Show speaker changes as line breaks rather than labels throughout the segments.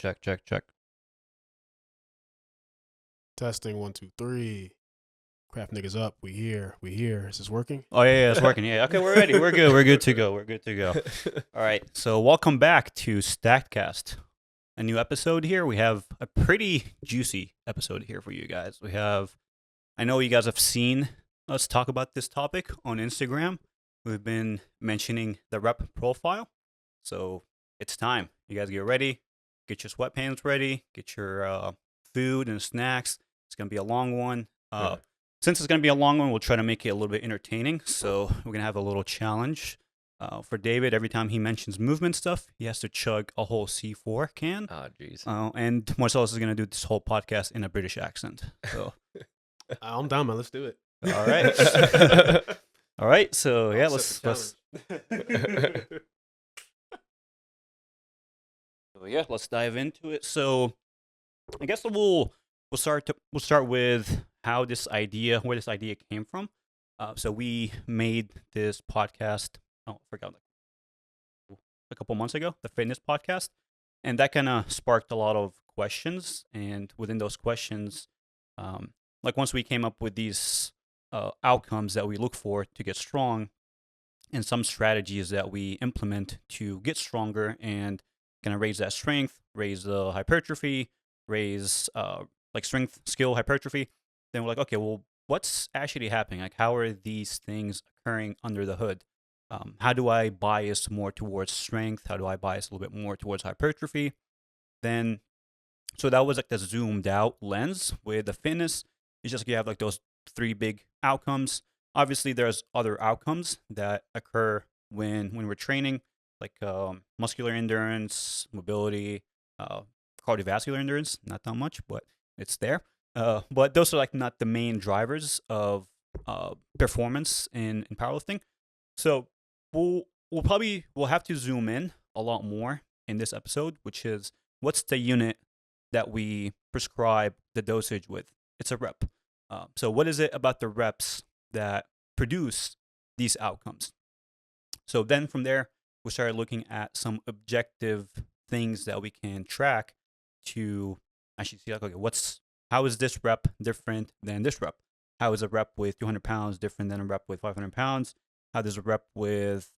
Check, check, check.
Testing 1, 2, 3. Craft niggas up. We here. We here. Is this working?
Oh yeah, it's working. Yeah, okay, we're ready. We're good. We're good to go. We're good to go. All right. So welcome back to Stackcast. A new episode here. We have a pretty juicy episode here for you guys. I know you guys have seen us talk about this topic on Instagram. We've been mentioning the rep profile. So it's time. You guys get ready. Get your sweatpants ready. Get your food and snacks. It's gonna be a long one. Since it's gonna be a long one, we'll try to make it a little bit entertaining. So we're gonna have a little challenge. For David, every time he mentions movement stuff, he has to chug a whole C4 can.
Oh, jeez.
And Marcellus is gonna do this whole podcast in a British accent. So
I'm down, man. Let's do it.
all right. All right, so yeah,
I'll
let's
set the
let's dive into it. So I guess we'll start with where this idea came from. So we made this podcast. Oh, I forgot, like a couple months ago, the fitness podcast, and that kind of sparked a lot of questions. And within those questions, like once we came up with these outcomes that we look for to get strong, and some strategies that we implement to get stronger and kind of raise that strength, raise the hypertrophy, raise like strength, skill, hypertrophy. Then we're like, okay, well, what's actually happening? Like, how are these things occurring under the hood? How do I bias more towards strength? How do I bias a little bit more towards hypertrophy? Then, so that was like the zoomed out lens. With the fitness, it's just like you have like those three big outcomes. Obviously, there's other outcomes that occur when we're training, like muscular endurance, mobility, cardiovascular endurance. Not that much, but it's there. But those are like not the main drivers of performance in powerlifting. So we'll have to zoom in a lot more in this episode, which is what's the unit that we prescribe the dosage with? It's a rep. So what is it about the reps that produce these outcomes? So then from there, we started looking at some objective things that we can track to actually see, like, okay, how is this rep different than this rep? How is a rep with 200 pounds different than a rep with 500 pounds? How does a rep with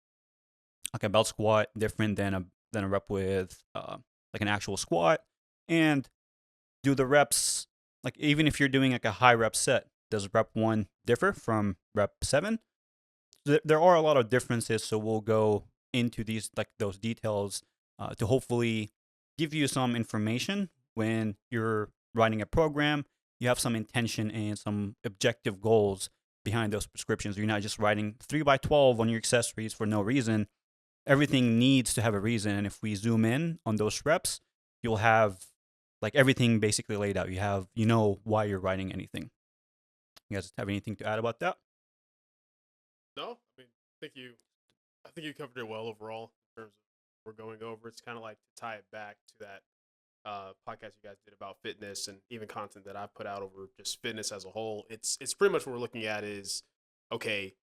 like a belt squat different than a rep with like an actual squat? And do the reps, like, even if you're doing like a high rep set, does rep 1 differ from rep 7? There are a lot of differences, so we'll go into those details to hopefully give you some information when you're writing a program. You have some intention and some objective goals behind those prescriptions. You're not just writing 3x12 on your accessories for no reason. Everything needs to have a reason, and if we zoom in on those reps, you'll have like everything basically laid out. You know why you're writing anything. You guys have anything to add about that?
No, I think you covered it well overall in terms of what we're going over. It's kind of like to tie it back to that podcast you guys did about fitness and even content that I put out over just fitness as a whole. It's pretty much what we're looking at is, okay,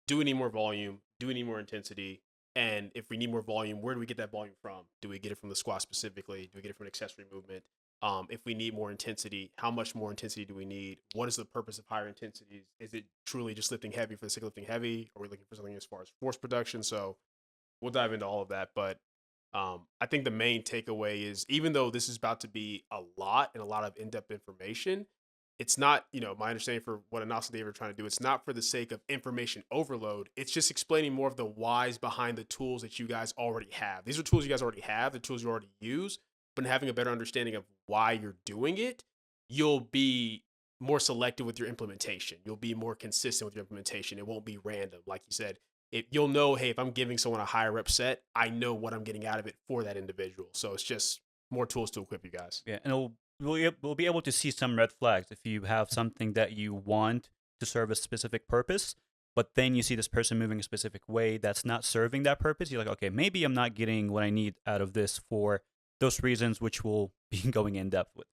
do we need more volume? Do we need more intensity? And if we need more volume, where do we get that volume from? Do we get it from the squat specifically? Do we get it from an accessory movement? If we need more intensity, how much more intensity do we need? What is the purpose of higher intensities? Is it truly just lifting heavy for the sake of lifting heavy? Or are we looking for something as far as force production? So we'll dive into all of that. But I think the main takeaway is, even though this is about to be a lot and a lot of in-depth information, it's not, my understanding for what Anas and David are trying to do, it's not for the sake of information overload. It's just explaining more of the whys behind the tools that you guys already have. These are tools you guys already have, the tools you already use, but having a better understanding of why you're doing it, you'll be more selective with your implementation. You'll be more consistent with your implementation. It won't be random. Like you said, you'll know, hey, if I'm giving someone a higher rep set, I know what I'm getting out of it for that individual. So it's just more tools to equip you guys.
Yeah, and we'll be able to see some red flags if you have something that you want to serve a specific purpose, but then you see this person moving a specific way that's not serving that purpose. You're like, okay, maybe I'm not getting what I need out of this for those reasons, which we'll be going in depth with.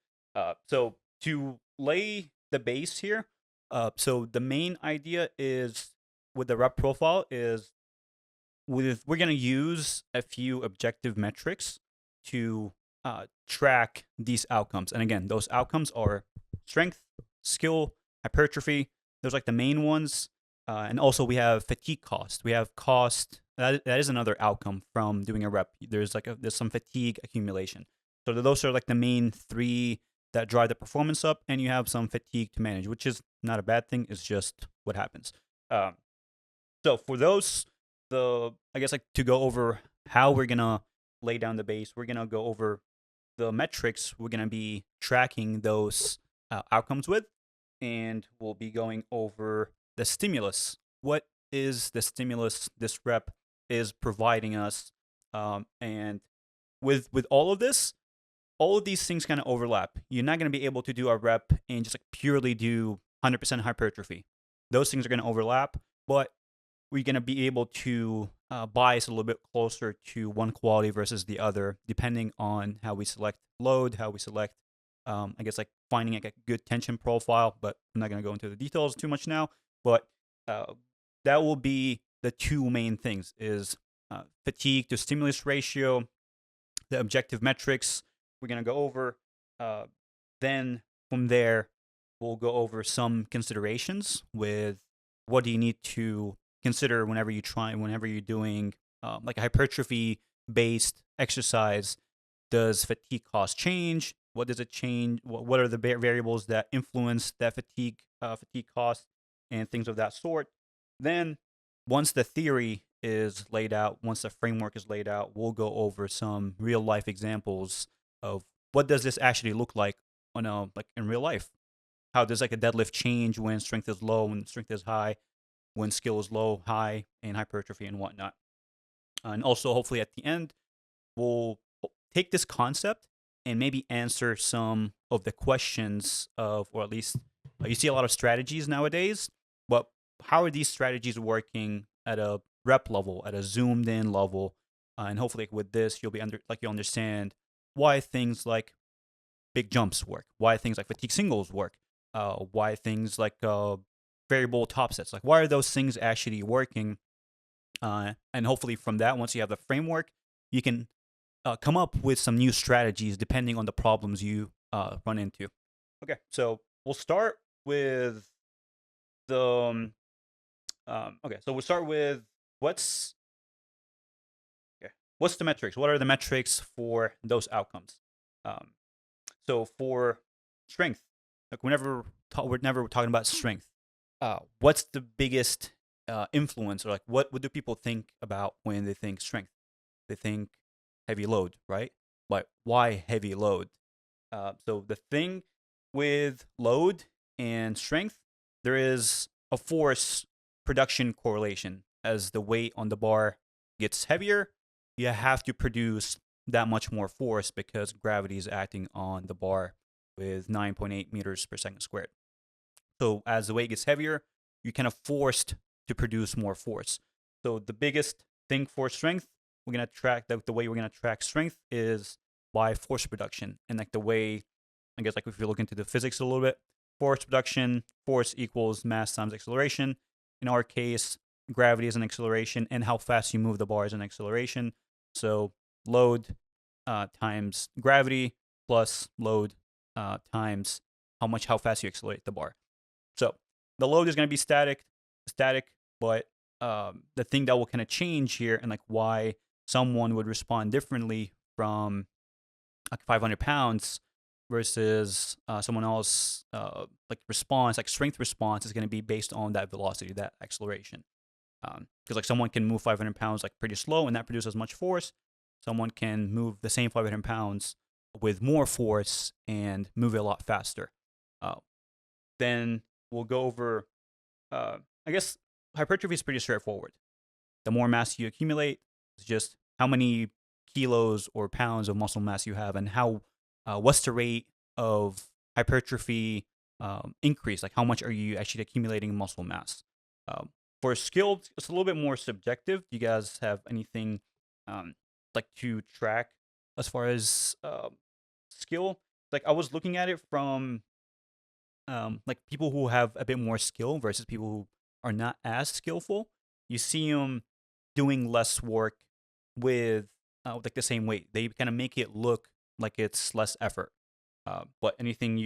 So to lay the base here, so the main idea is with the rep profile is we're going to use a few objective metrics to track these outcomes. And again, those outcomes are strength, skill, hypertrophy. Those are like the main ones. And also we have fatigue cost. We have cost. That is another outcome from doing a rep. There's some fatigue accumulation. So those are like the main three that drive the performance up, and you have some fatigue to manage, which is not a bad thing. It's just what happens. Um, so for those, I guess like to go over how we're gonna lay down the base, we're gonna go over the metrics we're gonna be tracking those outcomes with, and we'll be going over the stimulus. What is the stimulus this rep is providing us? And with all of these things kind of overlap. You're not going to be able to do a rep and just like purely do 100% hypertrophy. Those things are going to overlap, but we're going to be able to bias a little bit closer to one quality versus the other, depending on how we select load, how we select, I guess, like finding like a good tension profile. But I'm not going to go into the details too much now. But that will be the two main things: is fatigue to stimulus ratio, the objective metrics we're going to go over. Uh, then from there, we'll go over some considerations with what do you need to consider whenever you're doing like a hypertrophy based exercise. Does fatigue cost change? What does it change? What are the variables that influence that fatigue cost and things of that sort? Then once the theory is laid out, once the framework is laid out, we'll go over some real life examples of what does this actually look like on a like in real life. How does like a deadlift change when strength is low, when strength is high, when skill is low, high, and hypertrophy and whatnot. And also, hopefully, at the end, we'll take this concept and maybe answer some of the questions of, or at least you see a lot of strategies nowadays, but how are these strategies working at a rep level, at a zoomed in level? And hopefully, with this, you'll be you understand why things like big jumps work, why things like fatigue singles work, why things like variable top sets, like why are those things actually working? And hopefully, from that, once you have the framework, you can come up with some new strategies depending on the problems you run into. Okay, so we'll start with the. Okay, so we'll start with what's okay. What's the metrics? What are the metrics for those outcomes? Um, so for strength, like whenever we're talking about strength, what's the biggest influence, or like what do people think about when they think strength? They think heavy load, right? But why heavy load? So the thing with load and strength, there is a force production correlation. As the weight on the bar gets heavier, you have to produce that much more force because gravity is acting on the bar with 9.8 meters per second squared. So as the weight gets heavier, you're kind of forced to produce more force. So the biggest thing for strength, we're gonna track the way we're gonna track strength is by force production. And like the way, I guess like if you look into the physics a little bit, force production, force equals mass times acceleration. In our case, gravity is an acceleration, and how fast you move the bar is an acceleration. So load times gravity plus load times how fast you accelerate the bar. So the load is going to be static, but the thing that will kind of change here, and like why someone would respond differently from like 500 pounds versus someone else, like response, like strength response is going to be based on that velocity, that acceleration. Because like someone can move 500 pounds like pretty slow and that produces much force. Someone can move the same 500 pounds with more force and move it a lot faster. Uh, then we'll go over, I guess hypertrophy is pretty straightforward. The more mass you accumulate, it's just how many kilos or pounds of muscle mass you have, and what's the rate of hypertrophy increase? Like how much are you actually accumulating muscle mass? For skilled, it's a little bit more subjective. Do you guys have anything like to track as far as skill? Like I was looking at it from like people who have a bit more skill versus people who are not as skillful. You see them doing less work with like the same weight. They kind of make it look like it's less effort. But anything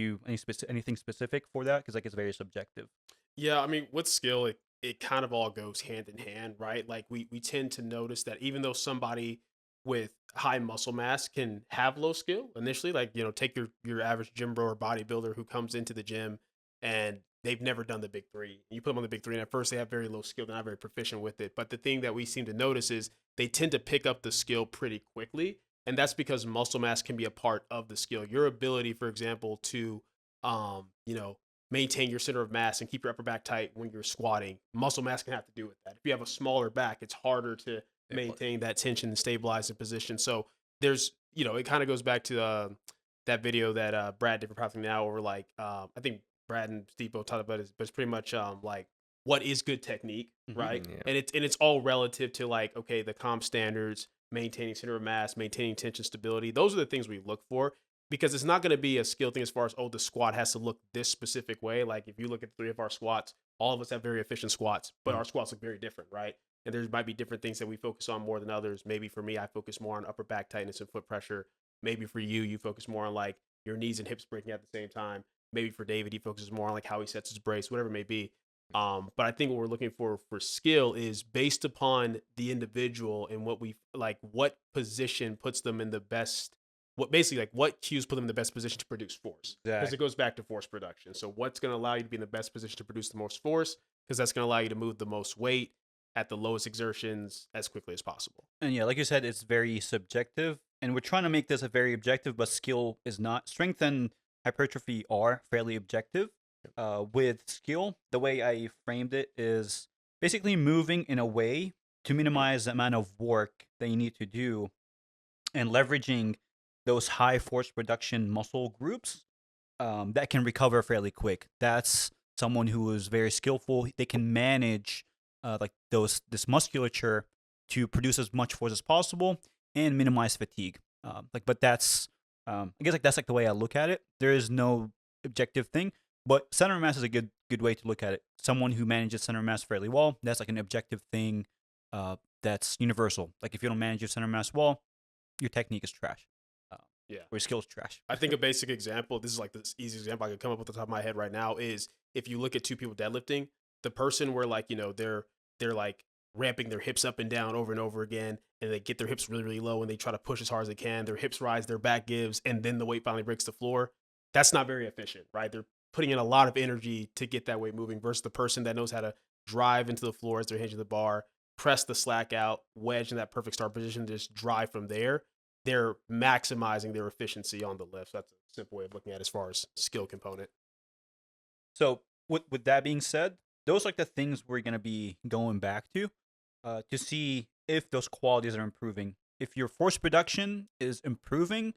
specific for that? Because like it's very subjective.
Yeah, I mean, with skill, it kind of all goes hand in hand, right? Like we tend to notice that even though somebody with high muscle mass can have low skill initially, like take your average gym bro or bodybuilder who comes into the gym and they've never done the big three. You put them on the big three, and at first they have very low skill, they're not very proficient with it. But the thing that we seem to notice is they tend to pick up the skill pretty quickly, and that's because muscle mass can be a part of the skill. Your ability, for example, to you know maintain your center of mass and keep your upper back tight when you're squatting. Muscle mass can have to do with that. If you have a smaller back, it's harder to maintain that tension and stabilize the position. So there's, it kind of goes back to that video that Brad did for Powerlifting Now, over like I think Brad and Steve both talked about it, but it's pretty much like what is good technique, right?
Yeah.
And it's all relative to like, okay, the comp standards, maintaining center of mass, maintaining tension stability. Those are the things we look for, because it's not going to be a skill thing as far as, oh, the squat has to look this specific way. Like if you look at three of our squats, all of us have very efficient squats, but our squats look very different, right? And there might be different things that we focus on more than others. Maybe for me, I focus more on upper back tightness and foot pressure. Maybe for you, you focus more on like your knees and hips breaking at the same time. Maybe for David, he focuses more on like how he sets his brace, whatever it may be. But I think what we're looking for skill is based upon the individual and what we like, what position puts them in the best, what basically like what cues put them in the best position to produce force, because
Exactly.
it goes back to force production. So what's going to allow you to be in the best position to produce the most force, because that's going to allow you to move the most weight at the lowest exertions as quickly as possible.
And yeah, like you said, it's very subjective, and we're trying to make this a very objective, but skill is not. Strength and hypertrophy are fairly objective. With skill, the way I framed it is basically moving in a way to minimize the amount of work that you need to do, and leveraging those high force production muscle groups that can recover fairly quick. That's someone who is very skillful. They can manage like this musculature to produce as much force as possible and minimize fatigue. But that's I guess like that's like the way I look at it. There is no objective thing, but center mass is a good way to look at it. Someone who manages center mass fairly well, that's like an objective thing. That's universal. Like if you don't manage your center mass well, your technique is trash. Uh,
Yeah.
or your skill is trash.
I think a basic example, this is like this easy example I could come up with at the top of my head right now, is if you look at two people deadlifting, the person where like, they're like ramping their hips up and down over and over again, and they get their hips really, really low and they try to push as hard as they can, their hips rise, their back gives, and then the weight finally breaks the floor. That's not very efficient, right? They're putting in a lot of energy to get that weight moving, versus the person that knows how to drive into the floor as they're hinging the bar, press the slack out, wedge in that perfect start position, just drive from there. They're maximizing their efficiency on the lifts. That's a simple way of looking at it as far as skill component.
So with that being said, those are like the things we're gonna be going back to see if those qualities are improving. If your force production is improving,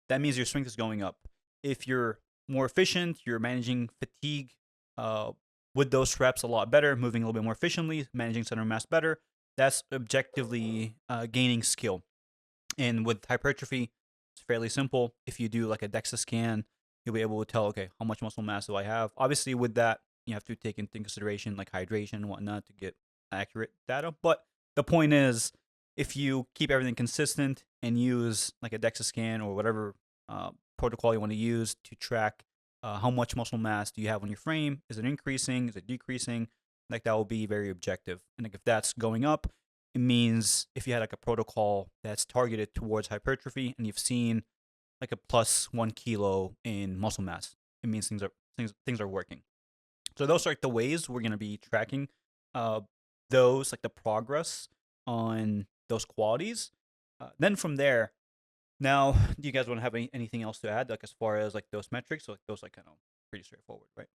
that means your strength is going up. If you're more efficient, you're managing fatigue uh, with those reps a lot better, moving a little bit more efficiently, managing center mass better. That's objectively gaining skill. And with hypertrophy, it's fairly simple. If you do like a DEXA scan, you'll be able to tell, okay, how much muscle mass do I have? Obviously, with that, you have to take into consideration like hydration and whatnot to get accurate data. But the point is, if you keep everything consistent and use like a DEXA scan or whatever protocol you want to use to track how much muscle mass do you have on your frame, is it increasing? Is it decreasing? Like that will be very objective. And like if that's going up, it means if you had like a protocol that's targeted towards hypertrophy and you've seen like a +1 kilo in muscle mass, it means things are working. So those are like the ways we're gonna be tracking uh those like the progress on those qualities. Then from there, now do you guys want to have anything else to add like as far as like those metrics? So like those like kind of pretty straightforward, right?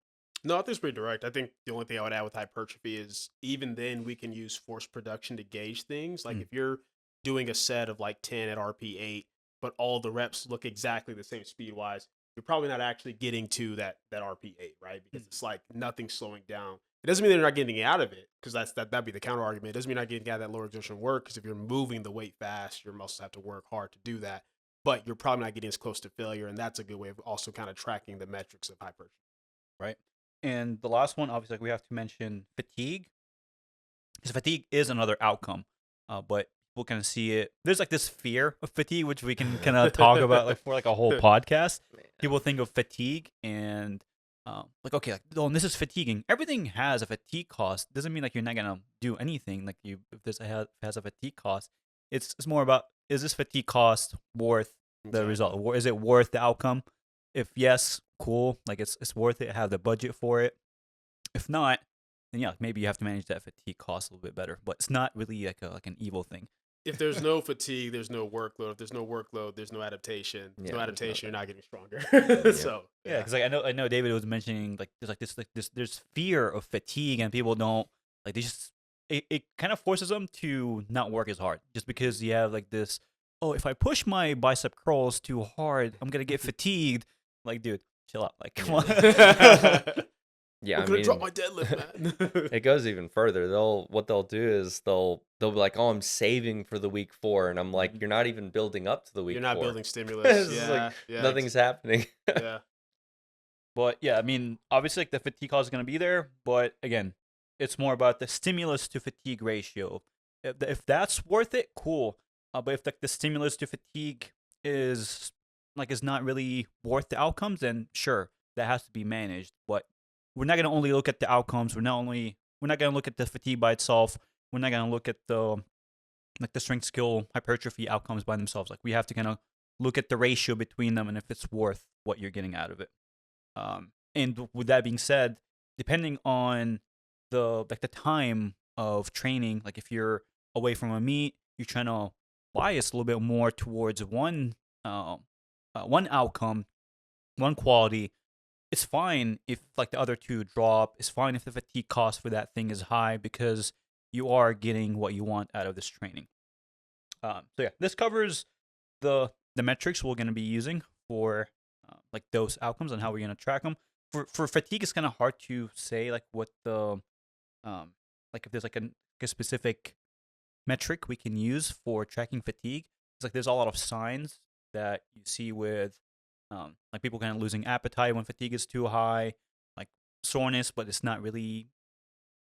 No, I think it's pretty direct. I think the only thing I would add with hypertrophy is even then we can use force production to gauge things. Like
Mm.
if you're doing a set of like 10 at RP8, but all the reps look exactly the same speed wise, you're probably not actually getting to that RP8, right? Because
Mm.
it's like nothing's slowing down. It doesn't mean they're not getting out of it, because that'd be the counter argument. It doesn't mean not getting out of that lower exertion work, because if you're moving the weight fast, your muscles have to work hard to do that. But you're probably not getting as close to failure, and that's a good way of also kind of tracking the metrics of hypertrophy.
Right. And the last one, obviously, like, we have to mention fatigue, because fatigue is another outcome. But people kind of see it. There's like this fear of fatigue, which we can kind of talk about like for like a whole podcast.
Man.
People think of fatigue and like okay, like oh, this is fatiguing. Everything has a fatigue cost. Doesn't mean like you're not gonna do anything. Like you, if this has a fatigue cost, it's more about is this fatigue cost worth the result? Or is it worth the outcome? If yes, cool. Like it's worth it. Have the budget for it. If not, then yeah, maybe you have to manage that fatigue cost a little bit better. But it's not really like an evil thing.
If there's no fatigue, there's no workload. If there's no workload, there's no adaptation. There's no
Yeah,
adaptation, you're not getting stronger.
Yeah.
So
Yeah, because like I know David was mentioning like there's fear of fatigue and people don't like they just it kind of forces them to not work as hard just because you have like this if I push my bicep curls too hard I'm gonna get fatigued. Like dude, chill out. Like come on.
Yeah,
I'm
I
gonna
mean,
drop my deadlift, man.
it goes even further. What they'll do is they'll be like, "Oh, I'm saving for the week 4," and I'm like, "You're not even building up to the week
You're not
4.
building stimulus.
It's
Yeah,
like
yeah,
nothing's happening."
yeah.
But yeah, I mean, obviously, like the fatigue cost is gonna be there, but again, it's more about the stimulus to fatigue ratio. If that's worth it, cool. But if like the stimulus to fatigue is not really worth the outcomes, then sure, that has to be managed. But we're not gonna only look at the outcomes. We're not gonna look at the fatigue by itself. We're not gonna look at the strength skill hypertrophy outcomes by themselves. Like we have to kind of look at the ratio between them and if it's worth what you're getting out of it. And with that being said, depending on the time of training, like if you're away from a meet, you're trying to bias a little bit more towards one outcome, one quality. It's fine if like the other two drop. It's fine if the fatigue cost for that thing is high because you are getting what you want out of this training. So yeah, this covers the metrics we're going to be using for like those outcomes and how we're going to track them. For fatigue, it's kind of hard to say like what the like if there's like a specific metric we can use for tracking fatigue. It's like there's a lot of signs that you see with like people kind of losing appetite when fatigue is too high, like soreness, but it's not really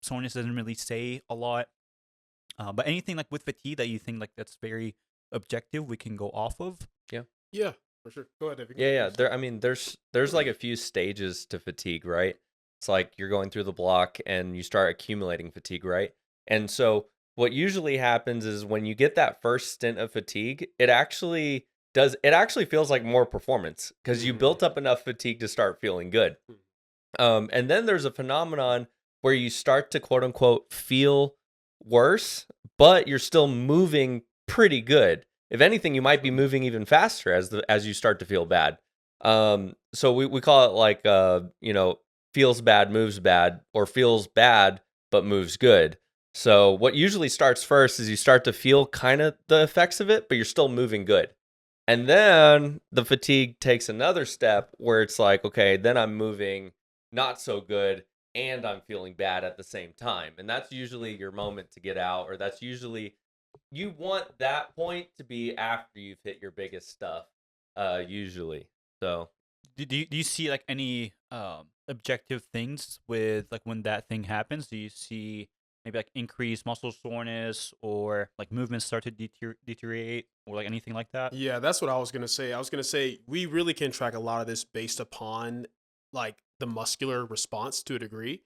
soreness doesn't really say a lot. But anything like with fatigue that you think like that's very objective, we can go off of.
Yeah, for sure. Go ahead, David.
Yeah. There's like a few stages to fatigue, right? It's like you're going through the block and you start accumulating fatigue, right? And so what usually happens is when you get that first stint of fatigue, it actually feels like more performance because you built up enough fatigue to start feeling good. And then there's a phenomenon where you start to quote unquote feel worse, but you're still moving pretty good. If anything, you might be moving even faster as you start to feel bad. So we call it like feels bad, moves bad, or feels bad but moves good. So what usually starts first is you start to feel kind of the effects of it, but you're still moving good. And then the fatigue takes another step where it's like, okay, then I'm moving not so good and I'm feeling bad at the same time. And that's usually your moment to get out, or that's usually you want that point to be after you've hit your biggest stuff, usually. So
Do you see like any objective things with like when that thing happens? Do you see maybe like increased muscle soreness or like movements start to deteriorate or like anything like that?
Yeah, that's what I was gonna say. I was gonna say we really can track a lot of this based upon like the muscular response to a degree.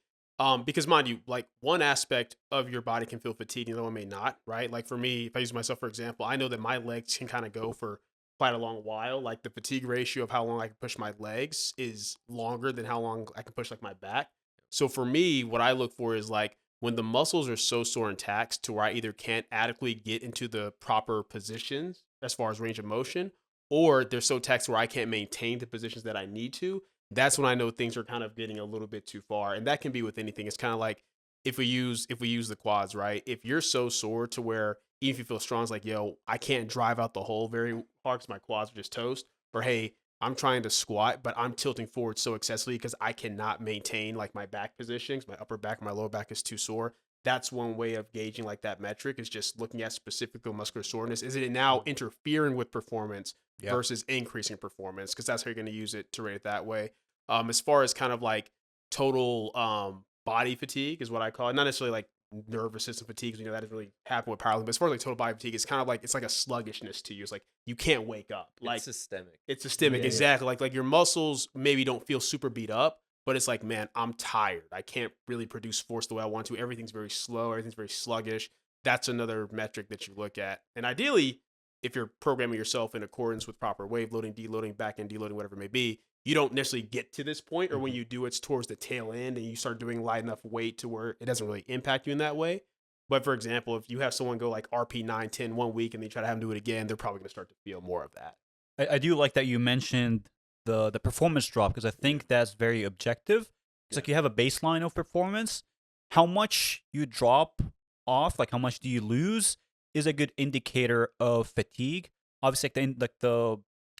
Because mind you, like one aspect of your body can feel fatigued, the other one may not, right? Like for me, if I use myself for example, I know that my legs can kind of go for quite a long while. Like the fatigue ratio of how long I can push my legs is longer than how long I can push like my back. So for me, what I look for is like when the muscles are so sore and taxed to where I either can't adequately get into the proper positions as far as range of motion, or they're so taxed where I can't maintain the positions that I need to. That's when I know things are kind of getting a little bit too far. And that can be with anything. It's kind of like if we use the quads, right? If you're so sore to where even if you feel strong, it's like, yo, I can't drive out the hole very hard because my quads are just toast. Or hey, I'm trying to squat, but I'm tilting forward so excessively because I cannot maintain like my back positions. My upper back, my lower back is too sore. That's one way of gauging like that metric is just looking at specific muscular soreness. Is it now interfering with performance versus increasing performance? Because that's how you're going to use it to rate it that way. As far as kind of like total body fatigue is what I call it. Not necessarily like nervous system fatigue. That doesn't really happen with powerlifting. But as far as like total body fatigue, it's kind of like it's like a sluggishness to you. It's like you can't wake up. Like
It's systemic.
it's systemic,
Yeah.
exactly. Like your muscles maybe don't feel super beat up, but it's like, man, I'm tired. I can't really produce force the way I want to. Everything's very slow. Everything's very sluggish. That's another metric that you look at. And ideally, if you're programming yourself in accordance with proper wave loading, deloading, back end deloading, whatever it may be, you don't necessarily get to this point, or when you do, it's towards the tail end and you start doing light enough weight to where it doesn't really impact you in that way. But for example, if you have someone go like RP 9, 10 1 week and then you try to have them do it again, they're probably going to start to feel more of that.
I do like that you mentioned the performance drop, because I think that's very objective. It's like you have a baseline of performance. How much you drop off, like how much do you lose, is a good indicator of fatigue. Obviously,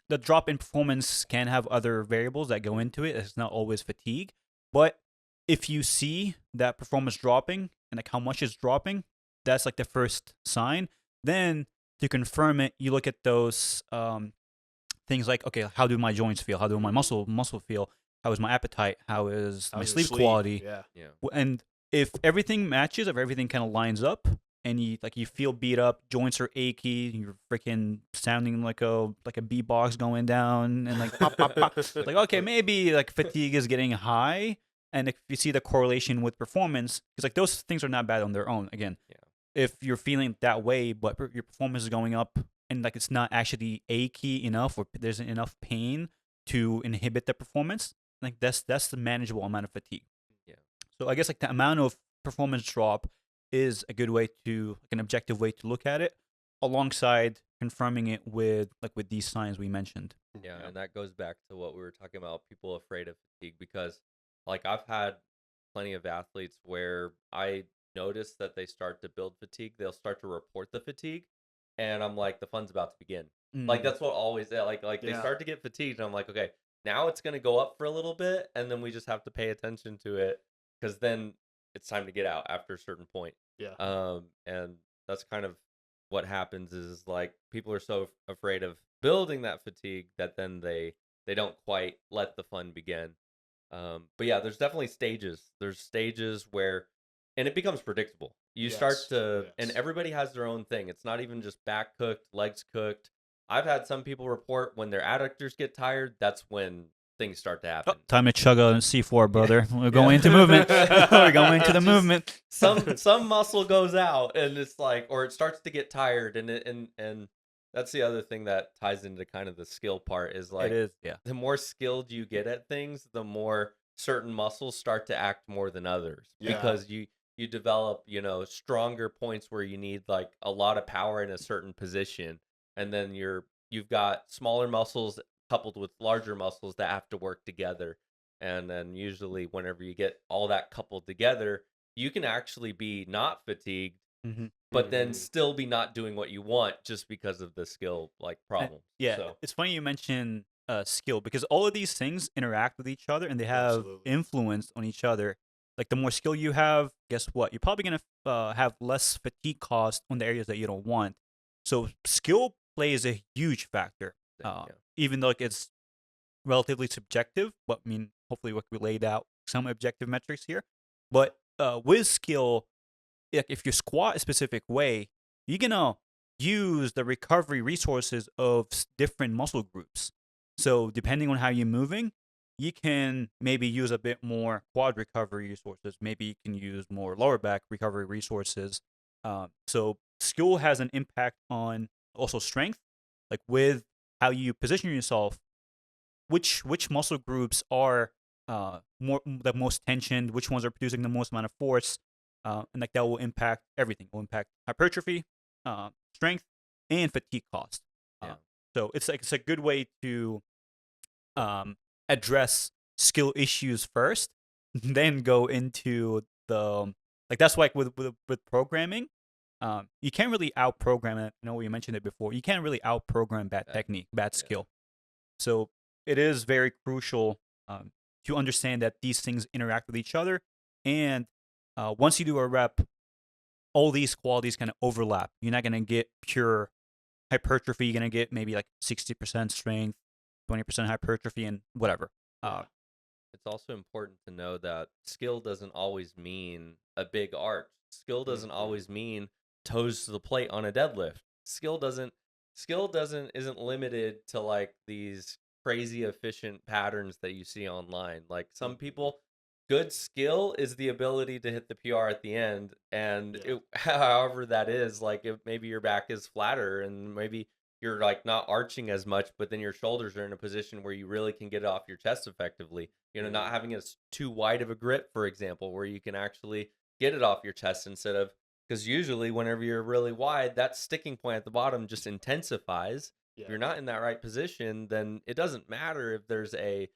the drop in performance can have other variables that go into it. It's not always fatigue. But if you see that performance dropping and like how much it's dropping, that's like the first sign. Then to confirm it, you look at those things like, okay, how do my joints feel? How do my muscle feel? How is my appetite? How is my
How's
sleep
your
quality?
Yeah.
And if everything matches, if everything kind of lines up, and you feel beat up, joints are achy, you're freaking sounding like a beatbox going down, and like pop pop pop. Like, okay, maybe like fatigue is getting high, and if you see the correlation with performance, because like those things are not bad on their own. Again, if you're feeling that way, but your performance is going up, and like it's not actually achy enough, or there's enough pain to inhibit the performance, like that's the manageable amount of fatigue.
Yeah.
So I guess like the amount of performance drop is a good way to, like, an objective way to look at it, alongside confirming it with these signs we mentioned.
Yeah, and that goes back to what we were talking about, people afraid of fatigue, because like I've had plenty of athletes where I notice that they start to build fatigue, they'll start to report the fatigue, and I'm like, the fun's about to begin. Like that's what always like they start to get fatigued, and I'm like, okay, now it's gonna go up for a little bit, and then we just have to pay attention to it, because then it's time to get out after a certain point.
Yeah.
And that's kind of what happens, is like people are so afraid of building that fatigue that then they don't quite let the fun begin. But yeah, there's definitely stages. There's stages where, and it becomes predictable. You start to, and everybody has their own thing. It's not even just back cooked, legs cooked. I've had some people report when their adductors get tired, that's when things start to happen.
Time to chug a C4, brother. We're going into movement. We're going into the movement.
Some muscle goes out, and it's like, or it starts to get tired, and that's the other thing that ties into kind of the skill part, is like,
It is, yeah.
the more skilled you get at things, the more certain muscles start to act more than others, because you develop, stronger points where you need like a lot of power in a certain position, and then you've got smaller muscles coupled with larger muscles that have to work together. And then usually whenever you get all that coupled together, you can actually be not fatigued, but then still be not doing what you want, just because of the skill like problem.
It's funny you mention skill, because all of these things interact with each other, and they have influence on each other. Like the more skill you have, guess what? You're probably gonna have less fatigue cost on the areas that you don't want. So skill plays a huge factor. Even though it's relatively subjective, but I mean, hopefully we laid out some objective metrics here. But with skill, if you squat a specific way, you're gonna use the recovery resources of different muscle groups. So depending on how you're moving, you can maybe use a bit more quad recovery resources. Maybe you can use more lower back recovery resources. So skill has an impact on also strength, like with how you position yourself, which muscle groups are the most tensioned, which ones are producing the most amount of force, and like that will impact everything. It will impact hypertrophy, strength, and fatigue cost. So it's a good way to address skill issues first, then go into the that's why with programming. You can't really out-program it. I know you mentioned it before. You can't really out-program bad technique, bad skill. So it is very crucial to understand that these things interact with each other. And once you do a rep, all these qualities kind of overlap. You're not going to get pure hypertrophy. You're going to get maybe like 60% strength, 20% hypertrophy, and whatever.
it's also important to know that skill doesn't always mean a big arch. Skill doesn't always mean toes to the plate on a deadlift. Skill doesn't isn't limited to like these crazy efficient patterns that you see online. Like some people, good skill is the ability to hit the PR at the end, and
Yeah.
however that is, like if maybe your back is flatter and maybe you're like not arching as much, but then your shoulders are in a position where you really can get it off your chest effectively. Not having too wide of a grip, for example, where you can actually get it off your chest instead of, because usually whenever you're really wide, that sticking point at the bottom just intensifies. If
Yeah.
you're not in that right position, then it doesn't matter if there's I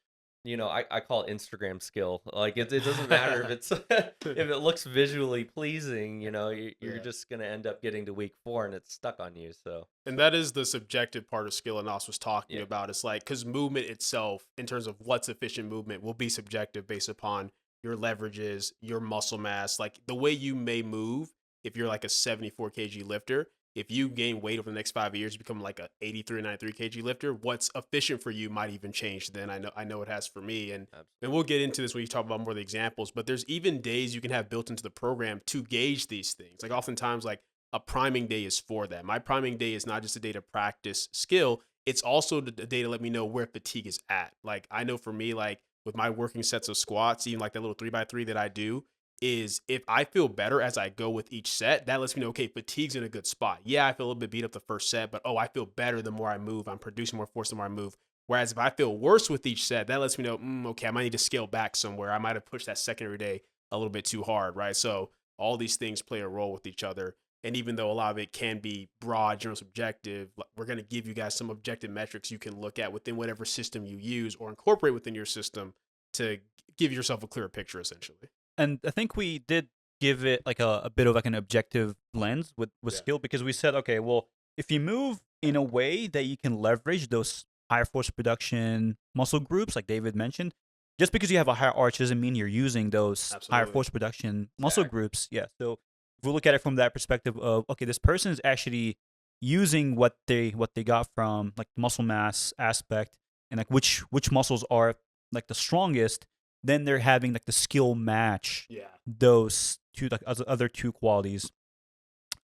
call it Instagram skill. Like it doesn't matter if it's if it looks visually pleasing, you're
Yeah.
just gonna end up getting to week 4 and it's stuck on you. So
And that is the subjective part of skill, and Nos was talking
Yeah.
about. It's like, because movement itself, in terms of what's efficient movement, will be subjective based upon your leverages, your muscle mass, like the way you may move. If you're like a 74 kg lifter, if you gain weight over the next 5 years, become like a 83 or 93 kg lifter, what's efficient for you might even change. Then I know it has for me, and we'll get into this when you talk about more of the examples. But there's even days you can have built into the program to gauge these things. Like oftentimes, like a priming day is for that. My priming day is not just a day to practice skill. It's also a day to let me know where fatigue is at. Like I know for me, like with my working sets of squats, even like that little 3x3 that I do, is if I feel better as I go with each set, that lets me know, okay, fatigue's in a good spot. Yeah, I feel a little bit beat up the first set, but I feel better the more I move. I'm producing more force the more I move. Whereas if I feel worse with each set, that lets me know, okay, I might need to scale back somewhere. I might have pushed that secondary day a little bit too hard, right? So all these things play a role with each other. And even though a lot of it can be broad, general, subjective, we're going to give you guys some objective metrics you can look at within whatever system you use or incorporate within your system to give yourself a clearer picture, essentially.
And I think we did give it like a bit of like an objective lens with
Yeah.
skill, because we said, okay, well, if you move in a way that you can leverage those higher force production muscle groups, like David mentioned, just because you have a higher arch doesn't mean you're using those higher
Absolutely.
force production muscle
Exactly.
groups. Yeah. So if we look at it from that perspective of, okay, this person is actually using what they got from like muscle mass aspect, and like which muscles are like the strongest, then they're having like the skill match
Yeah.
those two like other two qualities.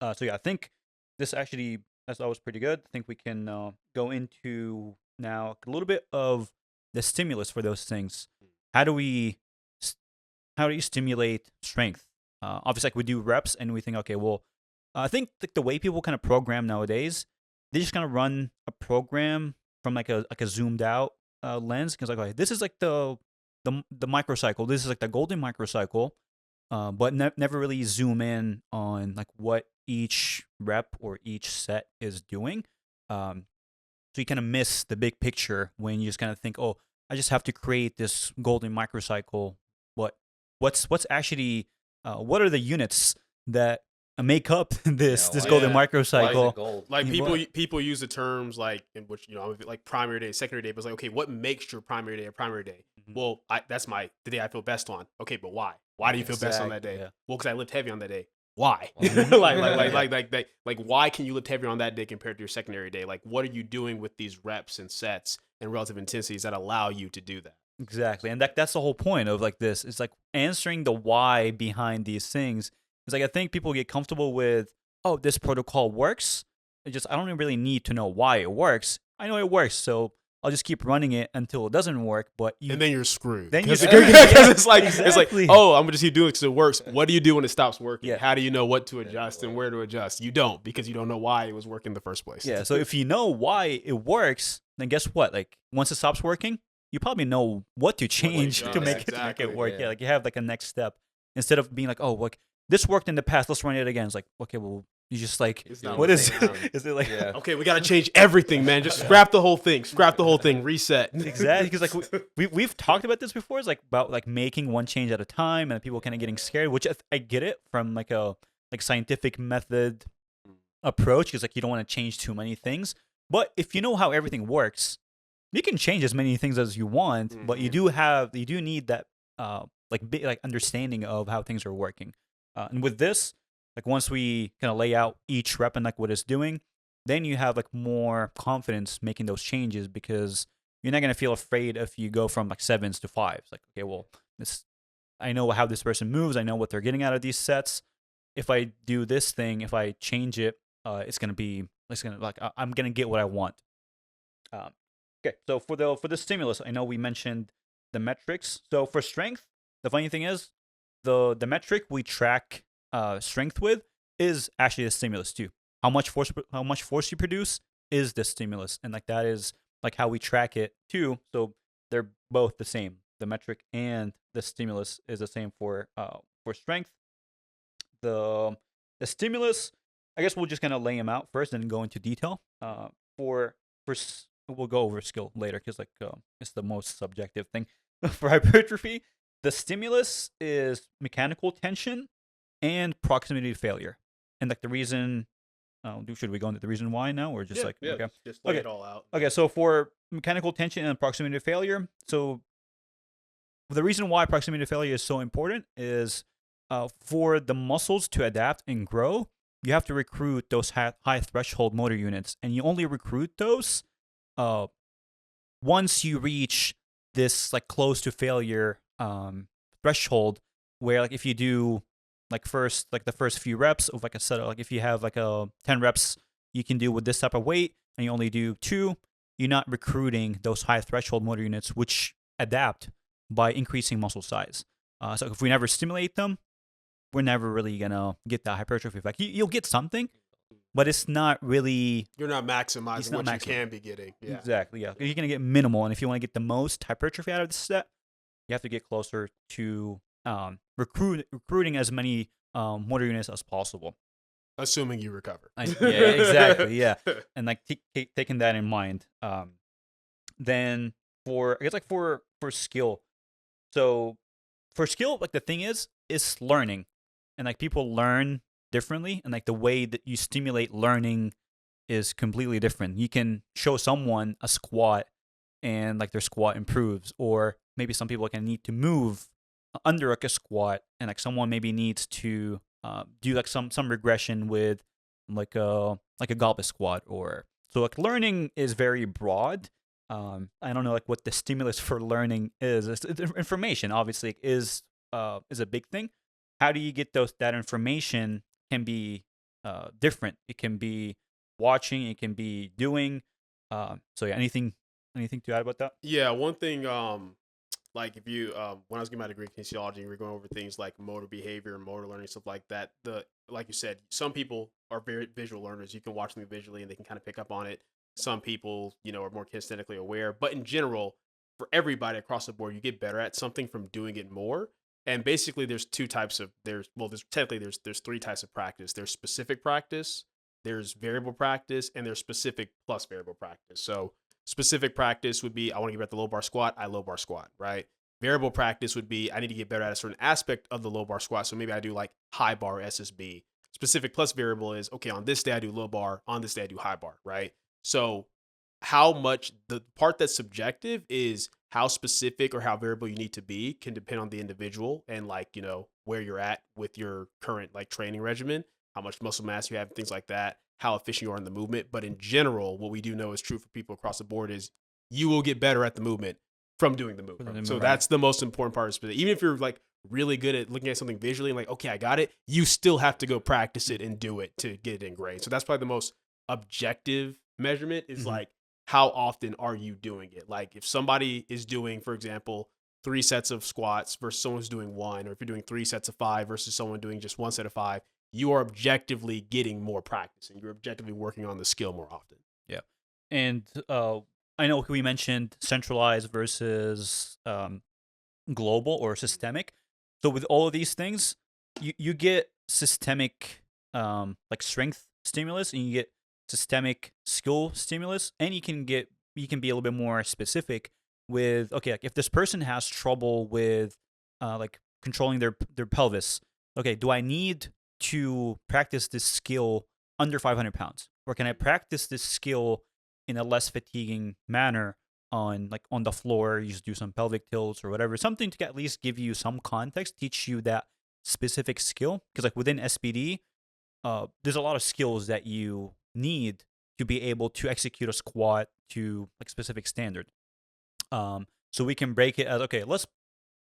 So yeah, I think this actually that's always pretty good. I think we can go into now a little bit of the stimulus for those things. How do we how do you stimulate strength? Obviously, like we do reps, and we think, okay, well, I think like the way people kind of program nowadays, they just kind of run a program from like a zoomed out lens, because like, okay, this is like the microcycle. This is like the golden microcycle, but never really zoom in on like what each rep or each set is doing. So you kind of miss the big picture when you just kind of think, oh, I just have to create this golden microcycle. What's actually what are the units that make up this
why-
golden
Yeah.
why is
microcycle?
it gold?
Like
Yeah,
people use the terms like in which like primary day, secondary day, but it's like, okay, what makes your primary day a primary day?
Mhm.
Well, that's the day I feel best on. Okay, but why? Why do you feel best on that day?
Exactly, yeah.
Well, because I lift heavy on that day. Why?
Why?
like why can you lift heavier on that day compared to your secondary day? Like what are you doing with these reps and sets and relative intensities that allow you to do that?
Exactly. And that's the whole point of like this. It's like answering the why behind these things. It's like I think people get comfortable with, oh, this protocol works. I don't really need to know why it works. I know it works, so I'll just keep running it until it doesn't work. But
And then you're screwed.
Then you're
Because
screwed.
it's like
Exactly.
oh, I'm gonna just keep doing it because it works. What do you do when it stops working?
Yeah.
How do you know what to adjust and where to adjust? You don't, because you don't know why it was working in the first place.
Yeah, so if you know why it works, then guess what? Like once it stops working, you probably know what to change to
adjust.
make it
Exactly,
work.
yeah.
Yeah, like you have like a next step instead of being like, oh, like this worked in the past, let's run it again. It's like, okay, well, you just like,
It's not
what
the
is
same
it?
thing.
Is it like
Yeah.
Okay, we gotta change everything, man. Just scrap the whole thing. Scrap the whole thing. Reset.
exactly? Because like we've talked about this before. It's like about like making one change at a time, and people kind of getting scared. Which I get it from like a scientific method approach, because like you don't want to change too many things. But if you know how everything works, you can change as many things as you want. But you do need that like understanding of how things are working. And with this, like once we kind of lay out each rep and like what it's doing, then you have like more confidence making those changes, because you're not gonna feel afraid if you go from like 7s to 5s. Like, okay, well, this I know how this person moves. I know what they're getting out of these sets. If I do this thing, if I change it, I'm gonna get what I want. Um, okay, so for the stimulus, I know we mentioned the metrics. So for strength, the funny thing is the metric we track strength with is actually the stimulus too. How much force you produce is the stimulus, and like that is like how we track it too. So they're both the same. The metric and the stimulus is the same for strength. The the stimulus, I guess we'll just kind of lay them out first and then go into detail. We'll go over skill later because it's the most subjective thing. For hypertrophy, the stimulus is mechanical tension and proximity to failure, and like the reason. Should we go into the reason why now, or just okay?
Just lay
Okay.
it all out.
Okay, so for mechanical tension and proximity to failure, so the reason why proximity to failure is so important is for the muscles to adapt and grow, you have to recruit those high threshold motor units, and you only recruit those uh, once you reach this like close to failure threshold, where like if you do like the first few reps of like a set of, like if you have like a 10 reps you can do with this type of weight and you only do 2, you're not recruiting those high threshold motor units which adapt by increasing muscle size. So if we never stimulate them, we're never really gonna get that hypertrophy effect. You'll get something, but it's not really.
You're not
It's
maximizing
not
what you
maximum.
can be getting. Yeah.
Exactly, yeah. You're gonna get minimal, and if you want to get the most hypertrophy out of the set, you have to get closer to recruiting as many motor units as possible.
Assuming you recover.
Yeah, exactly, yeah. And like taking that in mind, then for I guess like for skill, so for skill, like the thing is learning, and like people learn differently, and like the way that you stimulate learning is completely different. You can show someone a squat and like their squat improves, or maybe some people can need to move under like a squat, and like someone maybe needs to do like some regression with like a goblet squat, or so like learning is very broad. I don't know like what the stimulus for learning is. Information obviously is a big thing. How do you get that information can be different. It can be watching, it can be doing. So yeah, anything to add about that?
Yeah, one thing, like if you, when I was getting my degree in kinesiology, we were going over things like motor behavior and motor learning, stuff like that. Like you said, some people are very visual learners. You can watch them visually and they can kind of pick up on it. Some people, are more kinesthetically aware. But in general, for everybody across the board, you get better at something from doing it more. And basically, there's two types of there's three types of practice. There's specific practice, there's variable practice, and there's specific plus variable practice. So specific practice would be I want to get better at the low bar squat, I low bar squat, right? Variable practice would be I need to get better at a certain aspect of the low bar squat. So maybe I do like high bar SSB. Specific plus variable is okay, on this day I do low bar, on this day I do high bar, right? So how much the part that's subjective is how specific or how variable you need to be can depend on the individual and like, where you're at with your current like training regimen, how much muscle mass you have, things like that, how efficient you are in the movement. But in general, what we do know is true for people across the board is you will get better at the movement from doing the movement. So that's the most important part of it. Even if you're like really good at looking at something visually and like, okay, I got it, you still have to go practice it and do it to get it ingrained. So that's probably the most objective measurement is like, how often are you doing it? Like if somebody is doing, for example, 3 sets of squats versus someone who's doing 1, or if you're doing 3 sets of 5 versus someone doing just 1 set of 5, you are objectively getting more practice and you're objectively working on the skill more often.
Yeah. And I know we mentioned centralized versus global or systemic. So with all of these things, you get systemic like strength stimulus, and you get systemic skill stimulus, and you can be a little bit more specific with okay, like if this person has trouble with like controlling their pelvis, okay, do I need to practice this skill under 500 pounds, or can I practice this skill in a less fatiguing manner on the floor? You just do some pelvic tilts or whatever, something to at least give you some context, teach you that specific skill, because like within SPD, there's a lot of skills that you need to be able to execute a squat to like specific standard. So we can break it as, okay, let's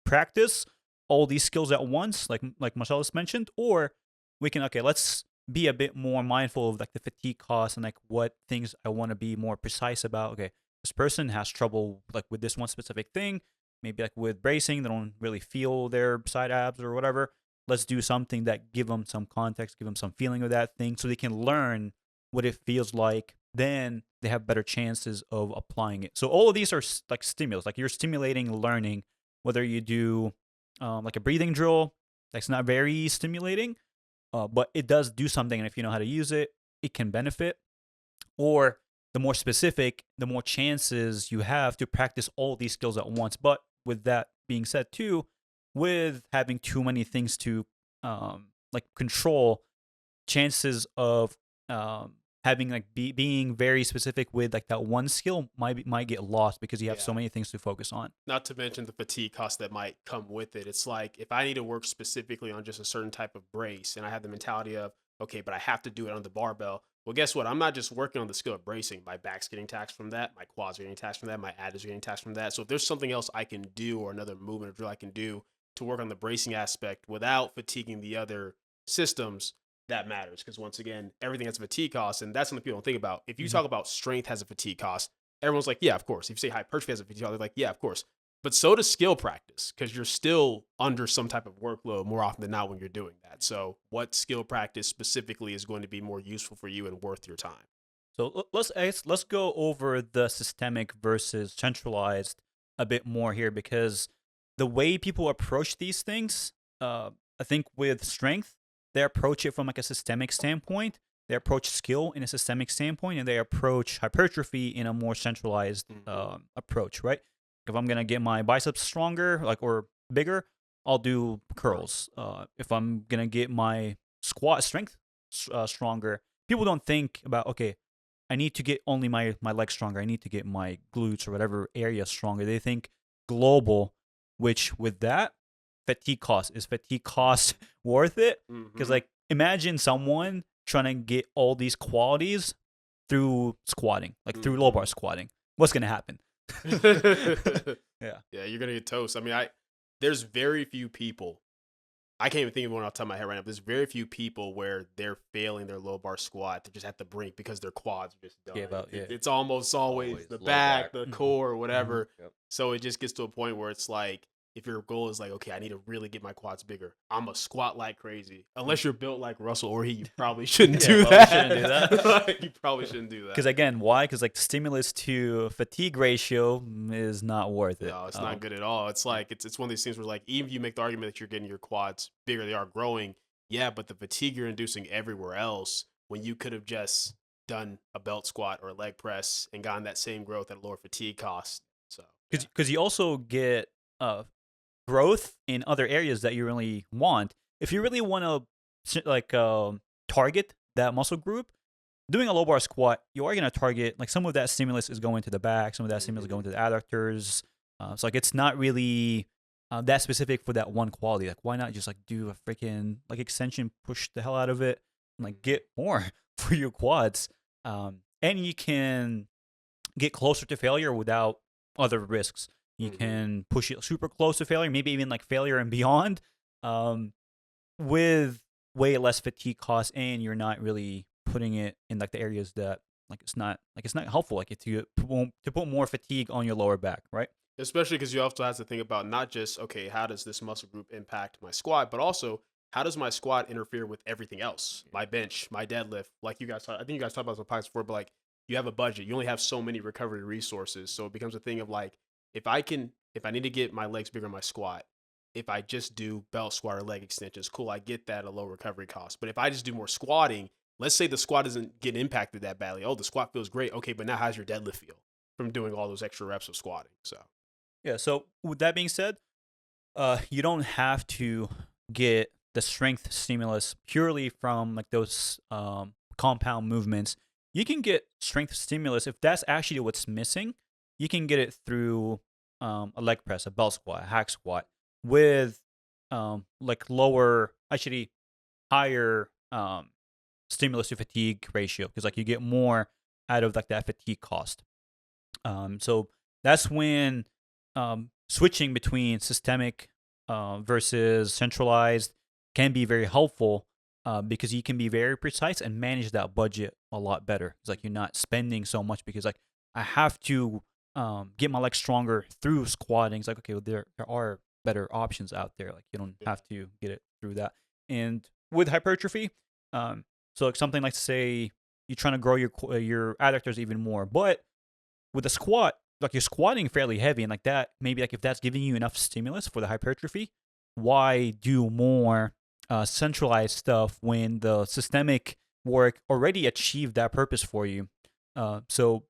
practice all these skills at once, like Marcellus mentioned, or we can, okay, let's be a bit more mindful of like the fatigue costs and like what things I want to be more precise about. Okay, this person has trouble like with this one specific thing, maybe like with bracing, they don't really feel their side abs or whatever. Let's do something that give them some context, give them some feeling of that thing, so they can learn what it feels like. Then they have better chances of applying it. So all of these are like stimulus, like you're stimulating learning. Whether you do like a breathing drill, that's not very stimulating, but it does do something, and if you know how to use it, it can benefit. Or the more specific, the more chances you have to practice all these skills at once. But with that being said, too, with having too many things to like control, chances of having like being very specific with like that one skill might get lost because you have so
Yeah.
many things to focus on.
Not to mention the fatigue cost that might come with it. It's like if I need to work specifically on just a certain type of brace and I have the mentality of, okay, but I have to do it on the barbell. Well, guess what? I'm not just working on the skill of bracing. My back's getting taxed from that. My quads are getting taxed from that. My abs are getting taxed from that. So if there's something else I can do or another movement or drill I can do to work on the bracing aspect without fatiguing the other systems, that matters. Because once again, everything has a fatigue cost. And that's something people don't think about. If you
Mhm.
talk about strength has a fatigue cost, everyone's like, yeah, of course. If you say hypertrophy has a fatigue cost, they're like, yeah, of course. But so does skill practice because you're still under some type of workload more often than not when you're doing that. So, what skill practice specifically is going to be more useful for you and worth your time?
So let's go over the systemic versus centralized a bit more here, because the way people approach these things, I think with strength, they approach it from like a systemic standpoint. They approach skill in a systemic standpoint, and they approach hypertrophy in a more centralized approach. Right? If I'm gonna get my biceps stronger, like or bigger, I'll do curls. If I'm gonna get my squat strength stronger, people don't think about, okay, I need to get only my legs stronger. I need to get my glutes or whatever area stronger. They think global, which with that, fatigue cost worth it? Because
Mm-hmm.
like imagine someone trying to get all these qualities through squatting, like through low bar squatting. What's gonna happen?
Mm-hmm.
Yeah.
Yeah, you're gonna get toast. I mean, there's very few people. I can't even think of one off the top of my head right now. But there's very few people where they're failing their low bar squat. They're just at the brink because their quads are just done.
Gave out, yeah.
It's almost always
Always
the
low
back,
back.
the
Mhm.
core, or whatever.
Yep.
So it just gets to a point where it's like, if your goal is like, okay, I need to really get my quads bigger, I'm a squat like crazy. Unless you're built like Russell or he, you probably shouldn't
Yeah,
do
probably
that.
shouldn't do that.
Like, you probably shouldn't do
Because
that.
again, why? Because like stimulus to fatigue ratio is not worth it.
No, it's not good at all. It's like it's one of these things where like even if you make the argument that you're getting your quads bigger, they are growing. Yeah, but the fatigue you're inducing everywhere else when you could have just done a belt squat or a leg press and gotten that same growth at a lower fatigue cost. So yeah.
Because you also get growth in other areas that you really want. If you really want to like target that muscle group, doing a low bar squat, you are going to target like some of that stimulus is going to the back, some of that stimulus is going to the adductors. So like it's not really that specific for that one quality. Like why not just like do a freaking like extension, push the hell out of it, and like get more for your quads, and you can get closer to failure without other risks. You can push it super close to failure, maybe even like failure and beyond, um, with way less fatigue costs, and you're not really putting it in like the areas that it's not helpful, like to put more fatigue on your lower back, right?
Especially because you also have to think about not just okay, how does this muscle group impact my squat, but also how does my squat interfere with everything else? My bench, my deadlift. Like you guys, I think you guys talked about some podcasts before, but like you have a budget, you only have so many recovery resources, so it becomes a thing of like if I need to get my legs bigger in my squat, if I just do belt squat or leg extensions, cool, I get that at a low recovery cost. But if I just do more squatting, let's say the squat doesn't get impacted that badly. Oh, the squat feels great. Okay, but now how's your deadlift feel from doing all those extra reps of squatting? So.
Yeah. So with that being said, you don't have to get the strength stimulus purely from like those compound movements. You can get strength stimulus if that's actually what's missing. You can get it through a leg press, a belt squat, a hack squat with like lower, actually higher stimulus to fatigue ratio, because like you get more out of like that fatigue cost. So that's when switching between systemic versus centralized can be very helpful because you can be very precise and manage that budget a lot better. It's like you're not spending so much because like I have to get my legs stronger through squatting. It's like okay, well, there are better options out there. Like you don't
Yeah.
have to get it through that. And with hypertrophy, so like something like say you're trying to grow your adductors even more, but with a squat, like you're squatting fairly heavy, and like that, maybe like if that's giving you enough stimulus for the hypertrophy, why do more centralized stuff when the systemic work already achieved that purpose for you? So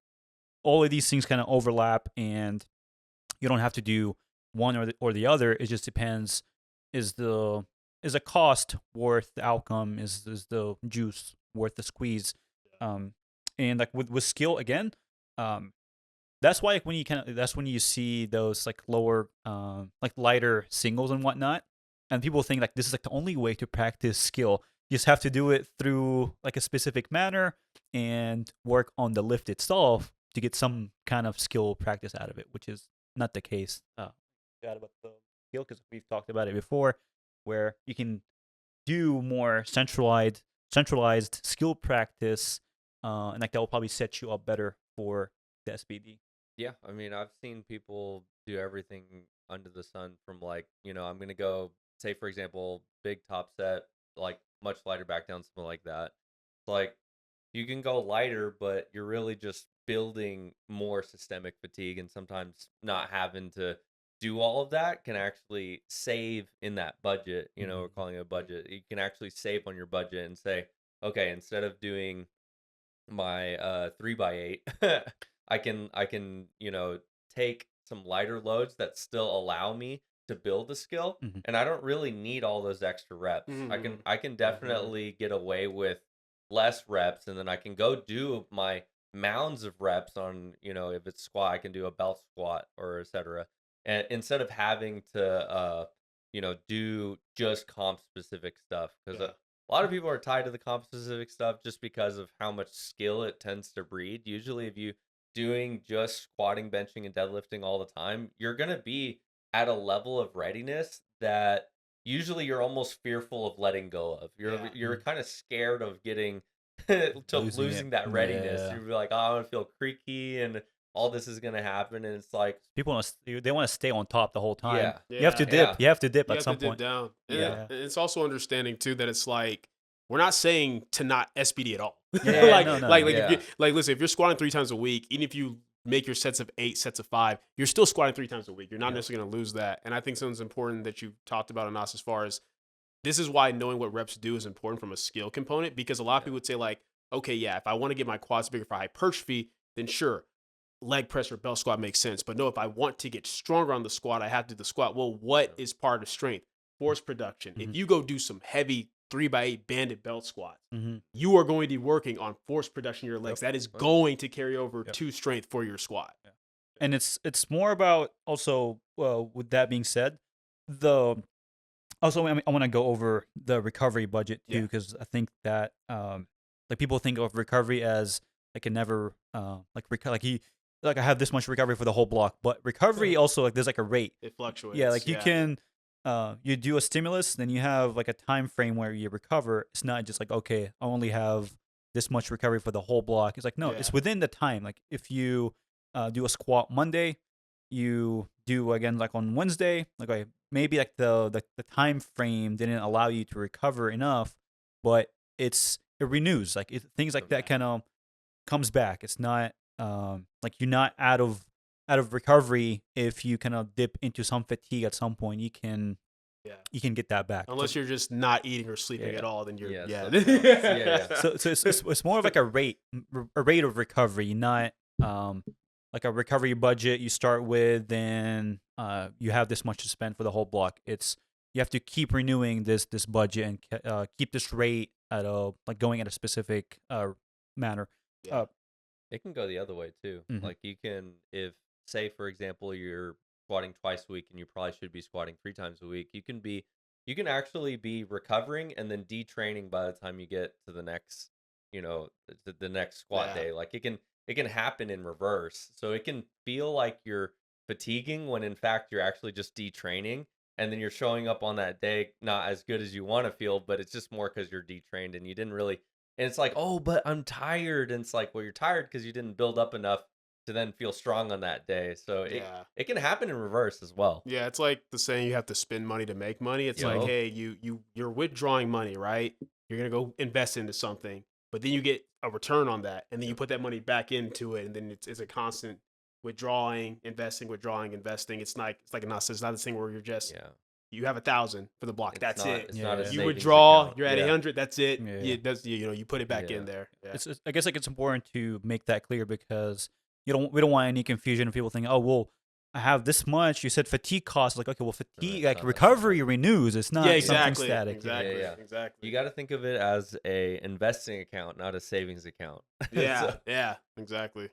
all of these things kind of overlap, and you don't have to do one or the other. It just depends. Is the is a cost worth the outcome? Is the juice worth the squeeze? Um, and like with skill again, um, that's why like, when you that's when you see those like lower like lighter singles and whatnot, and people think like this is like the only way to practice skill. You just have to do it through like a specific manner and work on the lift itself to get some kind of skill practice out of it, which is not the case. Forgot about the skill because we've talked about it before, where you can do more centralized skill practice, and like that will probably set you up better for the SBD.
Yeah, I mean, I've seen people do everything under the sun from like, I'm gonna go say for example, big top set, like much lighter back down, something like that. It's like you can go lighter, but you're really just building more systemic fatigue, and sometimes not having to do all of that can actually save in that budget. We're calling it a budget. You can actually save on your budget and say, okay, instead of doing my 3x8 I can take some lighter loads that still allow me to build the skill,
Mm-hmm.
and I don't really need all those extra reps. I can definitely get away with less reps, and then I can go do my mounds of reps on, if it's squat I can do a belt squat or etc, and instead of having to do just comp specific stuff, because
Yeah.
a lot of people are tied to the comp specific stuff just because of how much skill it tends to breed. Usually, if you doing just squatting, benching, and deadlifting all the time, you're gonna be at a level of readiness that usually you're almost fearful of letting go of. You're
Yeah.
you're kind of scared of getting to
Losing it.
losing that readiness.
Yeah.
You're like, oh, I'm gonna feel creaky and all this is gonna happen, and it's like,
People want to they want to stay on top the whole time.
yeah,
You have to
Yeah.
dip.
yeah,
You have to dip
You
at
have
some
to dip
point.
down. And
Yeah.
it's also understanding too that it's like we're not saying to not SBD at all.
Yeah,
like
no, no,
like
no.
if
Yeah.
you like listen, if you're squatting 3 times a week, even if you make your sets of 8, sets of 5, you're still squatting 3 times a week. You're not
Yeah.
necessarily gonna lose that. And I think something's important that you talked about in us as far as this is why knowing what reps do is important from a skill component, because a lot of
Yeah.
people would say like, okay, yeah, if I want to get my quads bigger for hypertrophy, then sure, leg press or belt squat makes sense. But no, if I want to get stronger on the squat, I have to do the squat. Well, what
Yeah.
is part of strength? Force production.
Mhm.
If you go do some heavy 3x8 banded belt squats,
Mm-hmm.
you are going to be working on force production in your legs. That is
Yep.
going to carry over
Yep.
to strength for your squat.
And it's more about also. With that being said, the also I want to go over the recovery budget too,
Yeah.
because I think that like people think of recovery as like a never like I have this much recovery for the whole block, but recovery also like there's like a rate.
It fluctuates.
Yeah, like you can you do a stimulus, then you have like a time frame where you recover. It's not just like okay, I only have this much recovery for the whole block. It's like no, it's
Yeah.
within the time. Like if you do a squat Monday, you do again like on Wednesday. Like okay, maybe like the time frame didn't allow you to recover enough, but it renews. Like things like that kind of comes back. It's not like you're not out of recovery if you kind of dip into some fatigue at some point.
Yeah.
You can get that back.
Unless you're just not eating or sleeping
Yeah.
at all, then you're
Yeah,
yeah.
something else. Yeah.
So it's more of like a rate of recovery, not like a recovery budget you start with, then you have this much to spend for the whole block. It's you have to keep renewing this budget and keep this rate at a like going at a specific manner.
Yeah.
It can go the other way too.
Mhm.
Like you can, if say for example you're squatting twice a week and you probably should be squatting 3 times a week, you can actually be recovering and then detraining by the time you get to the next, the next squat
Yeah.
day. Like it can happen in reverse. So it can feel like you're fatiguing when in fact you're actually just detraining, and then you're showing up on that day not as good as you want to feel, but it's just more because you're detrained and you didn't really. And it's like, oh, but I'm tired, and it's like, well, you're tired because you didn't build up enough to then feel strong on that day. So
Yeah.
it can happen in reverse as well.
Yeah, it's like the saying you have to spend money to make money. It's like,
Yo.
hey, you're withdrawing money, right? You're gonna go invest into something, but then you get a return on that, and then you put that money back into it, and then it's a constant withdrawing, withdrawing, investing. It's not this thing where you're just
Yeah.
you have 1,000 for the block.
It's
that's
not,
it.
It's not a
Yeah.
You
savings
withdraw,
account.
you're at
Yeah.
800. That's it.
Yeah.
You put it back
Yeah.
in there. Yeah.
I guess like it's important to make that clear because we don't want any confusion of people thinking, oh well, I have this much. You said fatigue costs. Like, okay, well, fatigue,
Right,
like
no,
recovery renews. It's not
Yeah,
something
exactly.
static.
Exactly.
Yeah.
Exactly.
You got to think of it as a investing account, not a savings account.
Yeah.
So-
Yeah. Exactly.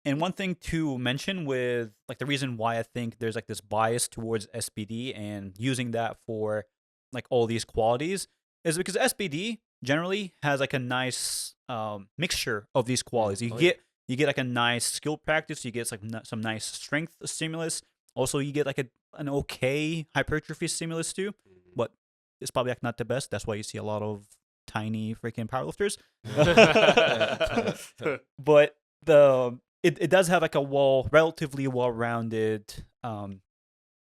And one thing to mention with like the reason why I think there's like this bias towards SBD and using that for like all these qualities is because SBD generally has like a nice mixture of these qualities.
Oh, yeah.
You get like a nice skill practice. You get like some nice strength stimulus. Also, you get like an okay hypertrophy stimulus too. But it's probably like not the best. That's why you see a lot of tiny freaking powerlifters. But it does have like a relatively well-rounded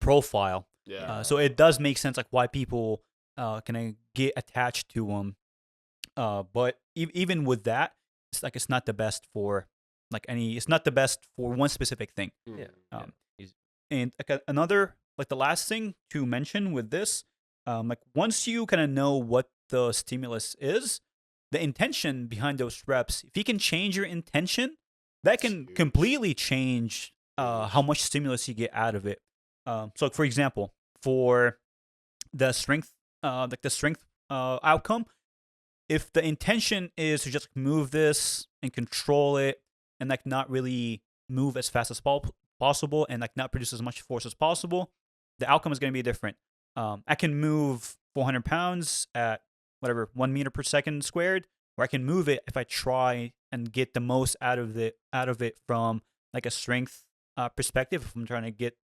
profile.
Yeah.
So it does make sense like why people kind of get attached to them. But even with that, it's not the best for it's not the best for one specific thing.
Yeah.
And like another like the last thing to mention with this, like once you kind of know what the stimulus is, the intention behind those reps, if you can change your intention, that can
Huge.
completely change how much stimulus you get out of it. So, for example, for the strength, outcome, if the intention is to just move this and control it, and like not really move as fast as possible, and like not produce as much force as possible, the outcome is going to be different. I can move 400 pounds at whatever 1 meter per second squared, or I can move it if I try and get the most out of it from like a strength perspective. If I'm trying to get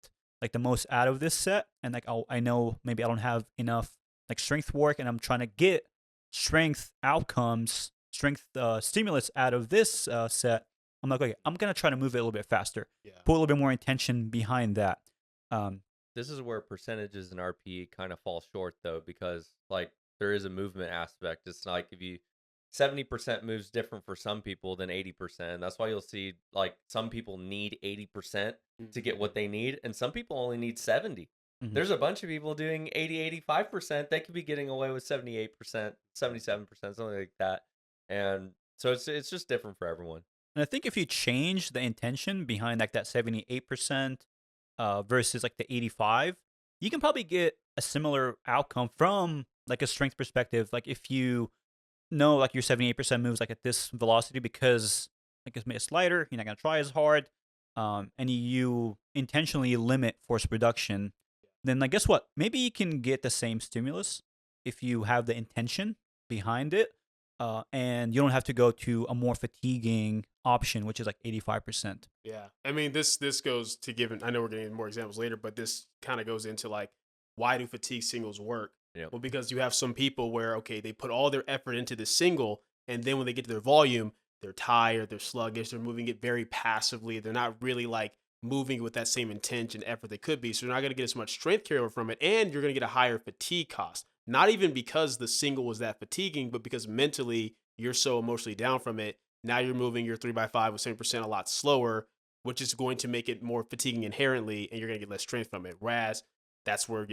like the most out of this set, and like I know maybe I don't have enough like strength work, and I'm trying to get strength outcomes, strength stimulus out of this set. I'm like, okay, I'm gonna try to move it a little bit faster,
Yeah.
put a little bit more intention behind that.
This is where percentages in RPE kind of fall short though, because like there is a movement aspect. It's like if you 70% moves different for some people than 80%. That's why you'll see like some people need 80% to get what they need, and some people only need 70.
Mhm.
There's a bunch of people doing 80, 85%. They could be getting away with 78%, 77%, something like that. And so it's just different for everyone.
And I think if you change the intention behind like that 78% versus like the 85, you can probably get a similar outcome from like a strength perspective. Like if you know like your 78% moves like at this velocity because like it's lighter, you're not gonna try as hard, and you intentionally limit force production, then like guess what? Maybe you can get the same stimulus if you have the intention behind it, and you don't have to go to a more fatiguing option, which is like 85%.
Yeah. I mean, this goes to given. I know we're getting more examples later, but this kind of goes into like, why do fatigue singles work?
Yep.
Well, because you have some people where, okay, they put all their effort into the single, and then when they get to their volume, they're tired, they're sluggish, they're moving it very passively. They're not really like moving with that same intention, effort they could be. So you're not going to get as much strength carryover from it, and you're going to get a higher fatigue cost. Not even because the single was that fatiguing, but because mentally you're so emotionally down from it. Now you're moving your 3x5 with 7% a lot slower, which is going to make it more fatiguing inherently, and you're going to get less strength from it. Whereas that's where,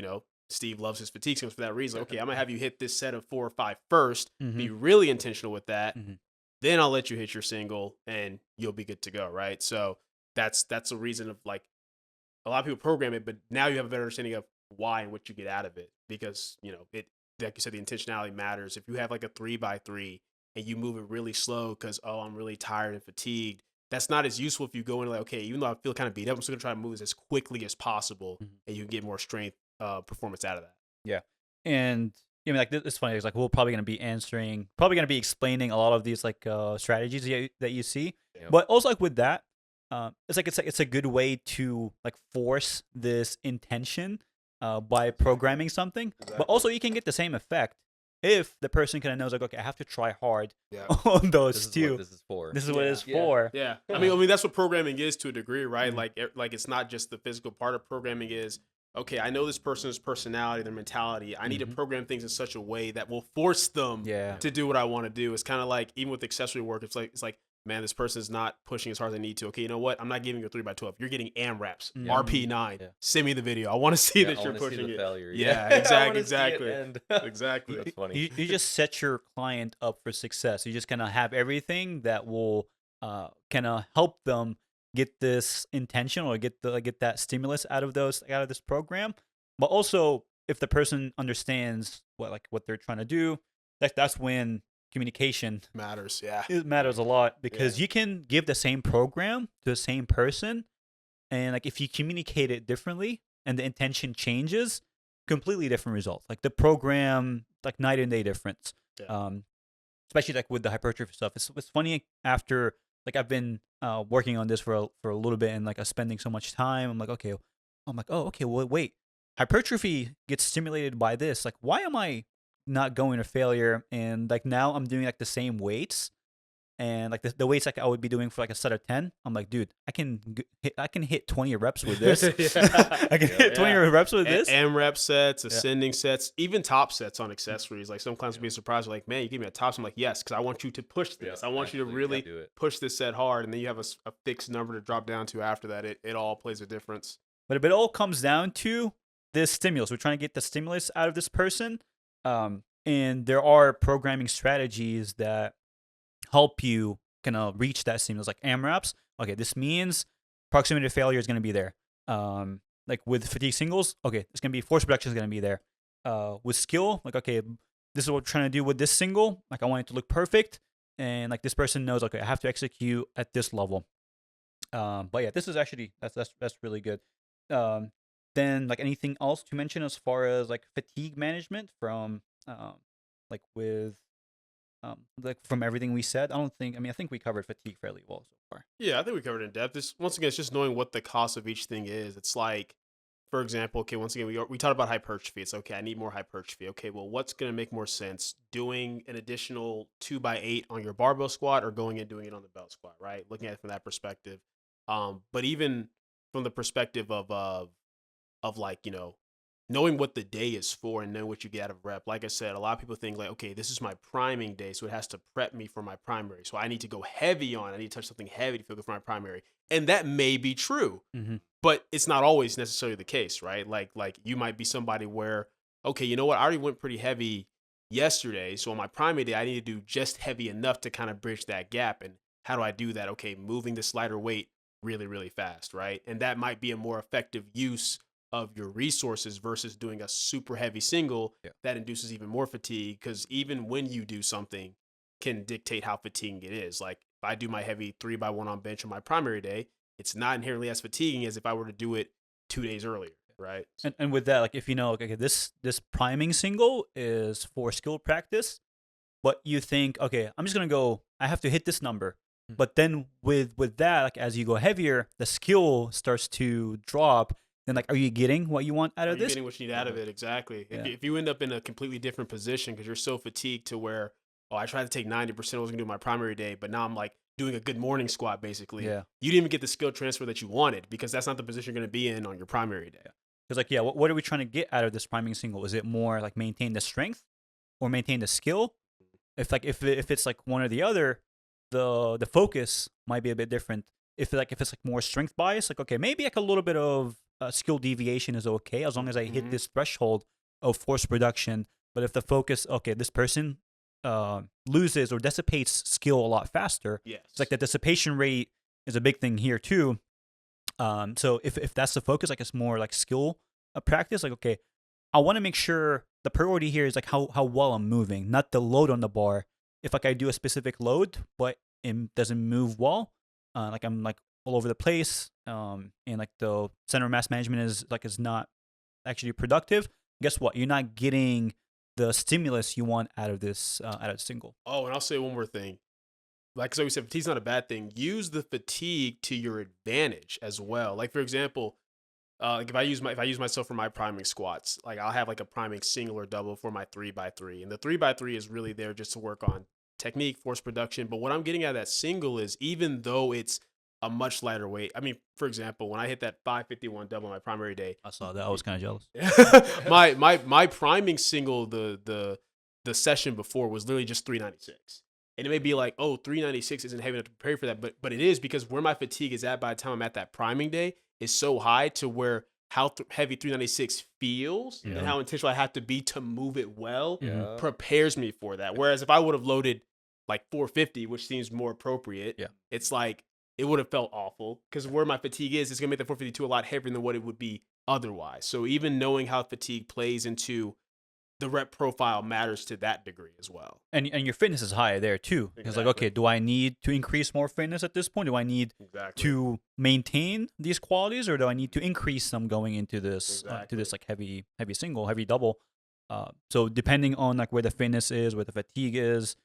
Steve loves his fatigue systems for that reason. Okay, I'm going to have you hit this set of 4 or 5 first, be really intentional with that.
Mhm.
Then I'll let you hit your single, and you'll be good to go, right? So that's a reason of like a lot of people program it, but now you have a better understanding of why and what you get out of it because, it, like you said, the intentionality matters. If you have like a 3x3 and you move it really slow because, oh, I'm really tired and fatigued, that's not as useful if you go in like, okay, even though I feel kind of beat up, I'm still going to try to move this as quickly as possible, and you can get more strength performance out of that.
Yeah. And I mean, like it's funny. It's like we're probably gonna be explaining a lot of these like strategies that you see,
Yep.
but also like with that, it's a good way to like force this intention by programming something, but also you can get the same effect if the person kind of knows like, okay, I have to try hard
Yeah.
on those
This is
two.
what this is for.
This is what it's
Yeah.
for.
Yeah, I mean that's what programming is to a degree, right?
Mhm.
Like it's not just the physical part of programming. Is okay. I know this person's personality, their mentality. I need to
Mhm.
program things in such a way that will force them
Yeah.
to do what I want to do. It's kind of like even with accessory work. It's like man, this person's not pushing as hard as they need to. Okay, you know what? I'm not giving you a 3x12. You're getting AMRAPs,
Mhm.
RP9.
Yeah.
Send me the video. I want to see
Yeah,
that
I
you're
wanna see
pushing
the
it.
failure.
Yeah,
I wanna
exactly,
see it end.
exactly.
That's funny.
You just set your client up for success. You just kind of have everything that will kind of help them get this intention or get that stimulus out of this program. But also, if the person understands what they're trying to do, that's when communication
Matters. Yeah.
it matters a lot because
Yeah.
you can give the same program to the same person, and like if you communicate it differently and the intention changes, completely different results. Like the program, like night and day difference.
Yeah.
Especially like with the hypertrophy stuff. It's funny after like I've been working on this for a little bit and like I'm spending so much time. I'm like, oh, okay, well, wait, hypertrophy gets stimulated by this. Like, why am I not going to failure? And like now I'm doing like the same weights and like the weights like I would be doing for like a set of 10. I'm like, dude, I can hit 20 reps with this.
Yeah.
I can hit 20 reps with this.
AMRAP sets, ascending sets, even top sets on accessories. Like some clients will be surprised, like, man, you give me a top. So I'm like, yes, because I want you to push this.
Yeah,
I want you to
actually,
really
do it.
push this set hard, and then you have a fixed number to drop down to after that. It all plays a difference.
But it all comes down to this stimulus. We're trying to get the stimulus out of this person. And there are programming strategies that help you kind of reach that stimulus, like AMRAPs. Okay, this means proximity to failure is going to be there. Like with fatigue singles, okay, it's going to be force reduction is going to be there. With skill, like, okay, this is what we're trying to do with this single. Like, I want it to look perfect. And like this person knows, okay, I have to execute at this level. But yeah, this is actually that's really good. Um, then like anything else to mention as far as like fatigue management from like with like from everything we said? I think we covered fatigue fairly well so far.
Yeah, I think we covered it in depth. This once again, it's just knowing what the cost of each thing is. It's like, for example, okay, once again, we talked about hypertrophy. It's okay, I need more hypertrophy. Okay, well, what's going to make more sense? Doing an additional 2x8 on your barbell squat or going and doing it on the belt squat, right? Looking at it from that perspective. But even from the perspective of like, knowing what the day is for and knowing what you get out of rep. Like I said, a lot of people think like, okay, this is my priming day, so it has to prep me for my primary. So I need to go heavy on. I need to touch something heavy to feel good for my primary. And that may be true,
Mm-hmm.
but it's not always necessarily the case, right? Like you might be somebody where, okay, you know what? I already went pretty heavy yesterday, so on my primary day, I need to do just heavy enough to kind of bridge that gap. And how do I do that? Okay, moving this lighter weight really, really fast, right? And that might be a more effective use of your resources versus doing a super heavy single that induces even more fatigue, because even when you do something can dictate how fatiguing it is. Like if I do my heavy 3x1 on bench on my primary day, it's not inherently as fatiguing as if I were to do it 2 days earlier, right?
And with that, like if you know, okay, this priming single is for skill practice, but you think, okay, I'm just gonna go. I have to hit this number. But then with that, like as you go heavier, the skill starts to drop. Then like, are you getting what you want out
Are
of
you
this?
getting what you need out of it? Exactly.
Yeah.
If you end up in a completely different position because you're so fatigued to where, oh, I tried to take 90% of what I was going to do my primary day, but now I'm like doing a good morning squat basically.
Yeah.
You didn't even get the skill transfer that you wanted because that's not the position you're going to be in on your primary day.
Because like, yeah, what are we trying to get out of this priming single? Is it more like maintain the strength or maintain the skill? If it's like one or the other, the focus might be a bit different. If it's like more strength bias, like, okay, maybe like a little bit of skill deviation is okay as long as I hit this threshold of force production. But if the focus, okay, this person loses or dissipates skill a lot faster,
Yes.
it's like the dissipation rate is a big thing here too. So if that's the focus, like it's more like skill practice, like, okay, I want to make sure the priority here is like how well I'm moving, not the load on the bar. If like I do a specific load, but it doesn't move well, like I'm like all over the place, and like the center of mass management is not actually productive. Guess what? You're not getting the stimulus you want out of this out of single.
Oh, and I'll say one more thing. Like so we said, fatigue's not a bad thing. Use the fatigue to your advantage as well. Like for example, like if I use myself for my priming squats, like I'll have like a priming single or double for my 3x3, and the 3x3 is really there just to work on technique, force production. But what I'm getting at that single is even though it's a much lighter weight. I mean, for example, when I hit that 551 double my primary day,
I saw that. I was kind of jealous.
my priming single the session before was literally just 396. And it may be like, oh, 396 isn't heavy enough to prepare for that, but it is, because where my fatigue is at by the time I'm at that priming day is so high to where how heavy 396 feels and how intentional I have to be to move it well prepares me for that. Whereas if I would have loaded like 450, which seems more appropriate, it's like it would have felt awful, because where my fatigue is, it's going to make the 452 a lot heavier than what it would be otherwise. So even knowing how fatigue plays into the rep profile matters to that degree as well.
And your fitness is high there too. It's like, okay, do I need to increase more fitness at this point? Do I need to maintain these qualities, or do I need to increase them going into this to this like heavy single, heavy double? So depending on like where the fitness is, where the fatigue is,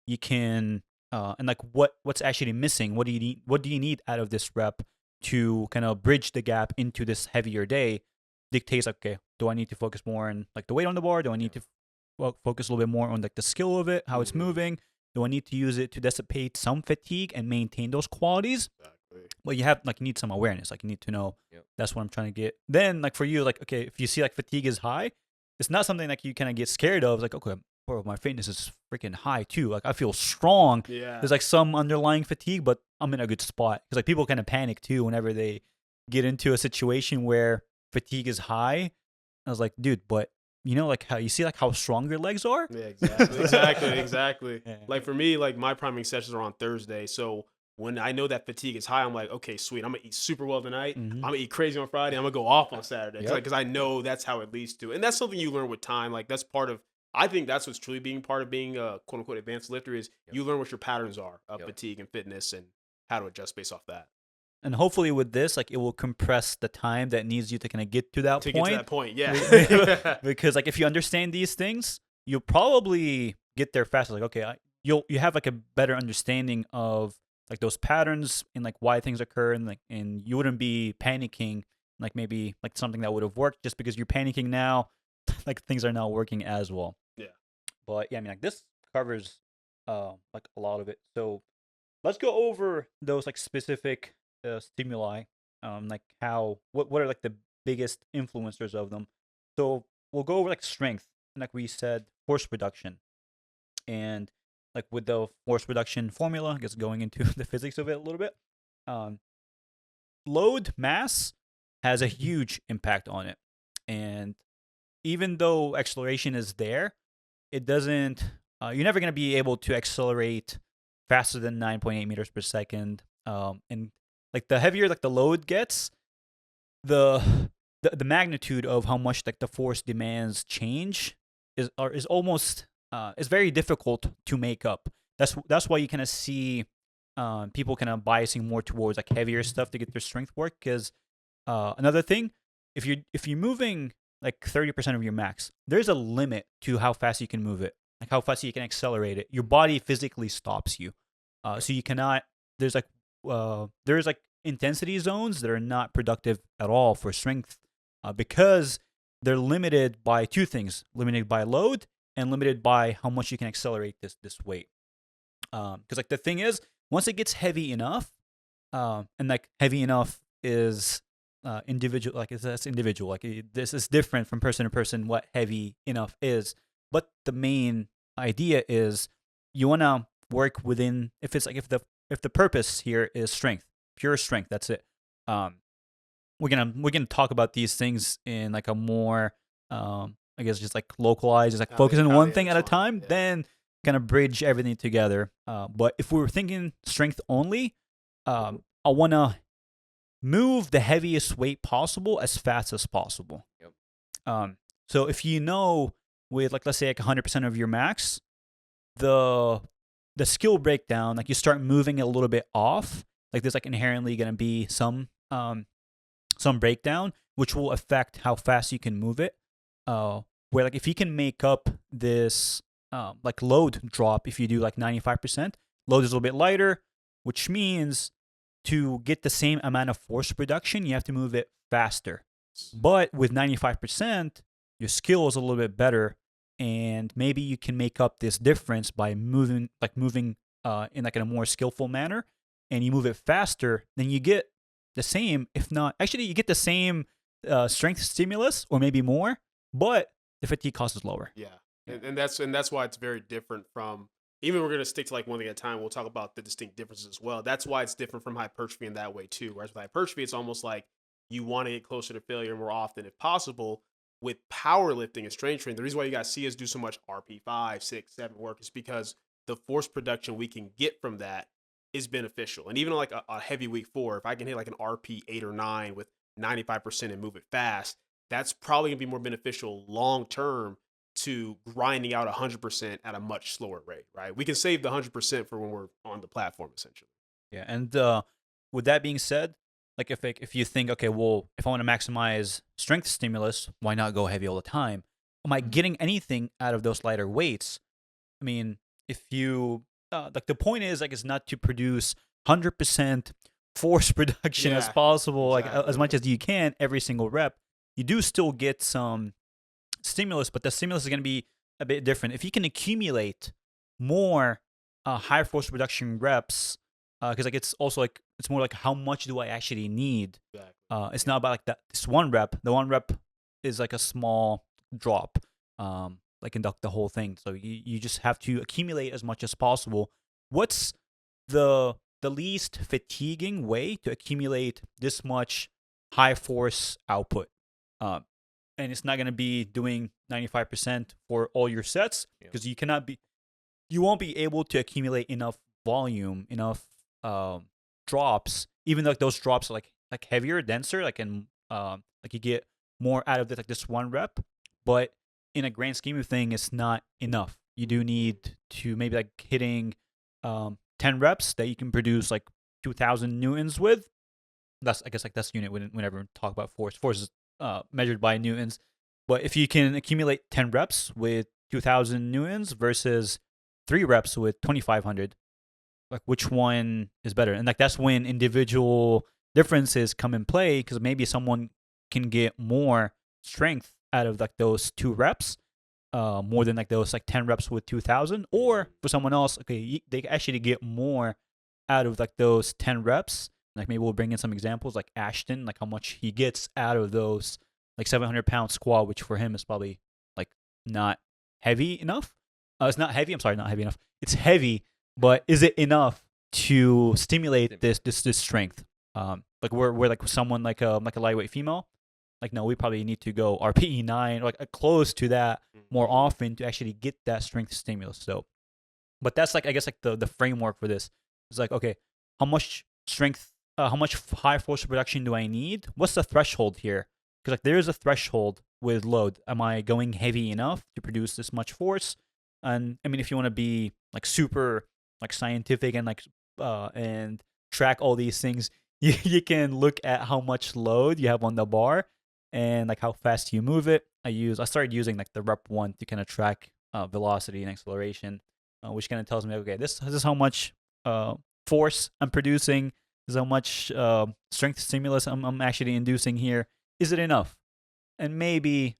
you can and like what's actually missing. What do you need? What do you need out of this rep to kind of bridge the gap into this heavier day? Dictates like, okay, do I need to focus more on like the weight on the bar? Do I need to focus a little bit more on like the skill of it, how it's moving? Do I need to use it to dissipate some fatigue and maintain those qualities? Well, you need some awareness. Like you need to know that's what I'm trying to get. Then like for you, like, okay, if you see like fatigue is high, it's not something like you kind of get scared of. It's like, okay, bro, my fitness is freaking high too. Like I feel strong. There's like some underlying fatigue, but I'm in a good spot. Because like people kind of panic too whenever they get into a situation where fatigue is high. I was like, dude, but you know, like how you see like how strong your legs are?
Yeah, exactly. Like for me, like my priming sessions are on Thursday. So when I know that fatigue is high, I'm like, okay, sweet. I'm going to eat super well tonight. I'm going to eat crazy on Friday. I'm going to go off on Saturday. Because I know that's how it leads to. And that's something you learn with time. Like that's part of, I think that's what's truly being part of being a quote unquote advanced lifter is you learn what your patterns are of fatigue and fitness and how to adjust based off that.
And hopefully with this, like it will compress the time that needs you to kind of get to that point.
Get to that point, yeah.
Because like if you understand these things, you'll probably get there faster. Like, okay, you have like a better understanding of like those patterns and like why things occur, and you wouldn't be panicking like maybe like something that would have worked just because you're panicking now, like things are not working as well.
Yeah.
But yeah, I mean like this covers like a lot of it. So let's go over those like specific stimuli, like what are like the biggest influencers of them. So we'll go over like strength, and like we said, force reduction, and like with the force reduction formula, I guess going into the physics of it a little bit, load mass has a huge impact on it, and even though acceleration is there, it doesn't. You're never going to be able to accelerate faster than 9.8 meters per second, and like the heavier like the load gets, the magnitude of how much like the force demands change is almost is very difficult to make up. That's why you kind of see people kind of biasing more towards like heavier stuff to get their strength work. Because another thing, if you're moving like 30% of your max, there's a limit to how fast you can move it, like how fast you can accelerate it. Your body physically stops you, so you cannot. There's like intensity zones that are not productive at all for strength because they're limited by two things: limited by load and limited by how much you can accelerate this weight. Because like the thing is, once it gets heavy enough, and like heavy enough is individual, like that's individual. Like this is different from person to person what heavy enough is. But the main idea is you want to work within if the purpose here is strength, pure strength, that's it. We're gonna talk about these things in like a more I guess just like localized, just like focus on one thing at a time, then kind of bridge everything together. But if we were thinking strength only, I wanna move the heaviest weight possible as fast as possible. So if you know with like let's say like 100% of your max, the skill breakdown, like you start moving it a little bit off, like there's like inherently going to be some breakdown, which will affect how fast you can move it. where like if you can make up this like load drop, if you do like 95%, load is a little bit lighter, which means to get the same amount of force production, you have to move it faster. But with 95%, your skill is a little bit better, and maybe you can make up this difference by moving in like in a more skillful manner, and you move it faster. Then you get the same, if not actually, you get the same strength stimulus or maybe more, but the fatigue cost is lower.
Yeah, and that's why it's very different from. Even we're gonna stick to like one thing at a time. We'll talk about the distinct differences as well. That's why it's different from hypertrophy in that way too. Whereas with hypertrophy, it's almost like you want to get closer to failure more often if possible. With powerlifting and strength training, the reason why you guys see us do so much RP 5, 6, 7 work is because the force production we can get from that is beneficial. And even like a heavy week 4, if I can hit like an RP 8 or 9 with 95% and move it fast, that's probably gonna be more beneficial long term to grinding out 100% at a much slower rate, right? We can save the 100% for when we're on the platform, essentially.
Yeah, and with that being said, like if you think, okay, well, if I want to maximize strength stimulus, why not go heavy all the time? Am I getting anything out of those lighter weights? I mean, if you like, the point is like, it's not to produce 100% force production as
Yeah,
possible, like as
exactly.
much as you can every single rep. You do still get some stimulus, but the stimulus is going to be a bit different. If you can accumulate more high force production reps, because like it's also like it's more like how much do I actually need?
Exactly.
It's not about like that this one rep. The one rep is like a small drop, like conduct the whole thing. So you just have to accumulate as much as possible. What's the least fatiguing way to accumulate this much high force output? Um, and it's not going to be doing 95% for all your sets
Yeah.
because you won't be able to accumulate enough volume, enough drops, even though like those drops are like heavier, denser, like you get more out of this one rep, but in a grand scheme of thing, it's not enough. You do need to maybe like hitting 10 reps that you can produce like 2,000 newtons with. That's, I guess, like that's unit whenever we talk about force. Force is measured by newtons. But if you can accumulate 10 reps with 2,000 newtons versus 3 reps with 2,500, like which one is better? And like that's when individual differences come in play, because maybe someone can get more strength out of like those 2 reps, more than like those like 10 reps with 2,000. Or for someone else, okay, they actually get more out of like those 10 reps. Like maybe we'll bring in some examples like Ashton, like how much he gets out of those like 700-pound squat, which for him is probably like not heavy enough. It's not heavy. I'm sorry, not heavy enough. It's heavy, but is it enough to stimulate this strength? Like we're like someone like a lightweight female. Like no, we probably need to go RPE 9 or like close to that more often to actually get that strength stimulus. So, but that's like, I guess, like the framework for this. It's like, okay, how much strength, how much high force production do I need? What's the threshold here? Because like there is a threshold with load. Am I going heavy enough to produce this much force? And I mean, if you want to be like super like scientific and like and track all these things, you can look at how much load you have on the bar and like how fast you move it. I started using like the rep 1 to kind of track velocity and acceleration, which kind of tells me, okay, this is how much force I'm producing. This is how much strength stimulus I'm actually inducing here. Is it enough? And maybe,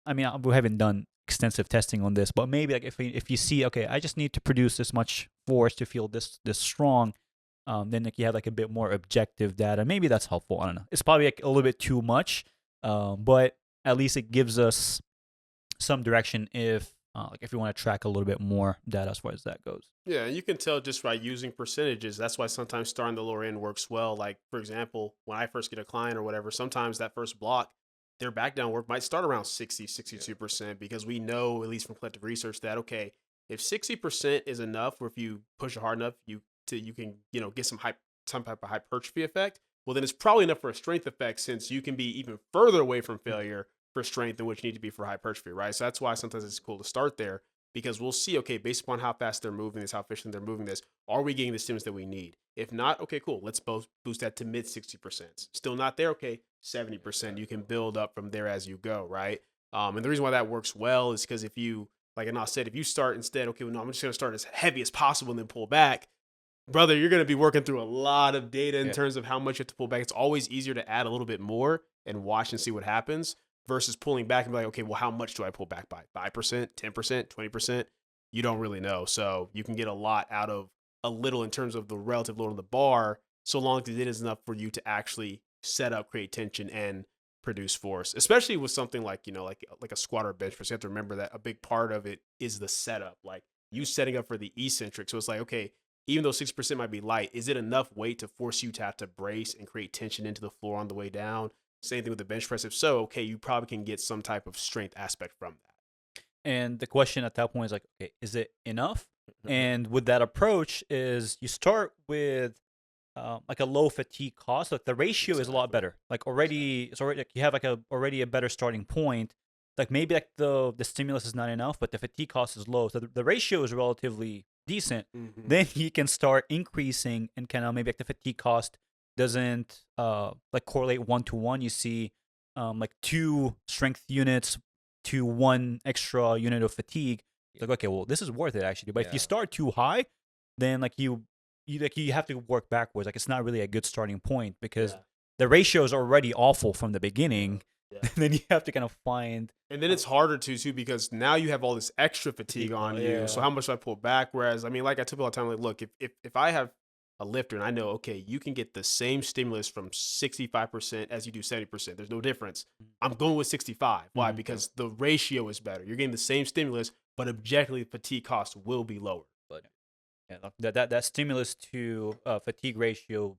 I mean, we haven't done extensive testing on this, but maybe like if you see, okay, I just need to produce this much force to feel this strong, then like you have like a bit more objective data. Maybe that's helpful. I don't know. It's probably like a little bit too much, but at least it gives us some direction if like if you want to track a little bit more data as far as that goes.
Yeah, and you can tell just by using percentages. That's why sometimes starting the lower end works well. Like, for example, when I first get a client or whatever, sometimes that first block, their back down work might start around 60, 62%, because we know, at least from collective research, that, okay, if 60% is enough, or if you push it hard enough, you can, get some type of hypertrophy effect, well, then it's probably enough for a strength effect, since you can be even further away from failure for strength than what you need to be for hypertrophy, right? So that's why sometimes it's cool to start there, because we'll see, okay, based upon how fast they're moving this, how efficient they're moving this, are we getting the stimulus that we need? If not, okay, cool. Let's both boost that to mid 60%. Still not there, okay, 70%. You can build up from there as you go, right? And the reason why that works well is because if you, like Anas said, if you start instead, okay, well, no, I'm just going to start as heavy as possible and then pull back, brother, you're going to be working through a lot of data in terms of how much you have to pull back. It's always easier to add a little bit more and watch and see what happens versus pulling back and be like, okay, well, how much do I pull back by? 5%, 10%, 20%? You don't really know. So you can get a lot out of a little in terms of the relative load on the bar, so long as it is enough for you to actually set up, create tension, and produce force, especially with something like, like a squat or bench press. You have to remember that a big part of it is the setup, like you setting up for the eccentric. So it's like, okay, even though 60% might be light, is it enough weight to force you to have to brace and create tension into the floor on the way down? Same thing with the bench press. If so, okay, you probably can get some type of strength aspect from that.
And the question at that point is like, okay, is it enough? And with that approach is you start with like a low fatigue cost. Like the ratio is a lot better. Like it's already like you have like already a better starting point. Like maybe like the stimulus is not enough, but the fatigue cost is low. So the ratio is relatively decent. Then you can start increasing and kind of maybe like the fatigue cost doesn't like correlate 1-to-1. You see like 2 strength units to 1 extra unit of fatigue. It's like, okay, well, this is worth it actually. But if you start too high, then like you have to work backwards. Like it's not really a good starting point because the ratio is already awful from the beginning. Then you have to kind of find,
and then it's harder too because now you have all this extra fatigue on you. So how much do I pull back? Whereas, I mean, like I tell people all the time, like, look, if I have a lifter and I know, okay, you can get the same stimulus from 65% as you do 70%. There's no difference. I'm going with 65. Why? Because the ratio is better. You're getting the same stimulus, but objectively, fatigue cost will be lower.
But that stimulus to fatigue ratio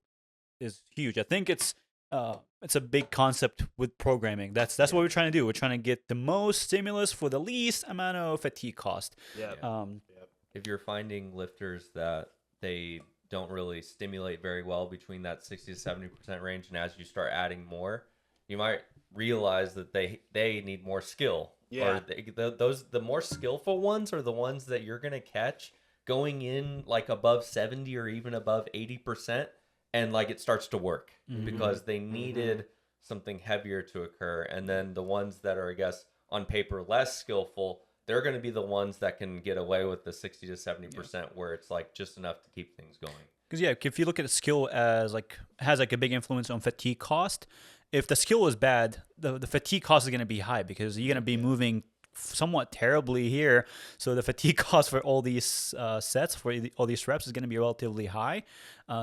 is huge. I think it's a big concept with programming. That's what we're trying to do. We're trying to get the most stimulus for the least amount of fatigue cost.
If you're finding lifters that they don't really stimulate very well between that 60 to 70% range, and as you start adding more, you might realize that they need more skill. Or the more skillful ones are the ones that you're gonna catch going in like above 70 or even above 80%, and like it starts to work because they needed something heavier to occur. And then the ones that are, I guess, on paper less skillful, they're going to be the ones that can get away with the 60 to 70% where it's like just enough to keep things going.
Because if you look at a skill as like has like a big influence on fatigue cost, if the skill is bad, the fatigue cost is going to be high because you're going to be moving somewhat terribly here. So the fatigue cost for all these sets, for all these reps, is going to be relatively high.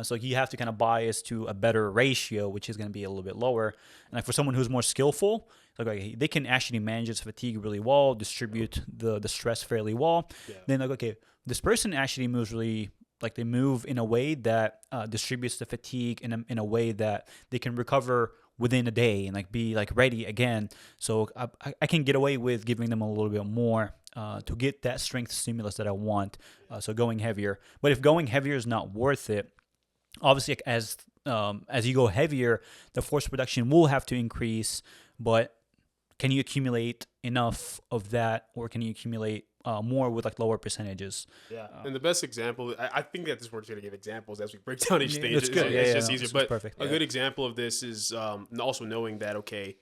So you have to kind of bias to a better ratio, which is going to be a little bit lower. And like for someone who's more skillful, like they can actually manage its fatigue really well, distribute the stress fairly well. Then like, okay, this person actually moves really, like they move in a way that distributes the fatigue in a way that they can recover within a day and like be like ready again. So I can get away with giving them a little bit more to get that strength stimulus that I want. So going heavier. But if going heavier is not worth it, obviously as you go heavier, the force production will have to increase. But can you accumulate enough of that, or can you accumulate more with like lower percentages?
And the best example, I think that this we're going to give examples as we break down each stage.
It's good.
It's just easier. But
perfect.
A good example of this is also knowing that, okay,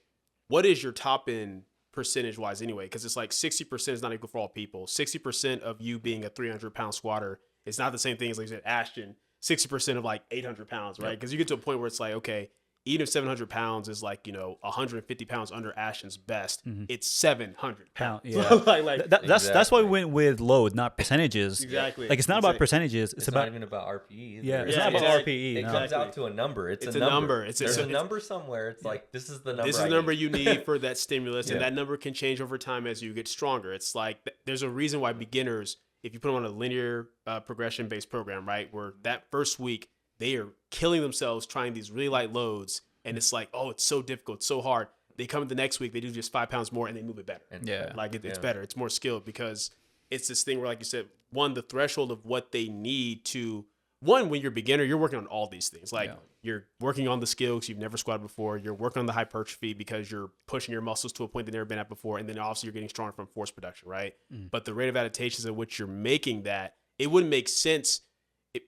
what is your top end percentage wise anyway? Because it's like 60% is not equal for all people. 60% of you being a 300-pound squatter is not the same thing as, like you said, Ashton. 60% of like 800 pounds, right? Because you get to a point where it's like, okay, even if 700 pounds is like, 150 pounds under Ashton's best, it's 700 pounds.
That's why we went with load, not percentages.
Exactly.
Like it's not about percentages. It's about
not even about RPE either.
Yeah, it's not about RPE.
It comes out to a number. It's a
number.
There's a number somewhere. It's like, this is the number.
This is the number you need for that stimulus, and that number can change over time as you get stronger. It's like there's a reason why beginners, if you put them on a linear progression-based program, right, where that first week they are killing themselves trying these really light loads, and it's like, oh, it's so difficult, it's so hard. They come the next week, they do just 5 pounds more, and they move it better. It's better. It's more skilled because it's this thing where, like you said, the threshold of what they need to, when you're a beginner, you're working on all these things. Like you're working on the skills you've never squatted before. You're working on the hypertrophy because you're pushing your muscles to a point they've never been at before. And then obviously you're getting stronger from force production, right? But the rate of adaptations at which you're making that, it wouldn't make sense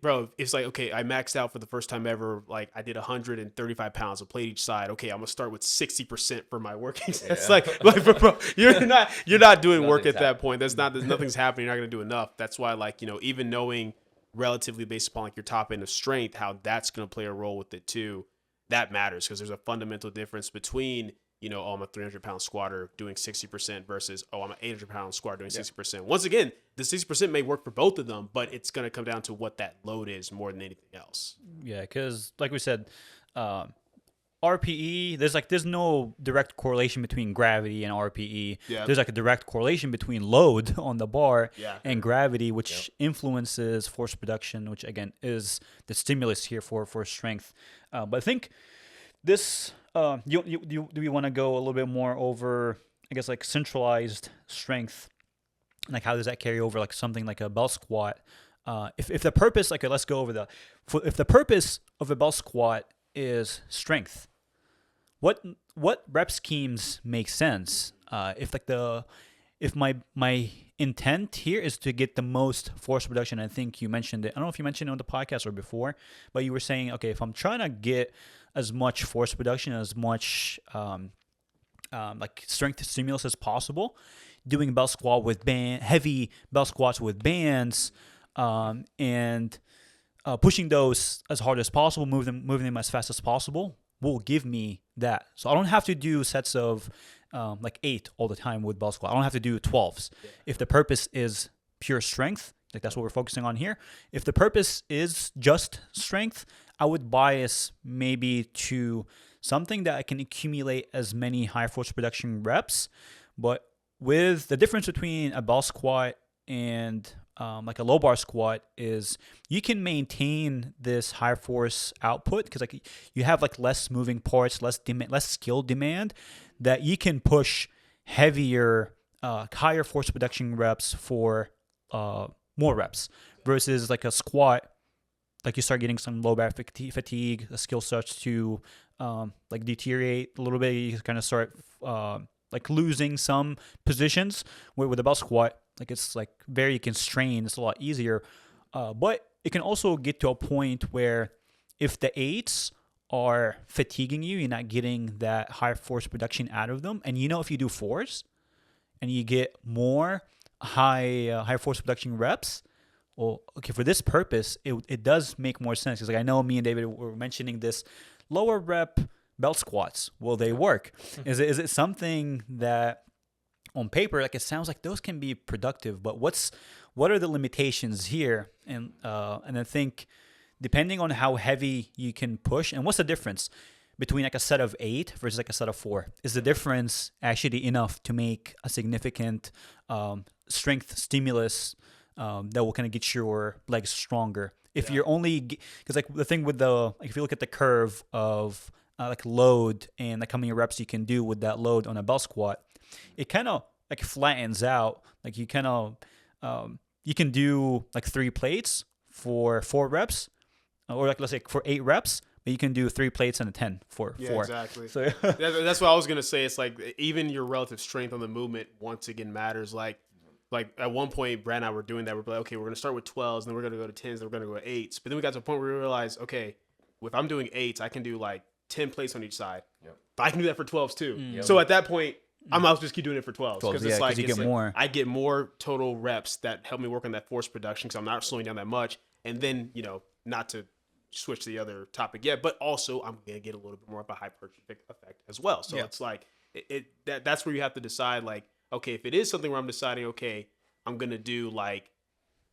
bro, it's like, okay, I maxed out for the first time ever. Like I did 135 pounds of plate each side. Okay, I'm gonna start with 60% for my working. It's
Yeah.
like, bro, you're not doing work
Nothing's
at that
happening.
point. There's nothing's happening. You're not gonna do enough. That's why, like, even knowing relatively based upon like your top end of strength, how that's gonna play a role with it too, that matters because there's a fundamental difference between oh, I'm a 300-pound squatter doing 60% versus, oh, I'm an 800-pound squatter doing 60%. Once again, the 60% may work for both of them, but it's going to come down to what that load is more than anything else.
Yeah, because like we said, RPE, there's no direct correlation between gravity and RPE.
Yeah.
There's like a direct correlation between load on the bar
Yeah.
and gravity, which influences force production, which again is the stimulus here for strength. But I think this, do we want to go a little bit more over, I guess, like centralized strength, like how does that carry over like something like a belt squat? If the purpose, like let's go over if the purpose of a belt squat is strength, what rep schemes make sense? If my intent here is to get the most force production, I think you mentioned it. I don't know if you mentioned it on the podcast or before, but you were saying, okay, if I'm trying to get as much force production, as much like strength stimulus as possible, doing belt squat with heavy belt squats with bands, and pushing those as hard as possible, moving them as fast as possible will give me that. So I don't have to do sets of like 8 all the time with belt squat. I don't have to do 12s. Yeah. If the purpose is pure strength, like that's what we're focusing on here. If the purpose is just strength, I would bias maybe to something that I can accumulate as many high force production reps. But with the difference between a belt squat and like a low bar squat is you can maintain this high force output because like you have like less moving parts, less skill demand, that you can push heavier, higher force production reps for more reps versus like a squat. Like you start getting some low back fatigue, the skill starts to like deteriorate a little bit. You kind of start like losing some positions with a belt squat. Like it's like very constrained. It's a lot easier, but it can also get to a point where if the 8s are fatiguing you, you're not getting that high force production out of them. And if you do 4s and you get more high force production reps, well, okay, for this purpose, it does make more sense. Because like I know me and David were mentioning this lower rep belt squats. Will they work? Is it something that on paper, like it sounds like those can be productive, but what are the limitations here? And I think depending on how heavy you can push, and what's the difference between like a set of 8 versus like a set of 4? Is the difference actually enough to make a significant strength stimulus that will kind of get your legs stronger? If you're only, because like the thing with like if you look at the curve of like load and like how many reps you can do with that load on a belt squat, it kind of like flattens out. Like you kind of you can do like 3 plates for 4 reps, or like let's say for 8 reps, but you can do 3 plates and a 10 for 4.
Exactly.
So
that's what I was gonna say. It's like even your relative strength on the movement once again matters. Like at one point, Brad and I were doing that. We're like, okay, we're gonna start with 12s, and then we're gonna go to 10s, then we're gonna go to 8s. But then we got to a point where we realized, okay, if I'm doing 8s, I can do like 10 plates on each side. Yep. But I can do that for 12s too. Yep. So at that point, I might just keep doing it for 12s because it's like
you get more.
I get more total reps that help me work on that force production because I'm not slowing down that much. And then not to switch to the other topic yet, but also I'm gonna get a little bit more of a hypertrophic effect as well. So it's like that's where you have to decide, like, okay, if it is something where I'm deciding, okay, I'm gonna do like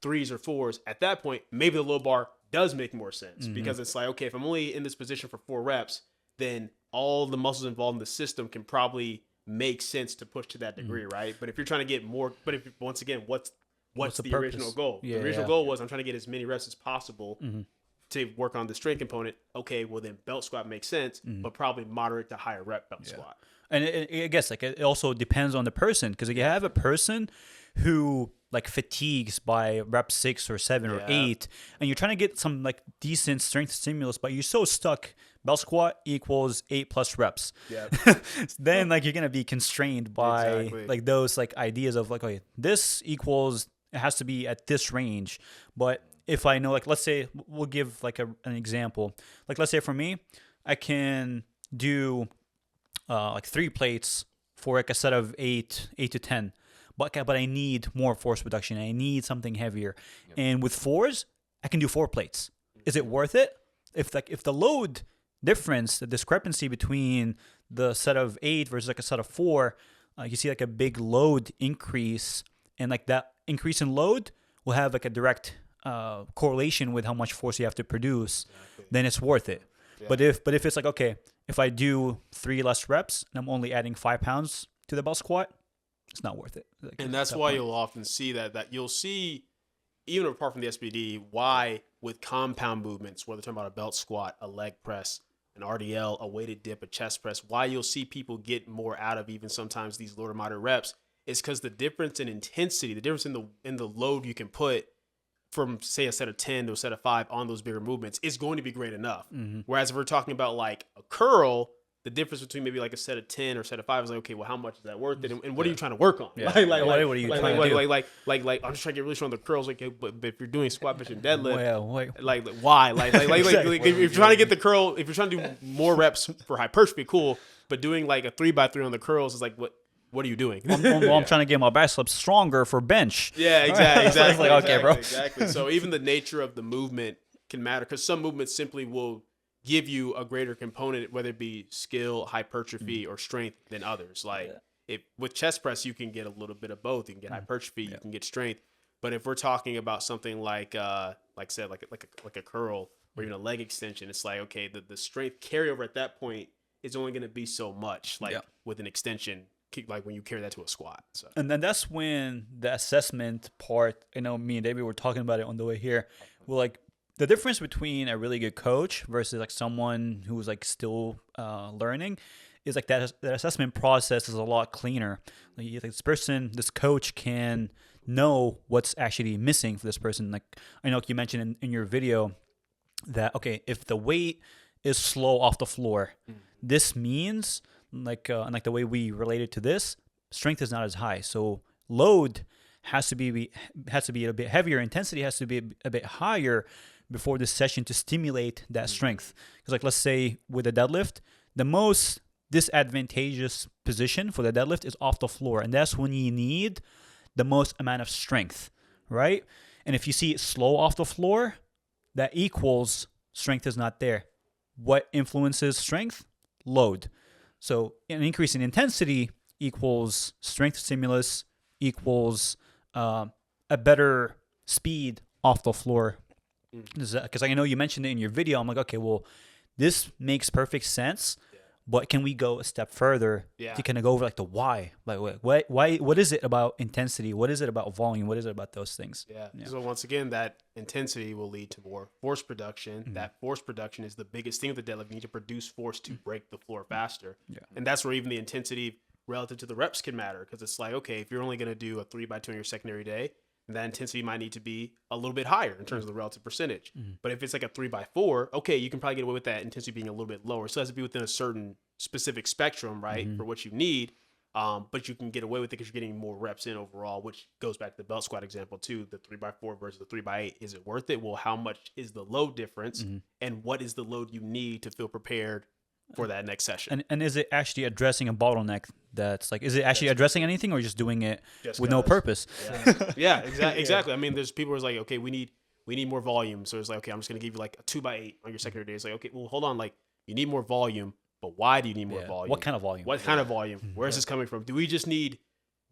3s or 4s, at that point maybe the low bar does make more sense because it's like, okay, if I'm only in this position for 4 reps, then all the muscles involved in the system can probably make sense to push to that degree, right? But if you're trying to get more, once again, what's the original goal? The original goal was I'm trying to get as many reps as possible to work on the strength component. Okay, well then belt squat makes sense, but probably moderate to higher rep belt squat.
And I guess like it also depends on the person, because if you have a person who like fatigues by rep 6 or 7 or 8, and you're trying to get some like decent strength stimulus, but you're so stuck. Belt squat equals 8+ reps. Yeah. Then like you're gonna be constrained by like those like ideas of like, okay, this equals, it has to be at this range. But if I know, like, let's say we'll give like an example. Like, let's say for me, I can do like 3 plates for like a set of 8 to 10. But I need more force production. I need something heavier. Yep. And with 4s, I can do 4 plates. Is it worth it? If the load difference, the discrepancy between the set of 8 versus like a set of 4, you see like a big load increase, and like that increase in load will have like a direct correlation with how much force you have to produce. Exactly. Then it's worth it. Yeah. But if it's like, okay, if I do 3 less reps and I'm only adding 5 pounds to the belt squat, it's not worth it. Like,
and that's why you'll often see that you'll see, even apart from the SBD, why with compound movements, whether talking about a belt squat, a leg press, an RDL, a weighted dip, a chest press, why you'll see people get more out of even sometimes these lower to moderate reps is because the difference in intensity, the difference in the load you can put from, say, a set of 10 to a set of 5 on those bigger movements is going to be great enough. Mm-hmm. Whereas if we're talking about like a curl, the difference between maybe like a set of 10 or a set of 5 is like, okay, well, how much is that worth it? And what are you trying to work on?
Yeah. What are you trying to do?
Like, I'm just trying to get really strong on the curls. Like, but if you're doing squat, bench, and deadlift,
wait.
Why? Like, if you're trying to get the curl, if you're trying to do more reps for hypertrophy, cool. But doing like a 3x3 on the curls is like, what are you doing?
I'm trying to get my biceps stronger for bench.
Yeah, exactly.
Like, okay, bro.
Exactly. So even the nature of the movement can matter, because some movements simply will give you a greater component, whether it be skill, hypertrophy, or strength, than others. Like if with chest press, you can get a little bit of both. You can get hypertrophy, you can get strength. But if we're talking about something like a curl or even a leg extension, it's like, okay, the strength carryover at that point is only going to be so much. Like with an extension, like when you carry that to a squat. So.
And then that's when the assessment part, me and David were talking about it on the way here. We're like, the difference between a really good coach versus like someone who's like still learning is like that assessment process is a lot cleaner. Like this coach can know what's actually missing for this person. Like I know you mentioned in your video that, okay, if the weight is slow off the floor, this means like the way we relate it to this, strength is not as high. So load has to be a bit heavier. Intensity has to be a bit higher before the session to stimulate that strength. Because like, let's say with a deadlift, the most disadvantageous position for the deadlift is off the floor. And that's when you need the most amount of strength, right? And if you see it slow off the floor, that equals strength is not there. What influences strength? Load. So an increase in intensity equals strength stimulus equals a better speed off the floor. Because I know you mentioned it in your video. I'm like, okay, well, this makes perfect sense, but can we go a step further to kind of go over like the why? Like, what is it about intensity? What is it about volume? What is it about those things?
Yeah. So once again, that intensity will lead to more force production. Mm-hmm. That force production is the biggest thing with the deadlift. You need to produce force to break the floor faster. Yeah. And that's where even the intensity relative to the reps can matter, because it's like, okay, if you're only going to do a 3x2 on your secondary day, that intensity might need to be a little bit higher in terms of the relative percentage. Mm-hmm. But if it's like a 3x4, okay, you can probably get away with that intensity being a little bit lower. So it has to be within a certain specific spectrum, right, for what you need. But you can get away with it because you're getting more reps in overall, which goes back to the belt squat example too, the 3x4 versus the 3x8. Is it worth it? Well, how much is the load difference? Mm-hmm. And what is the load you need to feel prepared for that next session?
And is it actually addressing a bottleneck that's like, is it actually addressing anything, or just doing it with no purpose?
Yeah, exactly. I mean, there's people who's like, okay, we need more volume. So it's like, okay, I'm just going to give you like a 2x8 on your secondary day. It's like, okay, well, hold on. Like, you need more volume, but why do you need more volume?
What kind of volume?
What kind of volume? Where is this coming from? Do we just need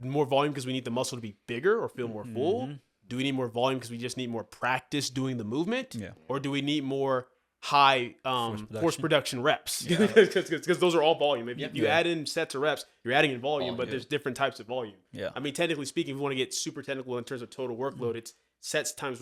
more volume because we need the muscle to be bigger or feel more full? Do we need more volume because we just need more practice doing the movement? Yeah. Or do we need more high force production reps? Because those are all volume. If you add in sets of reps, you're adding in volume, but there's different types of volume. Yeah. I mean, technically speaking, if you want to get super technical in terms of total workload, it's sets times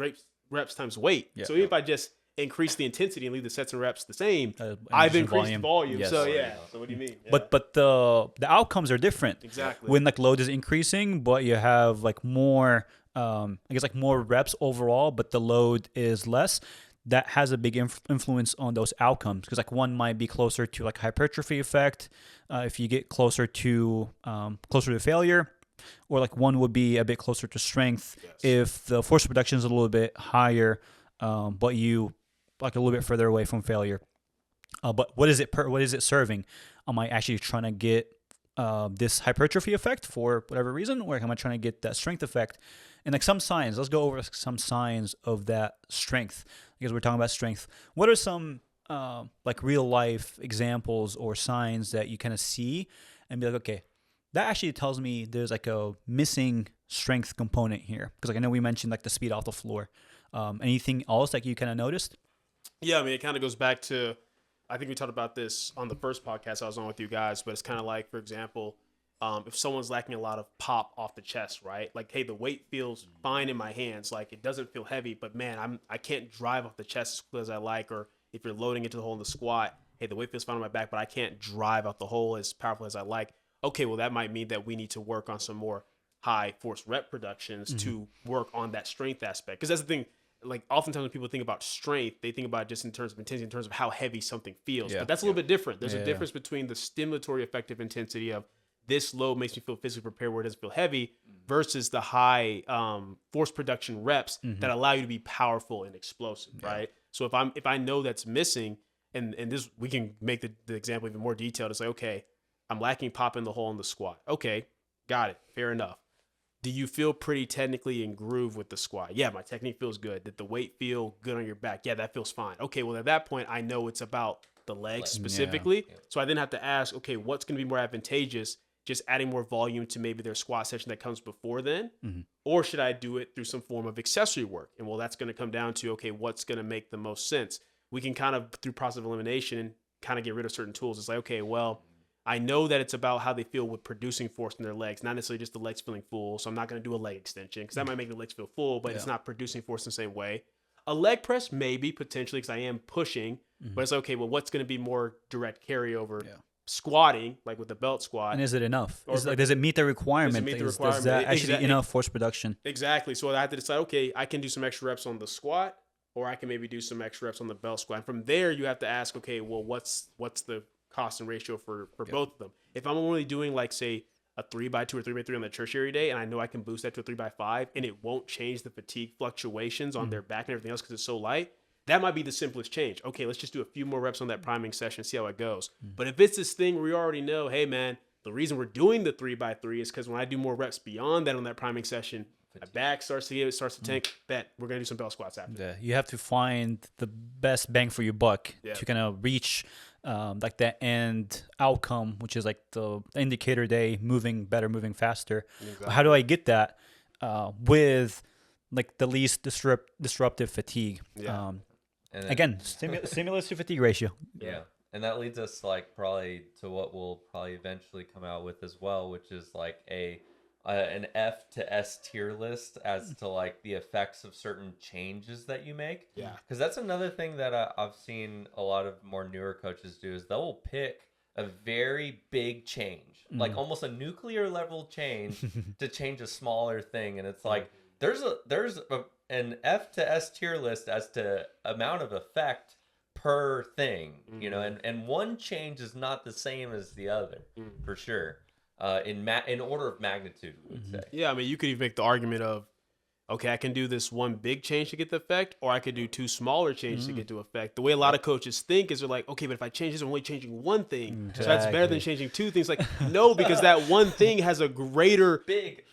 reps times weight. Yeah. So even if I just increase the intensity and leave the sets and reps the same, I've increased volume. Yes. So so what do you mean? Yeah.
But the outcomes are different.
Exactly.
When like load is increasing, but you have like more more reps overall, but the load is less, that has a big influence on those outcomes, because like one might be closer to like hypertrophy effect if you get closer to failure, or like one would be a bit closer to strength if the force production is a little bit higher but you like a little bit further away from failure. But what is it serving? Am I actually trying to get this hypertrophy effect for whatever reason, or am I trying to get that strength effect? And like some signs, let's go over some signs of that strength, because we're talking about strength. What are some like real life examples or signs that you kind of see and be like, okay, that actually tells me there's like a missing strength component here? Because like I know we mentioned like the speed off the floor. Anything else like you kind of noticed?
Yeah, I mean, it kind of goes back to, I think we talked about this on the first podcast I was on with you guys, but it's kind of like, for example, if someone's lacking a lot of pop off the chest, right? Like, hey, the weight feels fine in my hands. Like, it doesn't feel heavy, but man, I can't drive off the chest as quick as I like. Or if you're loading into the hole in the squat, hey, the weight feels fine on my back, but I can't drive out the hole as powerful as I like. Okay, well, that might mean that we need to work on some more high force rep productions to work on that strength aspect. Because that's the thing. Like oftentimes when people think about strength, they think about it just in terms of intensity, in terms of how heavy something feels.
Yeah.
But that's a little bit different. There's a difference between the stimulatory effective intensity of this load makes me feel physically prepared where it doesn't feel heavy versus the high force production reps that allow you to be powerful and explosive, right? So if I know that's missing, and this we can make the example even more detailed. It's like, okay, I'm lacking pop in the hole in the squat. Okay, got it. Fair enough. Do you feel pretty technically in groove with the squat? Yeah, my technique feels good. Did the weight feel good on your back? Yeah, that feels fine. Okay, well, at that point, I know it's about the legs specifically. Yeah. So I then have to ask, okay, what's going to be more advantageous? Just adding more volume to maybe their squat session that comes before then? Or should I do it through some form of accessory work? And well, that's going to come down to, okay, what's going to make the most sense? We can kind of, through process of elimination, kind of get rid of certain tools. It's like, okay, well, I know that it's about how they feel with producing force in their legs, not necessarily just the legs feeling full. So I'm not going to do a leg extension because that might make the legs feel full, but it's not producing force in the same way. A leg press, maybe, potentially, because I am pushing. But it's okay, well, what's going to be more direct carryover? Squatting, like with the belt squat.
And is it enough? Does it meet the requirement? Does that actually enough force production?
Exactly. So I have to decide, okay, I can do some extra reps on the squat, or I can maybe do some extra reps on the belt squat. And from there, you have to ask, okay, well, what's the cost and ratio for both of them? If I'm only doing like say a 3x2 or 3x3 on the tertiary day, and I know I can boost that to a 3x5 and it won't change the fatigue fluctuations on their back and everything else because it's so light, that might be the simplest change. Okay, let's just do a few more reps on that priming session, see how it goes. But if it's this thing where we already know, hey man, the reason we're doing the 3x3 is because when I do more reps beyond that on that priming session, my back starts to tank. Bet we're gonna do some belt squats after.
Yeah, you have to find the best bang for your buck to kind of reach like that end outcome, which is like the indicator day, moving better, moving faster. Exactly. How do I get that with like the least disruptive fatigue?
Yeah.
Again, stimulus to fatigue ratio.
Yeah. And that leads us like probably to what we'll probably eventually come out with as well, which is like an F to S tier list as to like the effects of certain changes that you make.
Yeah.
Because that's another thing that I've seen a lot of more newer coaches do is they'll pick a very big change, like almost a nuclear level change to change a smaller thing. And it's like, there's an F to S tier list as to amount of effect per thing, you know, and one change is not the same as the other for sure. In order of magnitude, we would say.
Yeah, I mean, you could even make the argument of, okay, I can do this one big change to get the effect, or I could do two smaller changes to get the effect. The way a lot of coaches think is they're like, okay, but if I change this, I'm only changing one thing. So that's better than changing two things. Like, no, because that one thing has a greater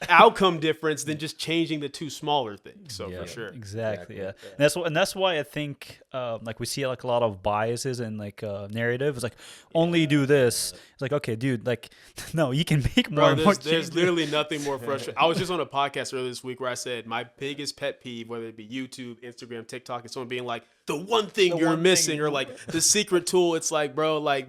outcome difference than just changing the two smaller things. So for sure.
Exactly. Yeah. And that's why I think like we see like a lot of biases in like narrative. It's like only do this. It's like, okay, dude, like no, you can make more and more changes.
There's literally nothing more frustrating. I was just on a podcast earlier this week where I said my biggest pet peeve, whether it be YouTube, Instagram, TikTok, is someone being like, the one thing you're missing, or like the secret tool. It's like, bro, like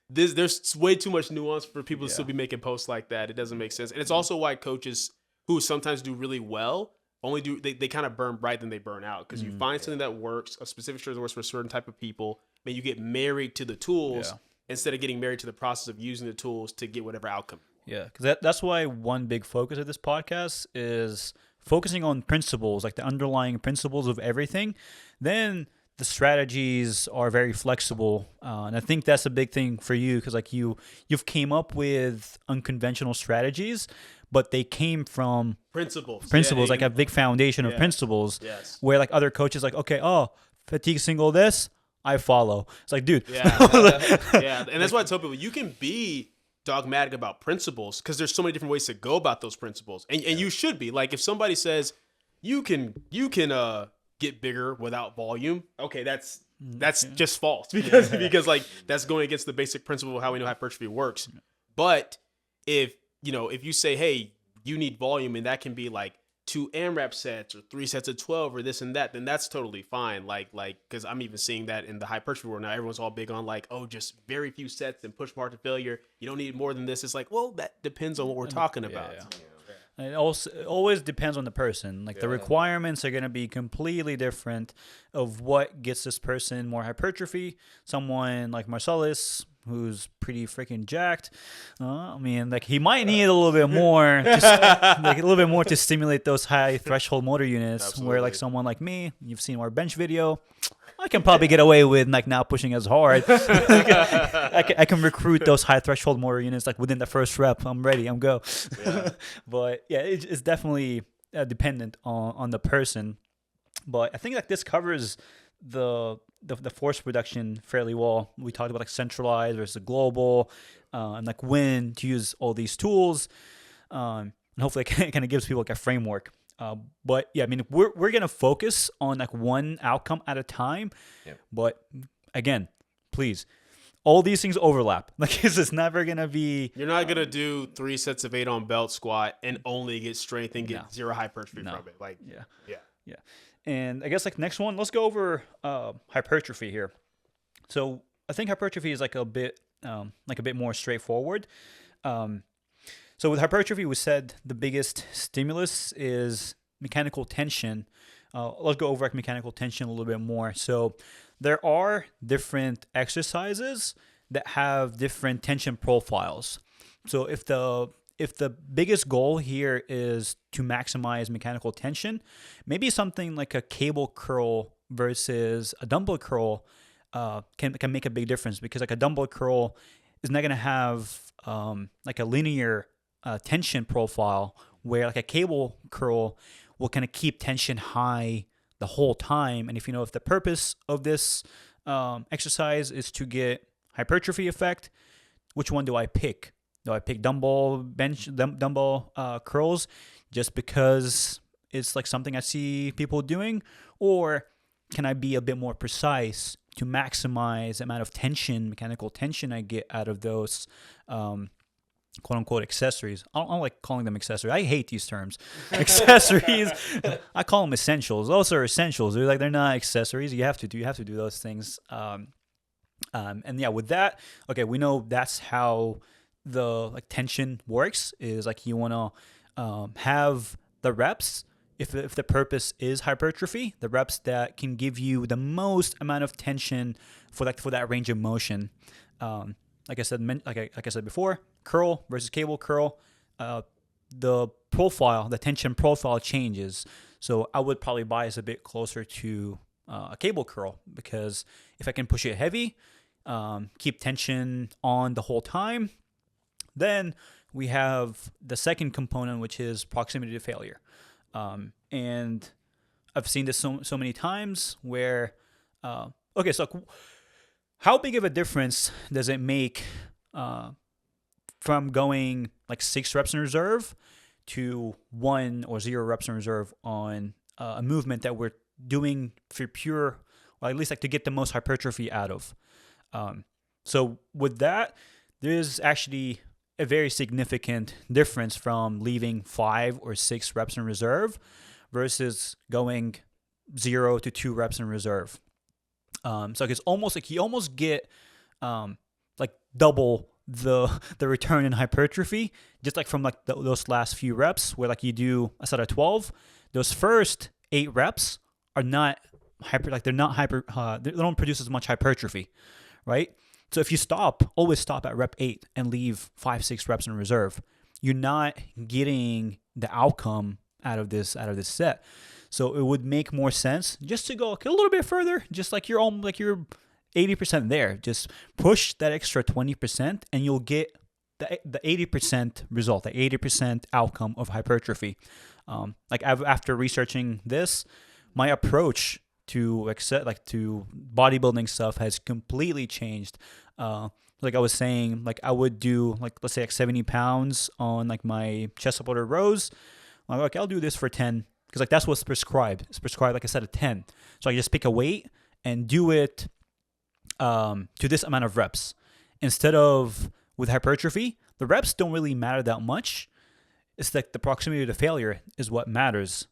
there's way too much nuance for people to still be making posts like that. It doesn't make sense. And it's also why coaches who sometimes do really well they kind of burn bright than they burn out, because you find something that works, a specific strategy that works for a certain type of people, and you get married to the tools instead of getting married to the process of using the tools to get whatever outcome.
Yeah, because that's why one big focus of this podcast is focusing on principles, like the underlying principles of everything. Then the strategies are very flexible, and I think that's a big thing for you because like you've came up with unconventional strategies, but they came from
principles,
like a big foundation of
yeah.
principles.
Yes.
Where like other coaches like, okay, oh, fatigue single this, I follow. It's like, dude,
Yeah. Yeah. And that's why I tell people you can be dogmatic about principles because there's so many different ways to go about those principles. And you should be. Like if somebody says you can get bigger without volume, okay, that's just false because like that's going against the basic principle of how we know hypertrophy works. But if you say, hey, you need volume and that can be like 2 AMRAP sets or 3 sets of 12 or this and that, then that's totally fine. Like, because I'm even seeing that in the hypertrophy world now. Everyone's all big on like, oh, just very few sets and push hard to failure. You don't need more than this. It's like, well, that depends on what we're talking about.
It always depends on the person. Like the requirements are going to be completely different of what gets this person more hypertrophy. Someone like Marcellus, who's pretty freaking jacked. I mean, like he might need a little bit more, like a little bit more to stimulate those high threshold motor units.
Absolutely.
Where like someone like me, you've seen our bench video. I can probably get away with like not pushing as hard. I can recruit those high threshold motor units like within the first rep. I'm ready. I'm go.
Yeah.
But yeah, it's definitely dependent on the person. But I think like this covers the force reduction fairly well. We talked about like centralized versus global, and like when to use all these tools. And hopefully it kind of gives people like a framework. But yeah, I mean, we're gonna focus on like one outcome at a time.
Yep.
But again, please, all these things overlap. Like it's never gonna be.
You're not gonna do 3 sets of 8 on belt squat and only get strength and get zero hypertrophy from it. Like yeah.
And I guess like next one, let's go over hypertrophy here. So I think hypertrophy is like a bit more straightforward. So with hypertrophy, we said the biggest stimulus is mechanical tension. Let's go over like mechanical tension a little bit more. So there are different exercises that have different tension profiles. So if the biggest goal here is to maximize mechanical tension, maybe something like a cable curl versus a dumbbell curl can make a big difference because like a dumbbell curl is not going to have like a linear tension profile where like a cable curl will kind of keep tension high the whole time. And if the purpose of this exercise is to get hypertrophy effect, which one do I pick? Do I pick dumbbell curls just because it's like something I see people doing, or can I be a bit more precise to maximize the amount of mechanical tension I get out of those quote unquote accessories? I don't like calling them accessories. I hate these terms. Accessories. I call them essentials. Those are essentials. They're not accessories. You have to do those things. And yeah, with that, okay, we know that's how the like tension works. Is like you want to have the reps. If the purpose is hypertrophy, the reps that can give you the most amount of tension for that range of motion. Like I said before, curl versus cable curl, the tension profile changes. So I would probably bias a bit closer to a cable curl because if I can push it heavy, keep tension on the whole time, then we have the second component, which is proximity to failure. And I've seen this so many times where, okay, so how big of a difference does it make from going like 6 reps in reserve to 1 or 0 reps in reserve on a movement that we're doing for pure, or at least like to get the most hypertrophy out of? So with that, there's actually a very significant difference from leaving 5 or 6 reps in reserve versus going 0 to 2 reps in reserve. So it's almost like you almost get like double the return in hypertrophy just like from like those last few reps where like you do a set of 12. Those first 8 reps are not they don't produce as much hypertrophy, right? So if you always stop at rep 8 and leave 5-6 reps in reserve, you're not getting the outcome out of this set. So it would make more sense just to go like a little bit further, just like you're 80% there. Just push that extra 20% and you'll get the 80% result, the 80% outcome of hypertrophy. After researching this, my approach to to bodybuilding stuff has completely changed. Like I was saying, like I would do like, let's say like 70 pounds on like my chest supported rows. Like I'll do this for 10 because like that's what's prescribed. It's prescribed like I said, a 10. So I just pick a weight and do it to this amount of reps. Instead of with hypertrophy, the reps don't really matter that much. It's like the proximity to failure is what matters.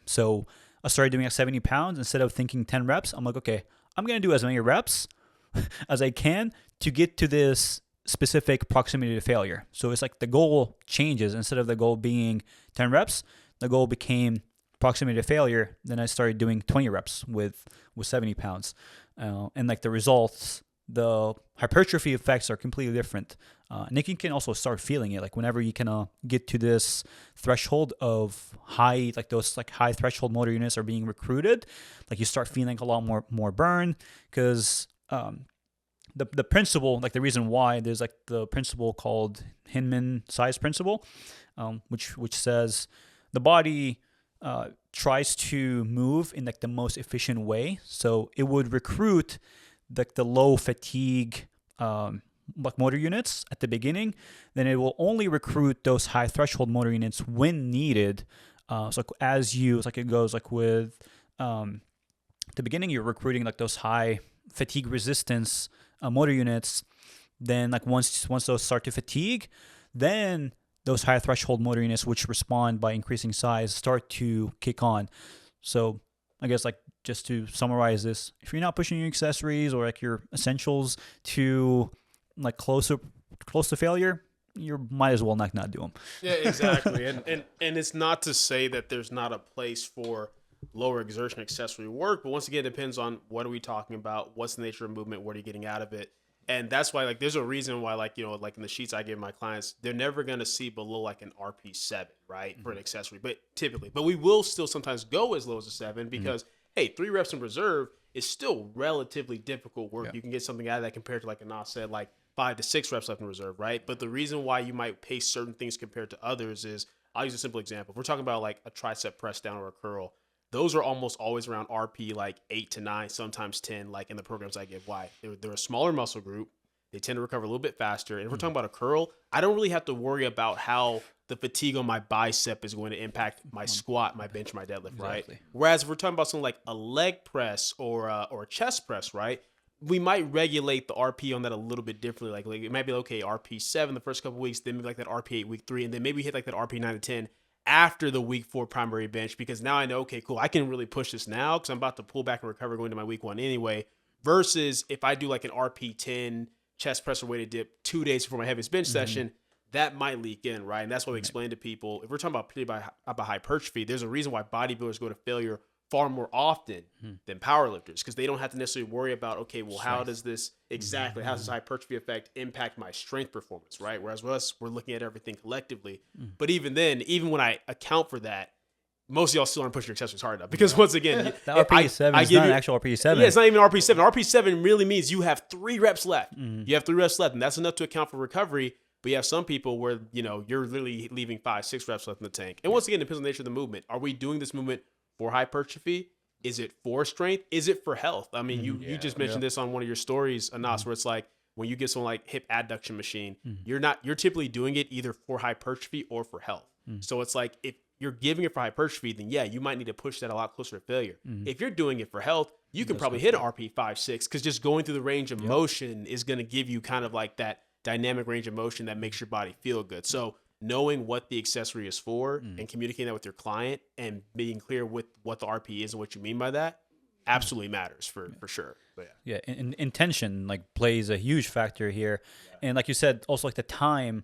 So I started doing like 70 pounds. Instead of thinking 10 reps, I'm like, okay, I'm going to do as many reps as I can to get to this specific proximity to failure. So it's like the goal changes. Instead of the goal being 10 reps, the goal became proximity to failure. Then I started doing 20 reps with 70 pounds. And like the results, the hypertrophy effects are completely different. And you can also start feeling it. Like whenever you can get to this threshold of high, like those like high threshold motor units are being recruited, like you start feeling a lot more burn because the principle, like the reason why there's like the principle called Hinman size principle, which says the body tries to move in like the most efficient way. So it would recruit like the low fatigue like motor units at the beginning, then it will only recruit those high threshold motor units when needed. So as it's like it goes like with the beginning, you're recruiting like those high fatigue resistance motor units. Then like once those start to fatigue, then those high threshold motor units, which respond by increasing size, start to kick on. So I guess like just to summarize this, if you're not pushing your accessories or like your essentials to like close to failure, you might as well not do them.
Yeah, exactly. and it's not to say that there's not a place for lower exertion accessory work, but once again, it depends on what are we talking about, what's the nature of movement, what are you getting out of it. And that's why, like, there's a reason why, like, you know, like in the sheets I give my clients, they're never going to see below like an RP7, right, for an accessory, but we will still sometimes go as low as a 7 because, hey, 3 reps in reserve is still relatively difficult work. Yeah. You can get something out of that compared to, like Anas said, like 5 to 6 reps left in reserve, right? But the reason why you might pace certain things compared to others is, I'll use a simple example. If we're talking about like a tricep press down or a curl, those are almost always around RP like 8 to 9, sometimes 10, like in the programs I give. Why? They're a smaller muscle group. They tend to recover a little bit faster. And if we're talking about a curl, I don't really have to worry about how the fatigue on my bicep is going to impact my squat, my bench, my deadlift, right? Exactly. Whereas if we're talking about something like a leg press or a chest press, right? We might regulate the RP on that a little bit differently. Like it might be, okay, RP 7 the first couple of weeks, then maybe like that RP 8 week 3, and then maybe hit like that RP 9 to 10 after the week 4 primary bench, because now I know, okay, cool, I can really push this now because I'm about to pull back and recover going to my week 1 anyway, versus if I do like an RP 10 chest press or weighted dip 2 days before my heaviest bench session, that might leak in, right? And that's what we explain to people. If we're talking about hypertrophy, there's a reason why bodybuilders go to failure far more often than powerlifters, because they don't have to necessarily worry about, okay, well, how does this how does this hypertrophy effect impact my strength performance, right? Whereas with us, we're looking at everything collectively. But even then, even when I account for that, most of y'all still aren't pushing your accessories hard enough, because once again,
the RP7 is not an actual RP7.
Yeah, it's not even RP7. RP7 really means you have 3 reps left. You have 3 reps left, and that's enough to account for recovery. But you have some people where, you know, you're literally leaving 5, 6 reps left in the tank. And once again, it depends on the nature of the movement. Are we doing this movement for hypertrophy? Is it for strength? Is it for health? I mean, you just mentioned this on one of your stories, Anas, where it's like when you get someone like hip adduction machine, you're typically doing it either for hypertrophy or for health. So it's like if you're giving it for hypertrophy, then yeah, you might need to push that a lot closer to failure. If you're doing it for health, you can probably hit an RP 5, 6, because just going through the range of motion is going to give you kind of like that dynamic range of motion that makes your body feel good. So knowing what the accessory is for and communicating that with your client and being clear with what the RP is and what you mean by that absolutely matters for sure. But
and intention like plays a huge factor here. And like you said, also like the time,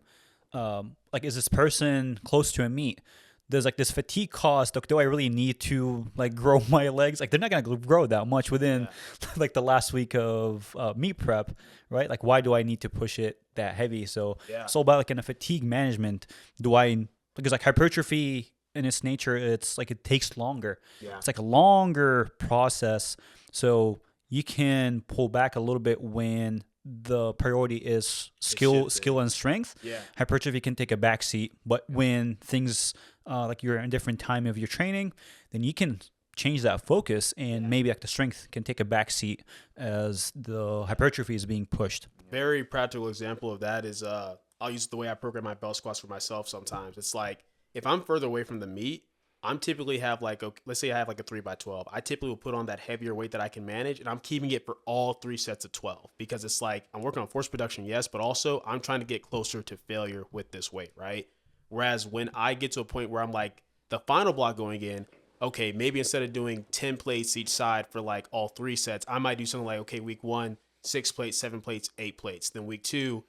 like is this person close to a meet? There's like this fatigue cost. Like, do I really need to like grow my legs? Like they're not gonna grow that much within like the last week of meet prep, right? Like why do I need to push it that heavy? So it's all about like in a fatigue management. Because like hypertrophy in its nature, it's like it takes longer.
Yeah.
It's like a longer process. So you can pull back a little bit when the priority is skill
shifting.
and strength.
Yeah.
Hypertrophy can take a back seat, but when things like you're in a different time of your training, then you can change that focus, and maybe like the strength can take a back seat as the hypertrophy is being pushed.
Very practical example of that is I'll use the way I program my belt squats for myself sometimes. It's like if I'm further away from the meet, I'm typically have like, let's say I have like a 3x12. I typically will put on that heavier weight that I can manage, and I'm keeping it for all 3 sets of 12 because it's like I'm working on force production, yes, but also I'm trying to get closer to failure with this weight, right? Whereas when I get to a point where I'm like the final block going in, okay, maybe instead of doing 10 plates each side for like all 3 sets, I might do something like, okay, week 1, 6 plates, 7 plates, 8 plates. Then week 2,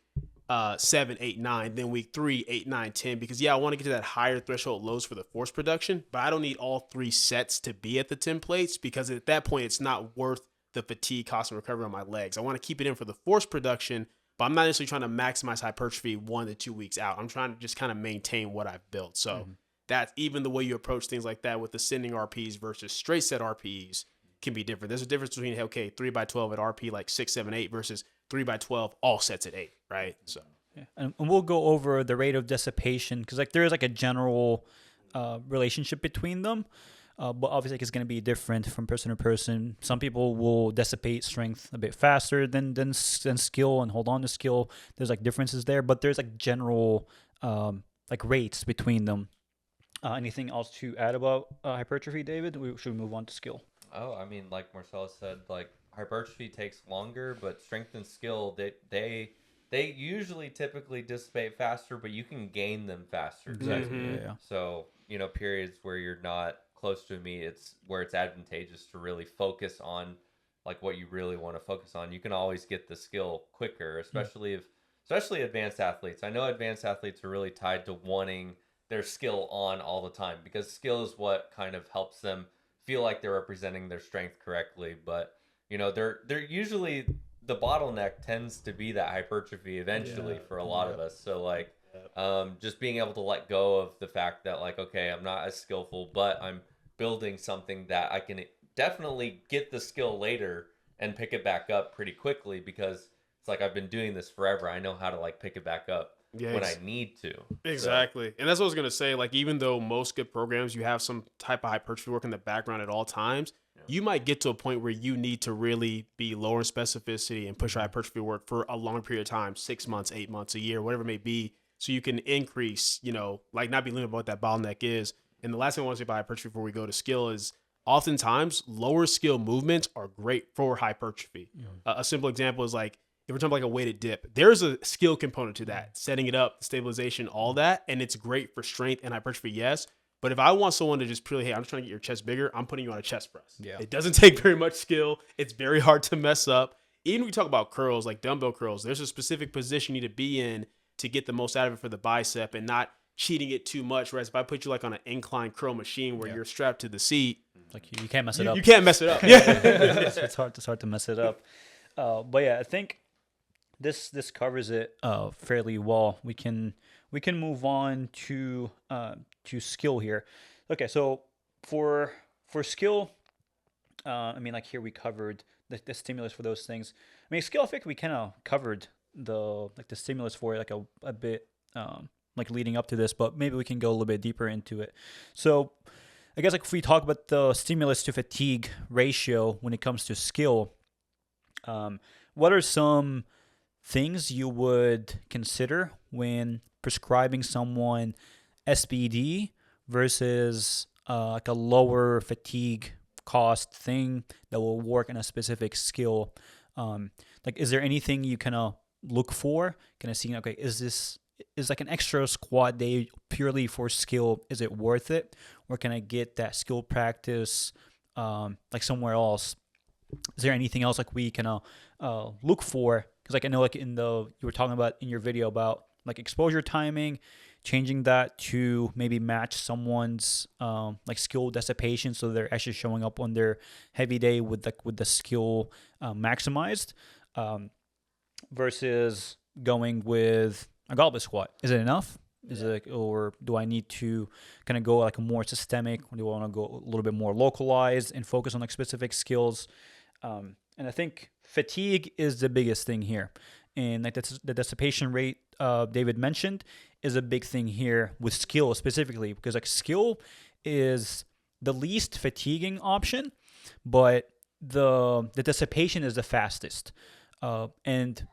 7, 8, 9. Then week 3, 8, 9, 10. Because yeah, I want to get to that higher threshold loads for the force production, but I don't need all 3 sets to be at the 10 plates because at that point it's not worth the fatigue, cost, and recovery on my legs. I want to keep it in for the force production, but I'm not necessarily trying to maximize hypertrophy 1 to 2 weeks out. I'm trying to just kind of maintain what I've built. So that's even the way you approach things like that with ascending RPs versus straight set RPs can be different. There's a difference between, okay, 3x12 at RP like 6, 7, 8 versus 3x12 all sets at 8, right? So
Yeah. And we'll go over the rate of dissipation because like there is like a general relationship between them, but obviously like, it's going to be different from person to person. Some people will dissipate strength a bit faster than skill and hold on to skill. There's like differences there, but there's like general like rates between them. Anything else to add about hypertrophy, David? Should we move on to skill?
Oh, I mean, like Marcellus said, like hypertrophy takes longer, but strength and skill, they usually typically dissipate faster, but you can gain them faster too.
Exactly.
Yeah.
So, periods where you're not close to me, it's where it's advantageous to really focus on like what you really want to focus on. You can always get the skill quicker, especially advanced athletes. I know advanced athletes are really tied to wanting their skill on all the time because skill is what kind of helps them feel like they're representing their strength correctly. But they're usually the bottleneck tends to be that hypertrophy eventually for a lot of us. So like just being able to let go of the fact that like, okay, I'm not as skillful, but I'm building something that I can definitely get the skill later and pick it back up pretty quickly because it's like I've been doing this forever. I know how to like pick it back up when I need to.
Exactly. And that's what I was going to say. Like, even though most good programs, you have some type of hypertrophy work in the background at all times, you might get to a point where you need to really be lower in specificity and push hypertrophy work for a long period of time, 6 months, 8 months, a year, whatever it may be, so you can increase, like not be limited by what that bottleneck is. And the last thing I want to say about hypertrophy before we go to skill is oftentimes lower skill movements are great for hypertrophy. A simple example is like, if we're talking about like a weighted dip, there's a skill component to that, setting it up, stabilization, all that. And it's great for strength and hypertrophy, yes. But if I want someone to just purely, hey, I'm just trying to get your chest bigger, I'm putting you on a chest press.
Yeah.
It doesn't take very much skill. It's very hard to mess up. Even when we talk about curls, like dumbbell curls, there's a specific position you need to be in to get the most out of it for the bicep and not cheating it too much. Whereas if I put you like on an incline curl machine where you're strapped to the seat,
like you can't mess it up.
You can't mess it up. Yeah.
it's hard to mess it up. But yeah, I think this covers it fairly well. We can move on to skill here. Okay, so for skill, I mean, like here we covered the stimulus for those things. I mean, skill, I think we kind of covered the stimulus for it like a bit like leading up to this, but maybe we can go a little bit deeper into it. So I guess like if we talk about the stimulus to fatigue ratio when it comes to skill, what are some things you would consider when prescribing someone SBD versus like a lower fatigue cost thing that will work in a specific skill? Like, is there anything you kind of look for? Kind of seeing, okay, is like an extra squat day purely for skill? Is it worth it, or can I get that skill practice like somewhere else? Is there anything else like we can look for? Because like I know like you were talking about in your video about like exposure timing, changing that to maybe match someone's like skill dissipation, so they're actually showing up on their heavy day with the skill maximized, versus going with a goblet squat. Is it enough? Is it or do I need to kind of go like a more systemic, or do I want to go a little bit more localized and focus on like specific skills? And I think fatigue is the biggest thing here, and like that's the dissipation rate David mentioned is a big thing here with skill specifically, because like skill is the least fatiguing option, but the dissipation is the fastest, and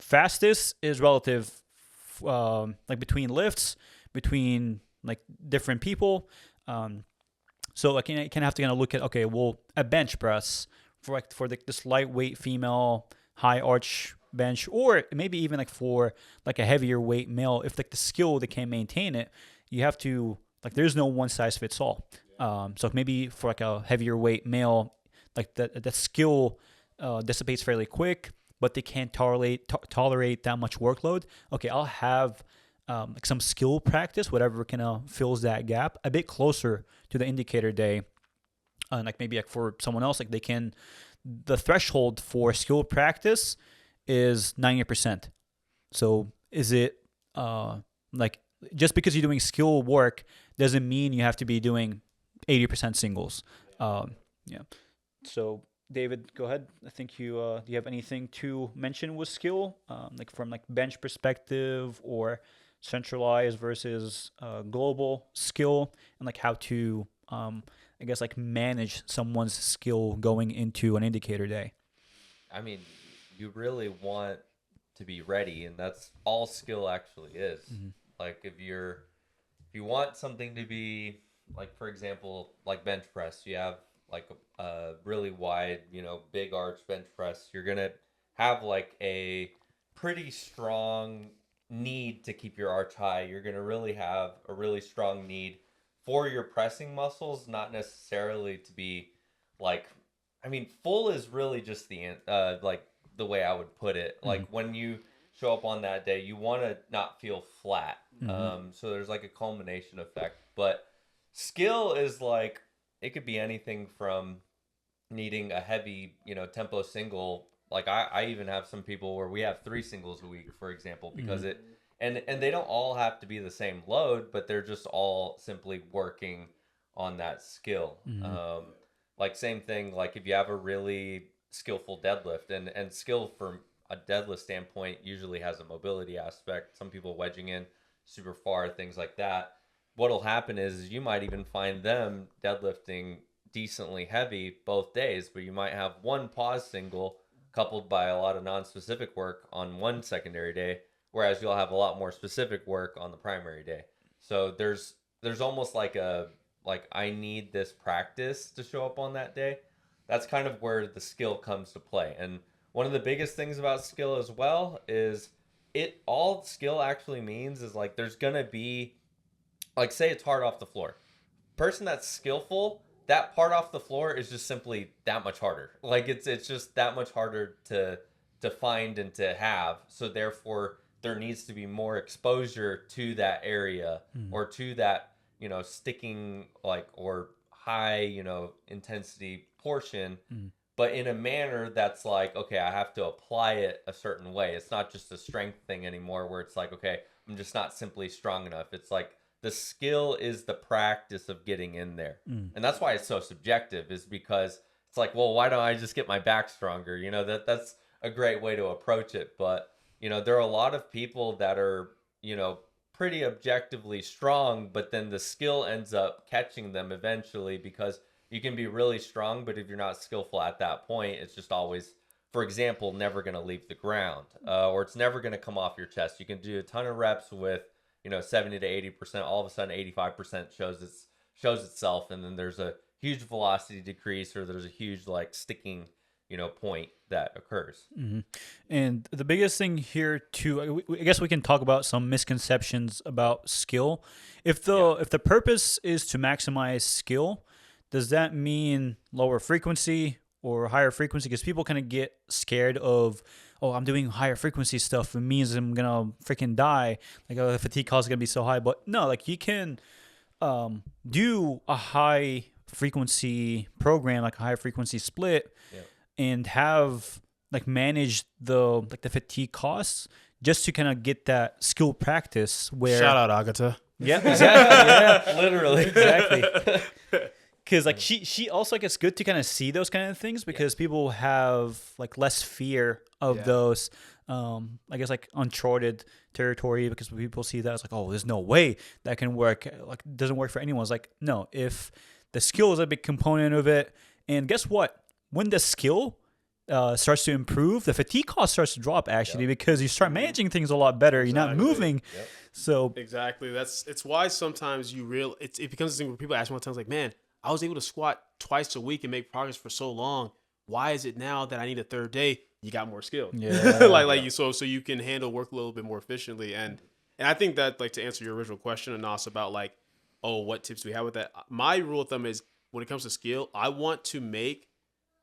fastest is relative, like between lifts, between like different people. So like you can have to kind of look at, okay, well, a bench press for this lightweight female high arch bench, or maybe even like for like a heavier weight male, if like the skill they can't maintain it, you have to like there's no one size fits all. So maybe for like a heavier weight male, like the skill dissipates fairly quick, but they can't tolerate that much workload. Okay, I'll have like some skill practice, whatever kind of fills that gap, a bit closer to the indicator day. And like maybe like for someone else, like the threshold for skill practice is 90%. So is it like just because you're doing skill work doesn't mean you have to be doing 80% singles. Yeah. So David, go ahead. I think do you have anything to mention with skill, like from like bench perspective or centralized versus global skill, and like how to I guess like manage someone's skill going into an indicator day?
I mean, you really want to be ready, and that's all skill actually is. Like if you want something to be like, for example, like bench press, you have like a really wide, big arch bench press, you're gonna have like a pretty strong need to keep your arch high. You're gonna really have a really strong need for your pressing muscles, not necessarily to be like, I mean, full is really just the like the way I would put it. Like when you show up on that day, you want to not feel flat. So there's like a culmination effect. But skill is like, it could be anything from needing a heavy, tempo single. Like I even have some people where we have 3 singles a week, for example, because it and they don't all have to be the same load, but they're just all simply working on that skill. Like same thing, like if you have a really skillful deadlift, and skill from a deadlift standpoint usually has a mobility aspect. Some people wedging in super far, things like that. What'll happen is you might even find them deadlifting decently heavy both days, but you might have one pause single coupled by a lot of non-specific work on one secondary day, whereas you'll have a lot more specific work on the primary day. So there's almost like I need this practice to show up on that day. That's kind of where the skill comes to play. And one of the biggest things about skill as well is all skill actually means is like there's gonna be, like, say it's hard off the floor. Person that's skillful, that part off the floor is just simply that much harder. Like it's just that much harder to find and to have. So therefore there needs to be more exposure to that area or to that, sticking like or high, intensity portion, but in a manner that's like, okay, I have to apply it a certain way. It's not just a strength thing anymore where it's like, okay, I'm just not simply strong enough. It's like the skill is the practice of getting in there. And that's why it's so subjective, is because it's like, well, why don't I just get my back stronger? That's a great way to approach it. But, there are a lot of people that are, pretty objectively strong, but then the skill ends up catching them eventually, because you can be really strong, but if you're not skillful at that point, it's just always, for example, never going to leave the ground, or it's never going to come off your chest. You can do a ton of reps with 70 to 80%, all of a sudden 85% shows itself, and then there's a huge velocity decrease, or there's a huge like sticking point that occurs.
And the biggest thing here too, I guess we can talk about some misconceptions about skill. If the purpose is to maximize skill, does that mean lower frequency or higher frequency? Because people kind of get scared of, oh, I'm doing higher frequency stuff, it means I'm gonna freaking die. Like, the fatigue cost is gonna be so high. But no, like you can do a high frequency program, like a high frequency split, and have like manage the fatigue costs just to kind of get that skill practice where
Shout out Agata.
yeah, exactly, yeah,
Literally.
exactly. Because like she also like it's good to kind of see those kind of things because people have like less fear of those I guess like uncharted territory because people see that it's like, oh, there's no way that can work, like it doesn't work for anyone. It's like, no, if the skill is a big component of it, and guess what, when the skill starts to improve, the fatigue cost starts to drop actually because you start managing things a lot better. You're not moving. So
exactly, it's why sometimes it becomes this thing where people ask me all the time, like, man, I was able to squat twice a week and make progress for so long. Why is it now that I need a third day? You got more skill. You so you can handle work a little bit more efficiently. And I think that, like, to answer your original question, Anas, about like, oh, what tips do we have with that? My rule of thumb is when it comes to skill, I want to make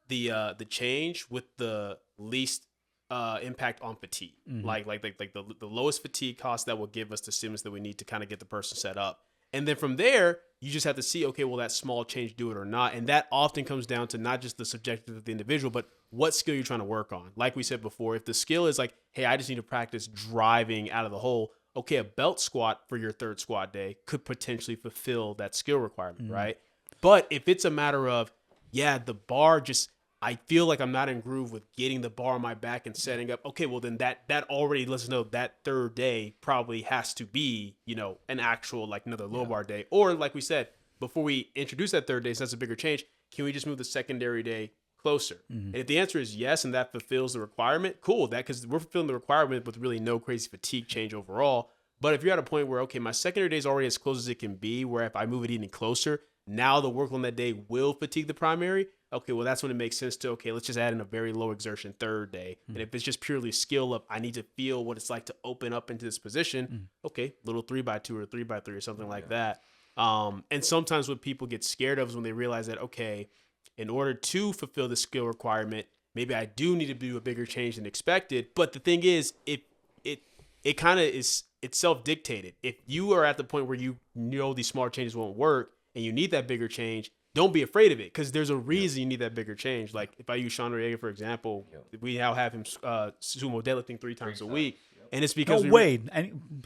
the change with the least impact on fatigue. Like the lowest fatigue cost that will give us the stimulus that we need to kind of get the person set up. And then from there, you just have to see, okay, will that small change do it or not? And that often comes down to not just the subjective of the individual, but what skill you're trying to work on. Like we said before, if the skill is like, hey, I just need to practice driving out of the hole, okay, a belt squat for your third squat day could potentially fulfill that skill requirement, right? But if it's a matter of, yeah, the bar just, I feel like I'm not in groove with getting the bar on my back and setting up. Okay, well then that already lets us know that third day probably has to be, an actual like another low bar day. Or like we said, before we introduce that third day, so that's a bigger change, can we just move the secondary day closer? And if the answer is yes, and that fulfills the requirement, cool. Because we're fulfilling the requirement with really no crazy fatigue change overall. But if you're at a point where, okay, my secondary day is already as close as it can be, where if I move it even closer, now the work on that day will fatigue the primary. Okay, well, that's when it makes sense to, okay, let's just add in a very low exertion third day. And if it's just purely skill up, I need to feel what it's like to open up into this position. Okay, little 3x2 or 3x3 or something like that. And sometimes what people get scared of is when they realize that, okay, in order to fulfill the skill requirement, maybe I do need to do a bigger change than expected. But the thing is, it kind of is, it's self-dictated. If you are at the point where you know these small changes won't work and you need that bigger change, don't be afraid of it, because there's a reason you need that bigger change. Like if I use Sean Noriega, for example, we now have him sumo deadlifting 3 times a week. And it's because
he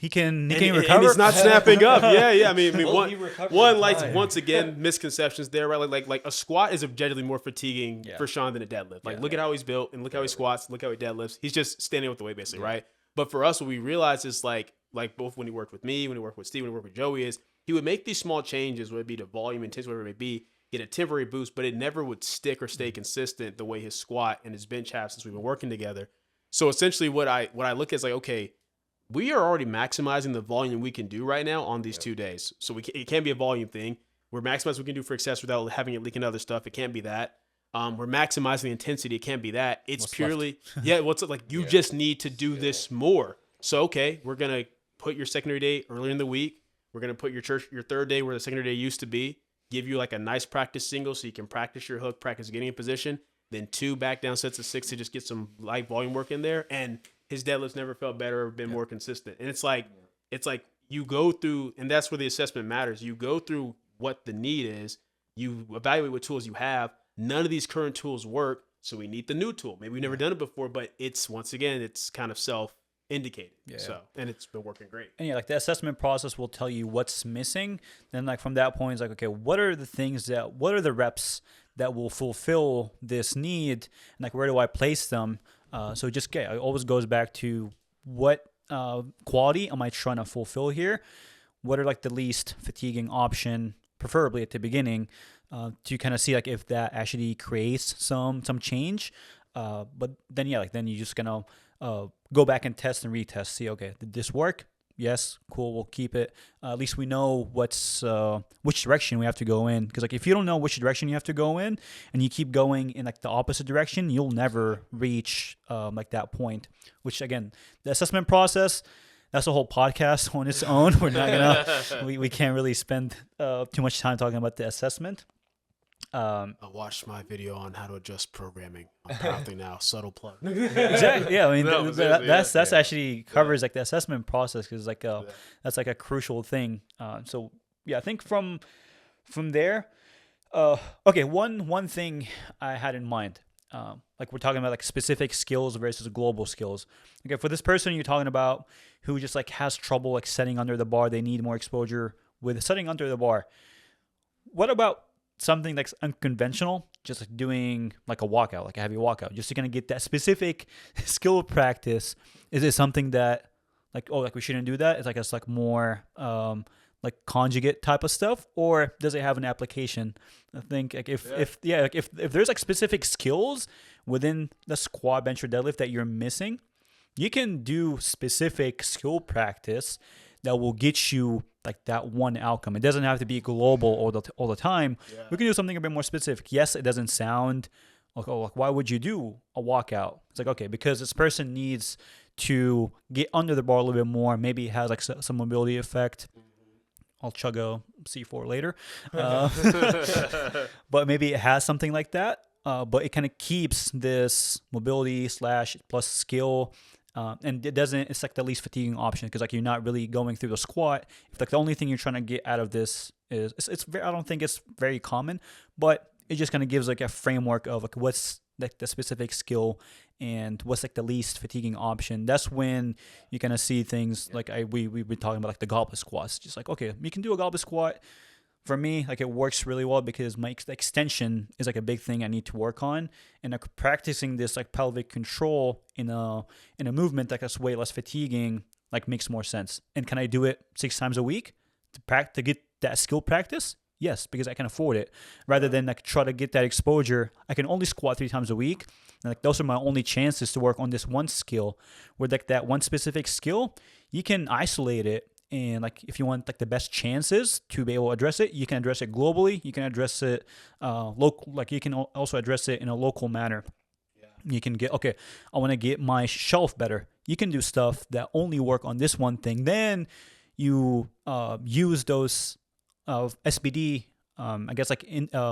can recover.
And it's not snapping up. Yeah. I mean,
Well,
once again, misconceptions there, right? Like a squat is objectively more fatiguing for Sean than a deadlift. Like look at how he's built and look how he squats, look how he deadlifts. He's just standing with the weight basically, right? But for us, what we realized is like both when he worked with me, when he worked with Steve, when he worked with Joey, is he would make these small changes, whether it be to volume, intensity, whatever it may be, get a temporary boost, but it never would stick or stay consistent the way his squat and his bench have since we've been working together. So essentially what I look at is like, okay, we are already maximizing the volume we can do right now on these 2 days. So it can't be a volume thing. We're maximizing what we can do for excess without having it leak into other stuff. It can't be that. We're maximizing the intensity. It can't be that. It's purely, you just need to do this more. So, okay, we're going to put your secondary day earlier in the week. We're going to put your third day where the secondary day used to be, give you like a nice practice single so you can practice your hook, practice getting in position, then 2 back down sets of 6 to just get some light volume work in there. And his deadlifts never felt better or been more consistent. And it's like you go through, and that's where the assessment matters. You go through what the need is. You evaluate what tools you have. None of these current tools work, so we need the new tool. Maybe we've never done it before, but it's kind of self-indicated. So, and it's been working great.
And like the assessment process will tell you what's missing. Then like from that point, it's like, okay, what are the reps that will fulfill this need? And like, where do I place them? So it always goes back to what quality am I trying to fulfill here? What are like the least fatiguing option, preferably at the beginning, to kind of see like if that actually creates some change. But then then you just gonna go back and test and retest. See, okay, did this work? Yes, cool, we'll keep it. At least we know which direction we have to go in. Because like if you don't know which direction you have to go in, and you keep going in like the opposite direction, you'll never reach like that point. Which again, the assessment process, that's a whole podcast on its own. We're not gonna we can't really spend too much time talking about the assessment.
I watched my video on how to adjust programming on Powerlifting Now. Subtle plug.
Exactly. Yeah, I mean
No,
that's actually covers like the assessment process, because like that's like a crucial thing. So yeah, I think from there, okay, one thing I had in mind. like we're talking about like specific skills versus global skills. Okay, for this person you're talking about who just like has trouble like setting under the bar, they need more exposure with setting under the bar. What about something that's unconventional, just like doing like a walkout, like a heavy walkout, just to kind of get that specific skill practice? Is it something that like, oh, like we shouldn't do that? It's like more like conjugate type of stuff, or does it have an application? I think like if there's like specific skills within the squat, bench, or deadlift that you're missing, you can do specific skill practice that will get you like that one outcome. It doesn't have to be global all the time.
Yeah.
We can do something a bit more specific. Yes, it doesn't sound like, oh, like why would you do a walkout? It's like, okay, because this person needs to get under the bar a little bit more. Maybe it has like some mobility effect. I'll chug a C4 later. But maybe it has something like that. But it kind of keeps this mobility / plus skill. And it doesn't, it's like the least fatiguing option because like you're not really going through the squat. If like the only thing you're trying to get out of this is, it's very, I don't think it's very common, but it just kind of gives like a framework of like what's like the specific skill and what's like the least fatiguing option. That's when you kind of see things like we've been talking about like the goblet squats. Just like, okay, you can do a goblet squat. For me, like it works really well because my extension is like a big thing I need to work on, and like practicing this like pelvic control in a movement that's way less fatiguing like makes more sense. And can I do it 6 times a week to get that skill practice? Yes, because I can afford it. Rather than like try to get that exposure, I can only squat 3 times a week, and like those are my only chances to work on this one skill. Where like that one specific skill, you can isolate it. And like if you want like the best chances to be able to address it, you can address it globally. You can address it local. Like you can also address it in a local manner. Yeah. You can get, okay, I want to get my shelf better. You can do stuff that only work on this one thing. Then you use those SBD, I guess like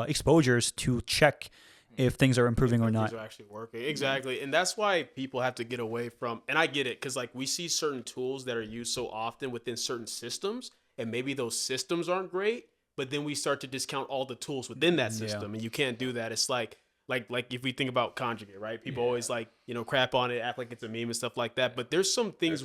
exposures to check if things are improving or not.
Things are actually working. Exactly. And that's why people have to get away from, and I get it, because like we see certain tools that are used so often within certain systems, and maybe those systems aren't great, but then we start to discount all the tools within that system, and you can't do that. It's like if we think about conjugate, right? People always like, crap on it, act like it's a meme and stuff like that. But there's some things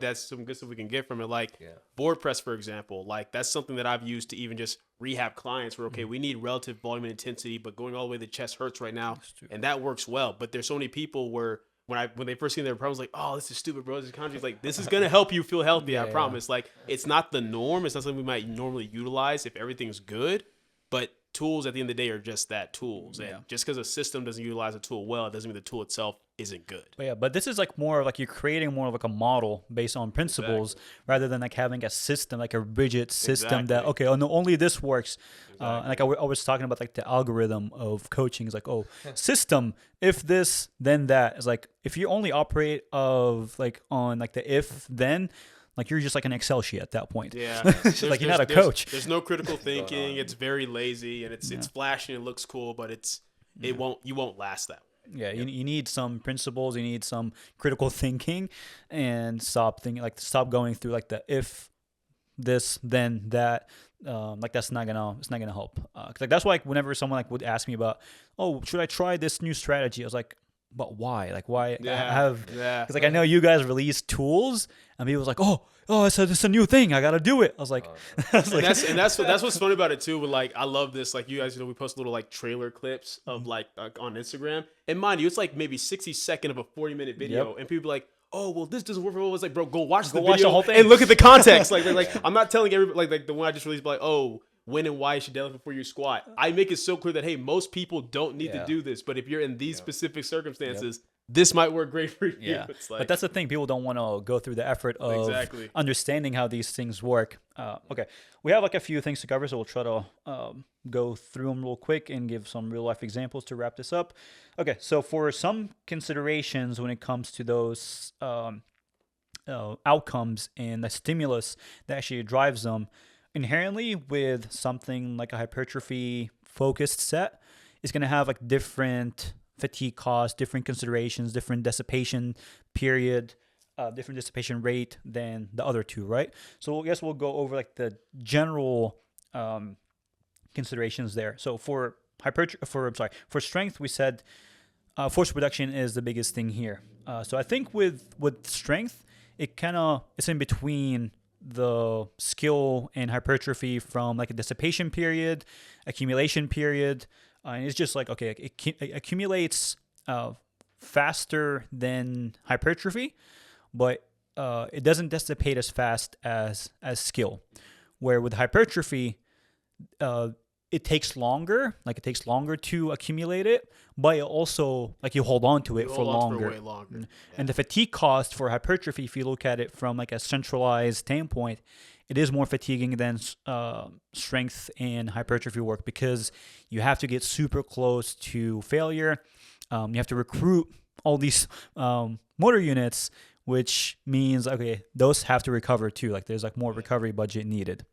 that's some good stuff we can get from it. Like board press, for example, like that's something that I've used to even just rehab clients where, okay, we need relative volume and intensity, but going all the way to the chest hurts right now. And that works well. But there's so many people where when they first see their problems, like, oh, this is stupid, bro. This is conjugate. Like, this is going to help you feel healthy. I promise. Like, it's not the norm. It's not something we might normally utilize if everything's good, but tools at the end of the day are just that, tools. And just because a system doesn't utilize a tool well, it doesn't mean the tool itself isn't good.
But this is like more of like you're creating more of like a model based on principles rather than like having a system, like a rigid system that, okay, no, only this works. And like I was talking about like the algorithm of coaching is like, oh, system, if this, then that. It's like if you only operate of like on like the if then, like you're just like an Excel sheet at that point. Yeah, like you're not a coach.
There's no critical thinking. It's very lazy, and it's flashy and it looks cool, but you won't last that way.
Yeah, you need some principles. You need some critical thinking, and stop going through like the if this then that. Like it's not gonna help. 'Cause like that's why like whenever someone like would ask me about, oh, should I try this new strategy? I was like, but why? Like why because like I know you guys release tools and people was like, oh, it's a new thing, I gotta do it. I was like,
that's what's funny about it too. But like I love this, like you guys, we post little like trailer clips of like on Instagram, and mind you, it's like maybe 60-second of a 40-minute video, and people are like, oh, well, this doesn't work for all. It's like, bro, go watch the whole thing and look at the context. like I'm not telling everybody like the one I just released, but like, oh, when and why you should deadlift before you squat. I make it so clear that, hey, most people don't need to do this, but if you're in these specific circumstances, this might work great for you.
Yeah.
It's like,
but that's the thing. People don't want to go through the effort of understanding how these things work. Okay. We have like a few things to cover, so we'll try to go through them real quick and give some real life examples to wrap this up. Okay. So for some considerations when it comes to those outcomes and the stimulus that actually drives them, inherently with something like a hypertrophy focused set is going to have like different fatigue costs, different considerations, different dissipation period, different dissipation rate than the other two, right? So I guess we'll go over like the general considerations there. So for strength, we said force production is the biggest thing here. So I think with strength, it's in between the skill and hypertrophy from like a dissipation period, accumulation period. And it's just like, okay, it accumulates faster than hypertrophy, but it doesn't dissipate as fast as skill. Where with hypertrophy, it takes longer. Like it takes longer to accumulate it, but it also like you hold on to it for longer.
way longer.
And the fatigue cost for hypertrophy, if you look at it from like a centralized standpoint, it is more fatiguing than strength and hypertrophy work because you have to get super close to failure. You have to recruit all these motor units, which means, okay, those have to recover too. Like there's like more recovery budget needed.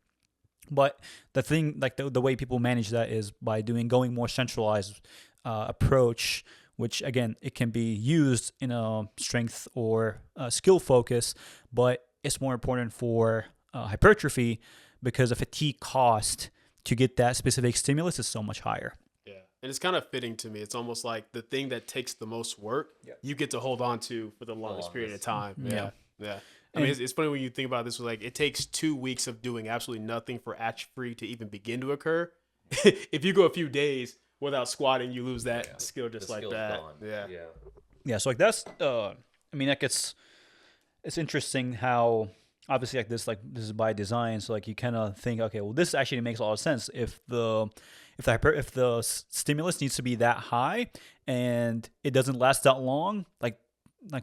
But the thing, like the way people manage that is by going more centralized approach, which again, it can be used in a strength or skill focus, but it's more important for hypertrophy because the fatigue cost to get that specific stimulus is so much higher.
Yeah. And it's kind of fitting to me. It's almost like the thing that takes the most work, you get to hold on to for the longest period of time. Yeah. I mean, it's funny when you think about this. Like, it takes 2 weeks of doing absolutely nothing for atrophy to even begin to occur. If you go a few days without squatting, you lose that skill just like that.
Gone.
Yeah. So like that's, I mean, like it's interesting how obviously like this is by design. So like you kind of think, okay, well, this actually makes a lot of sense if the stimulus needs to be that high and it doesn't last that long, like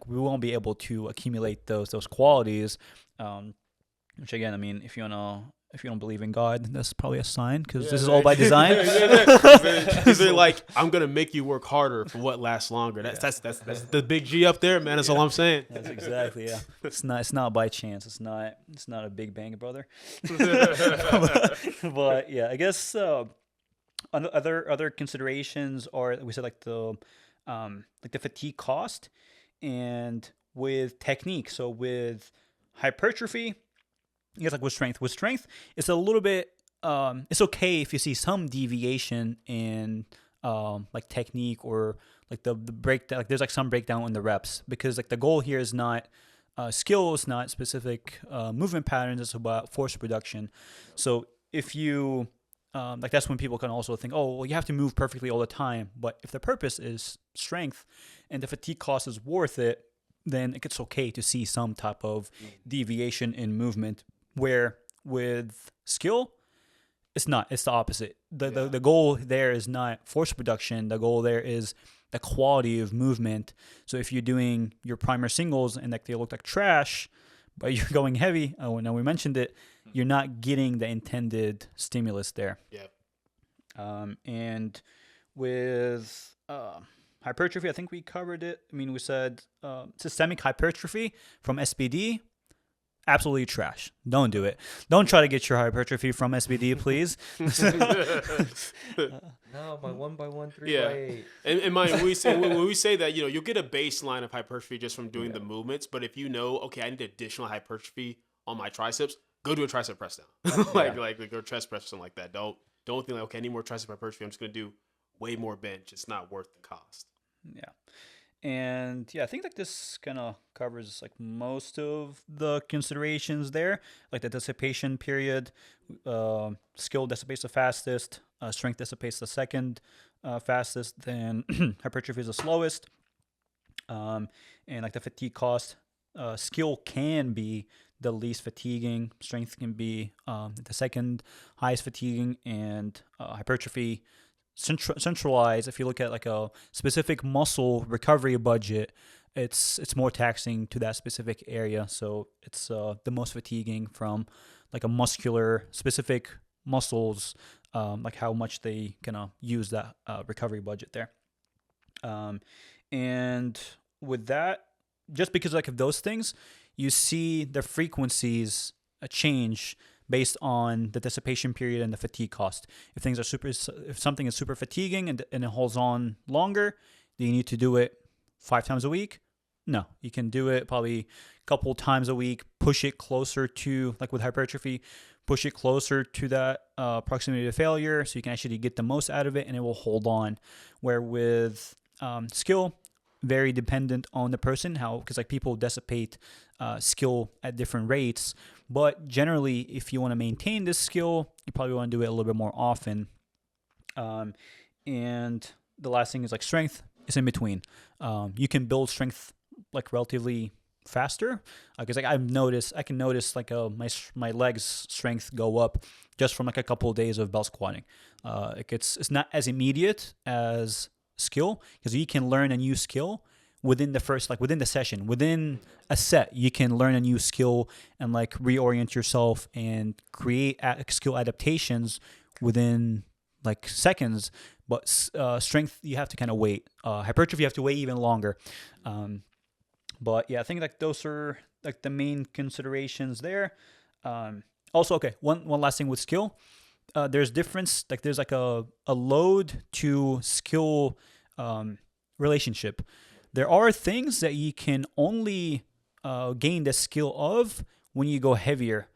we won't be able to accumulate those qualities. Which again, I mean, if you don't believe in God, that's probably a sign because this is all by design.
They're like, I'm gonna make you work harder for what lasts longer. That's the big G up there, man. That's all I'm saying.
That's exactly It's not by chance. It's not a Big Bang, brother. but yeah, I guess other considerations are, we said like the fatigue cost. And with technique, so with hypertrophy, I guess like with strength, it's a little bit, it's okay if you see some deviation in like technique or like the breakdown, like there's like some breakdown in the reps because like the goal here is not skill, it's not specific movement patterns, it's about force production. So if you, like that's when people can also think, oh, well, you have to move perfectly all the time. But if the purpose is strength and the fatigue cost is worth it, then it's okay to see some type of deviation in movement. Where with skill, it's not. It's the opposite. The goal there is not force production. The goal there is the quality of movement. So if you're doing your primer singles and like they look like trash, but you're going heavy, now we mentioned it, you're not getting the intended stimulus there.
Yeah.
And with hypertrophy, I think we covered it. I mean, we said systemic hypertrophy from SBD, absolutely trash. Don't do it. Don't try to get your hypertrophy from SBD, please.
No, my 1x1, 3x8.
And when we say that, you'll get a baseline of hypertrophy just from doing the movements. But if you know, okay, I need additional hypertrophy on my triceps, go do a tricep press down. like go chest press or something like that. Don't think like, okay, I need more tricep hypertrophy. I'm just gonna do way more bench. It's not worth the cost.
Yeah. And yeah, I think like this kind of covers like most of the considerations there, like the dissipation period. Skill dissipates the fastest, strength dissipates the second fastest, then hypertrophy is the slowest. And like the fatigue cost, skill can be the least fatiguing, strength can be the second highest fatiguing, and hypertrophy centralized. If you look at like a specific muscle recovery budget, it's more taxing to that specific area, so it's the most fatiguing from like a muscular specific muscles, like how much they can use that recovery budget there. And with that, just because like of those things, you see the frequencies change based on the dissipation period and the fatigue cost. If something is super fatiguing and it holds on longer, do you need to do it 5 times a week? No, you can do it probably a couple times a week, push it closer to, like with hypertrophy, push it closer to that proximity to failure so you can actually get the most out of it and it will hold on. Where with skill, very dependent on the person, how, because like people dissipate skill at different rates. But generally, if you want to maintain this skill, you probably want to do it a little bit more often. And the last thing is like strength is in between. You can build strength like relatively faster, because like I can notice like my legs strength go up just from like a couple of days of belt squatting. It's not as immediate as skill, because you can learn a new skill within the session, within a set. You can learn a new skill and like reorient yourself and create skill adaptations within like seconds. But strength, you have to kind of wait. Hypertrophy, you have to wait even longer. But yeah, I think like those are like the main considerations there. Also, okay, one last thing with skill. There's difference, like there's like a load to skill relationship. There are things that you can only gain the skill of when you go heavier.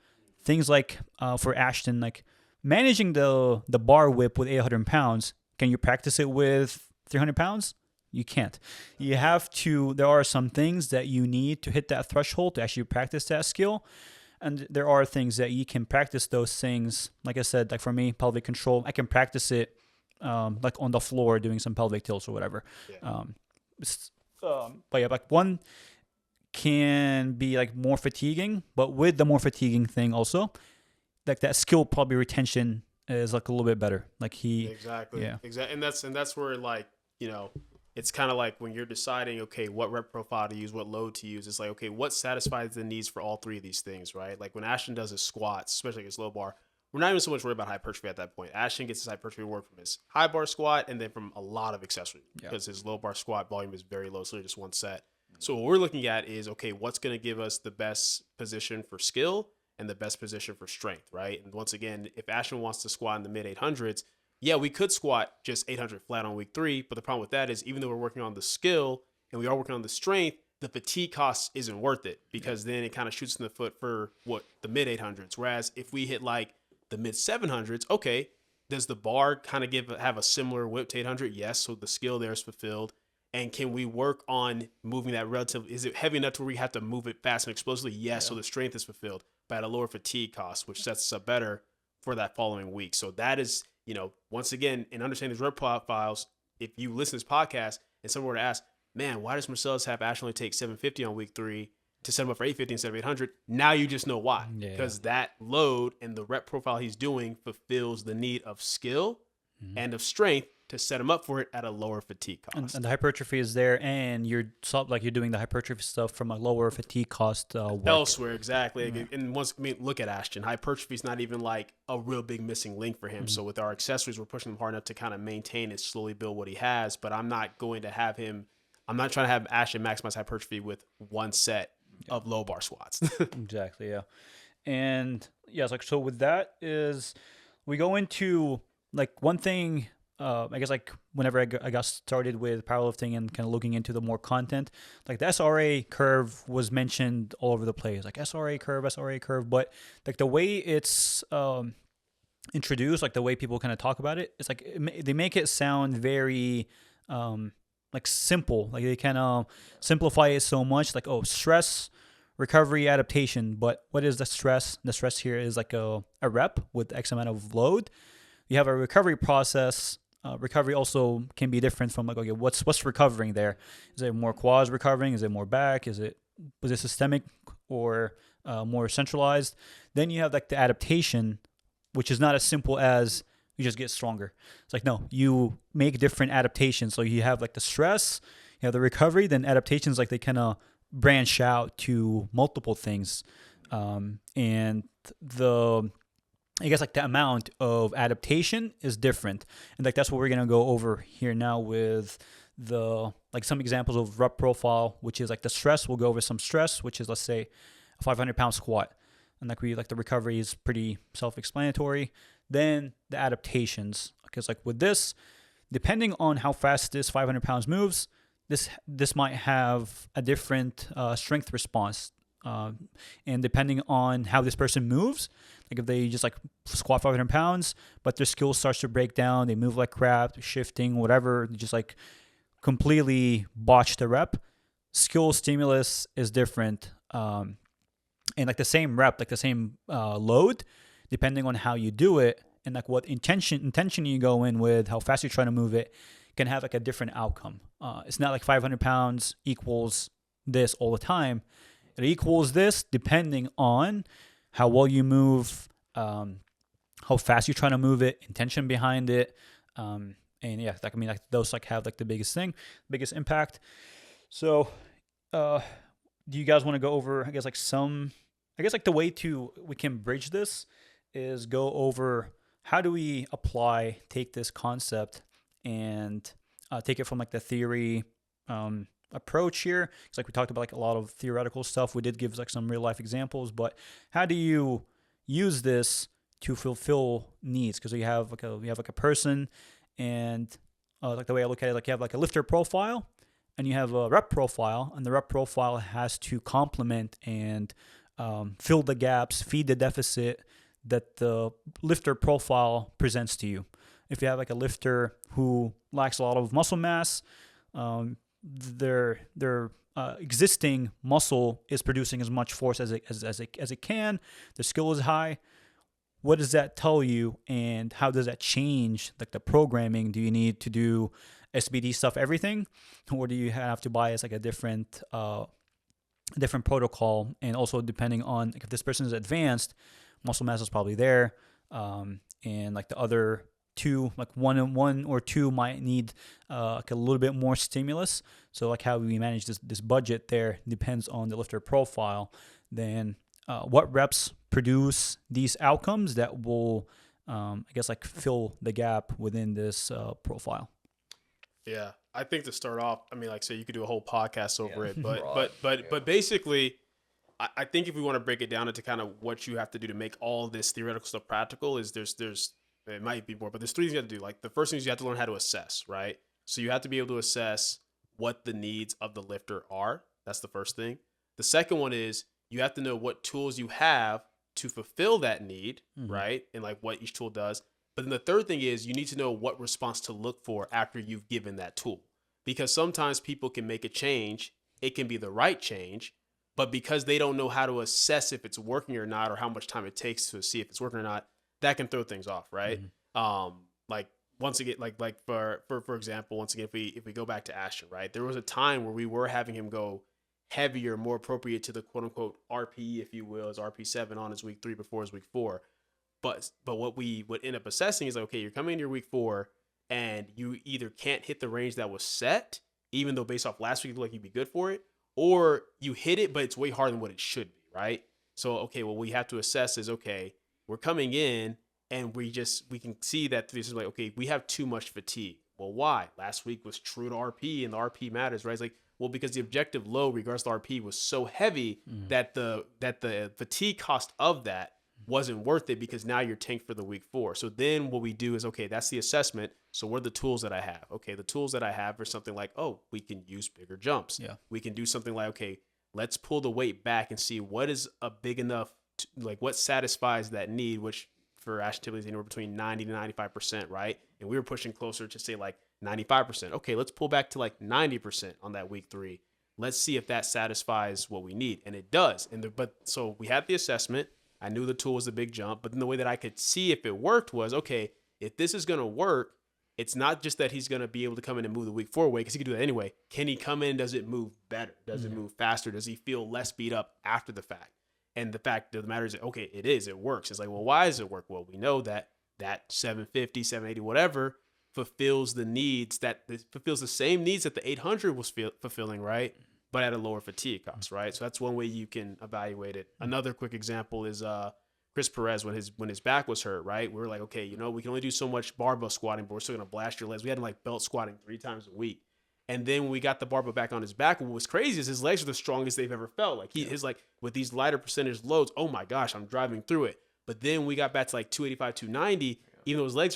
Things like for Ashton, like managing the bar whip with 800 pounds. Can you practice it with 300 pounds? You can't. You have to. There are some things that you need to hit that threshold to actually practice that skill. And there are things that you can practice those things. Like I said, like for me, pelvic control, I can practice it like on the floor doing some pelvic tilts or whatever.
Yeah.
But yeah, like one can be like more fatiguing, but with the more fatiguing thing also, like that skill probably retention is like a little bit better. Like
Exactly.
Yeah.
Exactly. And that's where like, it's kind of like when you're deciding, okay, what rep profile to use, what load to use, it's like, okay, what satisfies the needs for all three of these things, right? Like when Ashton does his squats, especially against low bar, we're not even so much worried about hypertrophy at that point. Ashton gets his hypertrophy work from his high bar squat and then from a lot of accessories, because his low bar squat volume is very low, so just one set. So what we're looking at is, okay, what's going to give us the best position for skill and the best position for strength, right? And once again, if Ashton wants to squat in the mid 800s, yeah, we could squat just 800 flat on week 3, but the problem with that is even though we're working on the skill and we are working on the strength, the fatigue cost isn't worth it, because then it kind of shoots in the foot for what the mid 800s. Whereas if we hit like the mid 700s, okay, does the bar kind of have a similar whip to 800? Yes, so the skill there is fulfilled. And can we work on moving that relatively? Is it heavy enough to where we have to move it fast and explosively? Yes, so the strength is fulfilled, but at a lower fatigue cost, which sets us up better for that following week. So that is, once again, in understanding these rep profiles, if you listen to this podcast and someone were to ask, man, why does Marcellus have Ash only take 750 on week 3 to set him up for 850 instead of 800? Now you just know why. Because that load and the rep profile he's doing fulfills the need of skill and of strength to set him up for it at a lower fatigue cost.
And the hypertrophy is there, and you're doing the hypertrophy stuff from a lower fatigue cost work.
Elsewhere, exactly. And look at Ashton. Hypertrophy is not even like a real big missing link for him. So with our accessories, we're pushing him hard enough to kind of maintain and slowly build what he has. But I'm not trying to have Ashton maximize hypertrophy with one set of low bar squats.
Exactly, yeah. And yeah, so with that is we go into like one thing. I guess like whenever I got started with powerlifting and kind of looking into the more content, like the SRA curve was mentioned all over the place, like SRA curve, but like the way it's introduced, like the way people kind of talk about it, it's like they make it sound very like simple, like they kind of simplify it so much, like, oh, stress, recovery, adaptation. But what is the stress? The stress here is like a rep with X amount of load. You have a recovery process. Recovery also can be different from like, okay, what's recovering there? Is it more quads recovering? Is it more back? Was it systemic or more centralized? Then you have like the adaptation, which is not as simple as you just get stronger. It's like, no, you make different adaptations. So you have like the stress, you have the recovery, then adaptations, like they kind of branch out to multiple things. And I guess like the amount of adaptation is different. And like that's what we're going to go over here now with some examples of rep profile, which is like the stress. We'll go over some stress, which is, let's say, a 500-pound squat. And the recovery is pretty self-explanatory. Then the adaptations, because like with this, depending on how fast this 500 pounds moves, this might have a different strength response. And depending on how this person moves, like if they just like squat 500 pounds, but their skill starts to break down, they move like crap, shifting, whatever, just like completely botch the rep. Skill stimulus is different. And like the same rep, like the same load, depending on how you do it and like what intention you go in with, how fast you're trying to move it, can have like a different outcome. It's not like 500 pounds equals this all the time. It equals this depending on how well you move, how fast you're trying to move it, intention behind it, and yeah, like I mean, like those like have like the biggest impact. So, do you guys want to go over? I guess like the way we can bridge this is go over how do we take this concept and take it from like the theory approach here. It's like we talked about like a lot of theoretical stuff. We did give like some real life examples, but how do you use this to fulfill needs? Because you have like a person, and like the way I look at it, like you have like a lifter profile and you have a rep profile, and the rep profile has to complement and fill the gaps, feed the deficit that the lifter profile presents to you. If you have like a lifter who lacks a lot of muscle mass, their existing muscle is producing as much force as it can. The skill is high. What does that tell you, and how does that change like the programming? Do you need to do SBD stuff everything, or do you have to bias like a different protocol? And also depending on like, if this person is advanced, muscle mass is probably there, and like the other two, like one or two might need like a little bit more stimulus. So like how we manage this budget there depends on the lifter profile. Then what reps produce these outcomes that will I guess like fill the gap within this profile.
Yeah, I think to start off, I mean, like, so you could do a whole podcast over it, but
Broad,
but basically, I think if we want to break it down into kind of what you have to do to make all this theoretical stuff practical, is there's it might be more, but there's three things you have to do. Like the first thing is you have to learn how to assess, right? So you have to be able to assess what the needs of the lifter are. That's the first thing. The second one is you have to know what tools you have to fulfill that need, right? And like what each tool does. But then the third thing is you need to know what response to look for after you've given that tool. Because sometimes people can make a change. It can be the right change, but because they don't know how to assess if it's working or not, or how much time it takes to see if it's working or not, that can throw things off, right? Like once again, like for example, once again, if we go back to Ashton, right? There was a time where we were having him go heavier, more appropriate to the quote unquote RPE, if you will, as RP7 on his week 3 before his week 4. But what we would end up assessing is like, okay, you're coming into your week 4 and you either can't hit the range that was set, even though based off last week you look like you'd be good for it, or you hit it, but it's way harder than what it should be, right? So, okay, what we have to assess is, okay, we're coming in and we can see that this is like, okay, we have too much fatigue. Well, why? Last week was true to RP and the RP matters, right? It's like, well, because the objective low regards to RP was so heavy that the fatigue cost of that wasn't worth it, because now you're tanked for the week 4. So then what we do is, okay, that's the assessment. So what are the tools that I have? Okay, the tools that I have are something like, oh, we can use bigger jumps. Yeah. We can do something like, okay, let's pull the weight back and see what is a big enough, like what satisfies that need, which for Ashton typically is anywhere between 90 to 95%, right? And we were pushing closer to say like 95%. Okay, let's pull back to like 90% on that week 3. Let's see if that satisfies what we need. And it does. So we had the assessment. I knew the tool was a big jump, but then the way that I could see if it worked was, okay, if this is going to work, it's not just that he's going to be able to come in and move the week 4 weight, because he can do that anyway. Can he come in? Does it move better? Does it move faster? Does he feel less beat up after the fact? And the fact of the matter is that, okay, it works. It's like, well, why does it work? Well, we know that 750, 780, whatever, fulfills the needs fulfills the same needs that the 800 was fulfilling, right? But at a lower fatigue cost, right? So that's one way you can evaluate it. Another quick example is Chris Perez when his back was hurt, right? We were like, okay, we can only do so much barbell squatting, but we're still gonna blast your legs. We had him like belt squatting 3 times a week. And then when we got the barbell back on his back, what was crazy is his legs are the strongest they've ever felt. Like his like with these lighter percentage loads, oh my gosh, I'm driving through it. But then we got back to like 285, 290. Even though his legs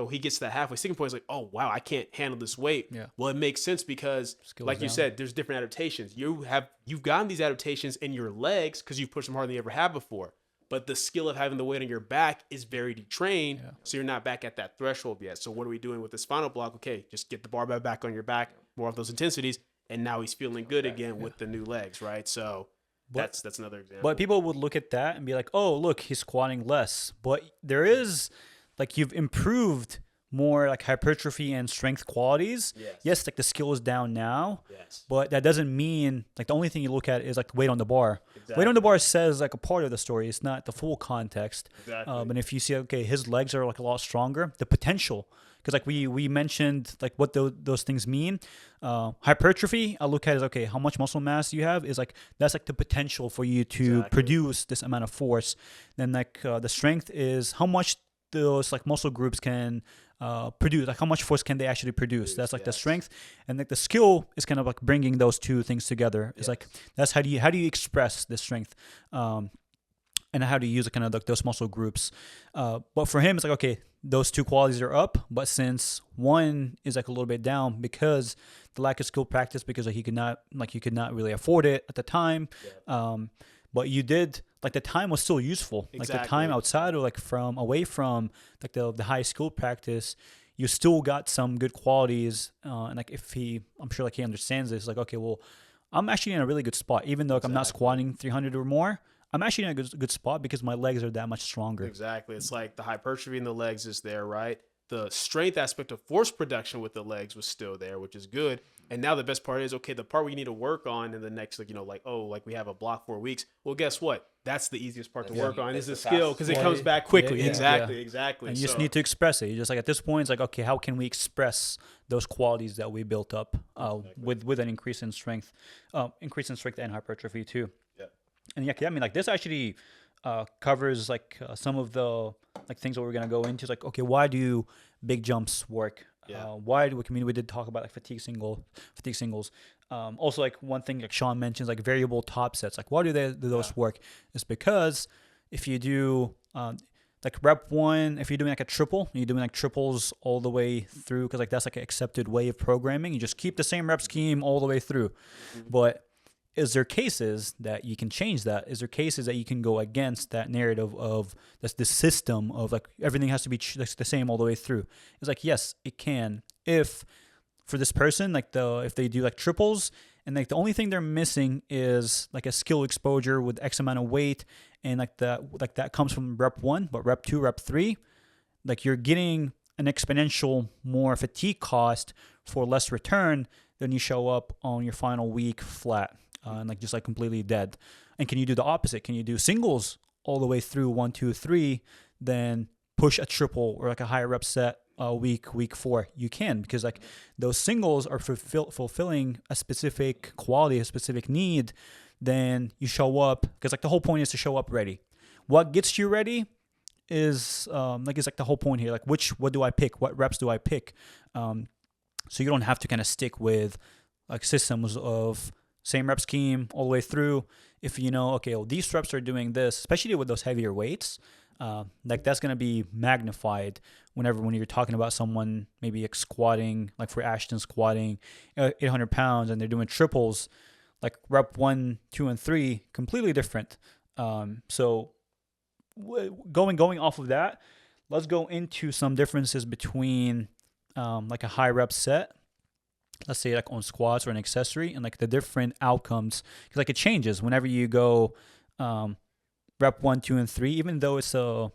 he gets to that halfway sticking point. He's like, oh wow, I can't handle this weight. Yeah. Well, it makes sense because, like you said, there's different adaptations. You've gotten these adaptations in your legs because you've pushed them harder than you ever have before. but the skill of having the weight on your back is very detrained.
Yeah.
So you're not back at that threshold yet. So what are we doing with this final block? Okay, just get the barbell back on your back, more of those intensities, and now he's feeling good again with the new legs, right? So that's another example.
But people would look at that and be like, oh, look, he's squatting less. But there is, like, you've improved more like hypertrophy and strength qualities. Yes, like the skill is down now. But that doesn't mean, like, the only thing you look at is like the weight on the bar. Weight on the bar says like a part of the story. It's not the full context. And if you see, okay, his legs are like a lot stronger, the potential, because like we mentioned like what those things mean. Hypertrophy, I look at it as, okay, how much muscle mass you have is like, that's like the potential for you to produce this amount of force. Then like the strength is how much those like muscle groups can produce, like how much force can they actually produce. That's like the strength, and like the skill is kind of like bringing those two things together. It's like, that's how do you express the strength, and how do you use it, kind of like those muscle groups. But for him, it's like, okay, those two qualities are up, but since one is like a little bit down because the lack of skill practice, because like you could not really afford it at the time. But you did, like, the time was still useful. Like the time outside, or like away from like the high skill practice, you still got some good qualities. And like I'm sure like he understands this. Like, okay, well, I'm actually in a really good spot, even though like I'm not squatting 300 or more. I'm actually in a good spot because my legs are that much stronger.
Exactly. It's like the hypertrophy in the legs is there, right? The strength aspect of force production with the legs was still there, which is good. And now the best part is, okay, the part we need to work on in the next, like, like we have a block 4 weeks. Well, guess what? That's the easiest part to work on, is the skill, because it comes back quickly. Exactly.
And you just need to express it. You just like, at this point, it's like, okay, how can we express those qualities that we built up with an increase in strength and hypertrophy too. Yeah. And I mean, like, this actually covers like some of the like things that we're gonna go into. It's like, okay, why do big jumps work? Why do we did talk about like fatigue singles. Also, like, one thing like Sean mentions, like variable top sets. Like, why do those work? It's because if you do like rep 1, if you're doing like a triple, you're doing like triples all the way through, because like that's like an accepted way of programming. You just keep the same rep scheme all the way through. But is there cases that you can change that? Is there cases that you can go against that narrative of this system of like everything has to be the same all the way through? It's like, yes, it can. If for this person, like if they do like triples, and like the only thing they're missing is like a skill exposure with X amount of weight, and like that comes from rep 1, but rep 2, rep 3, like you're getting an exponential more fatigue cost for less return than you show up on your final week flat. And like just like completely dead. And can you do the opposite? Can you do singles all the way through 1, 2, 3, then push a triple or like a higher rep set week 4? You can, because like those singles are fulfilling a specific quality, a specific need. Then you show up, because like the whole point is to show up ready. What gets you ready is like, it's like the whole point here. Like, what do I pick? What reps do I pick? So you don't have to kind of stick with like systems of same rep scheme all the way through. If you know, okay, well, these reps are doing this, especially with those heavier weights, like that's going to be magnified when you're talking about someone maybe like squatting, like for Ashton squatting 800 pounds, and they're doing triples, like rep 1, 2, and 3, completely different. So going off of that, let's go into some differences between like a high rep set, let's say like on squats or an accessory, and like the different outcomes, because like it changes whenever you go rep 1, 2, and 3. Even though it's a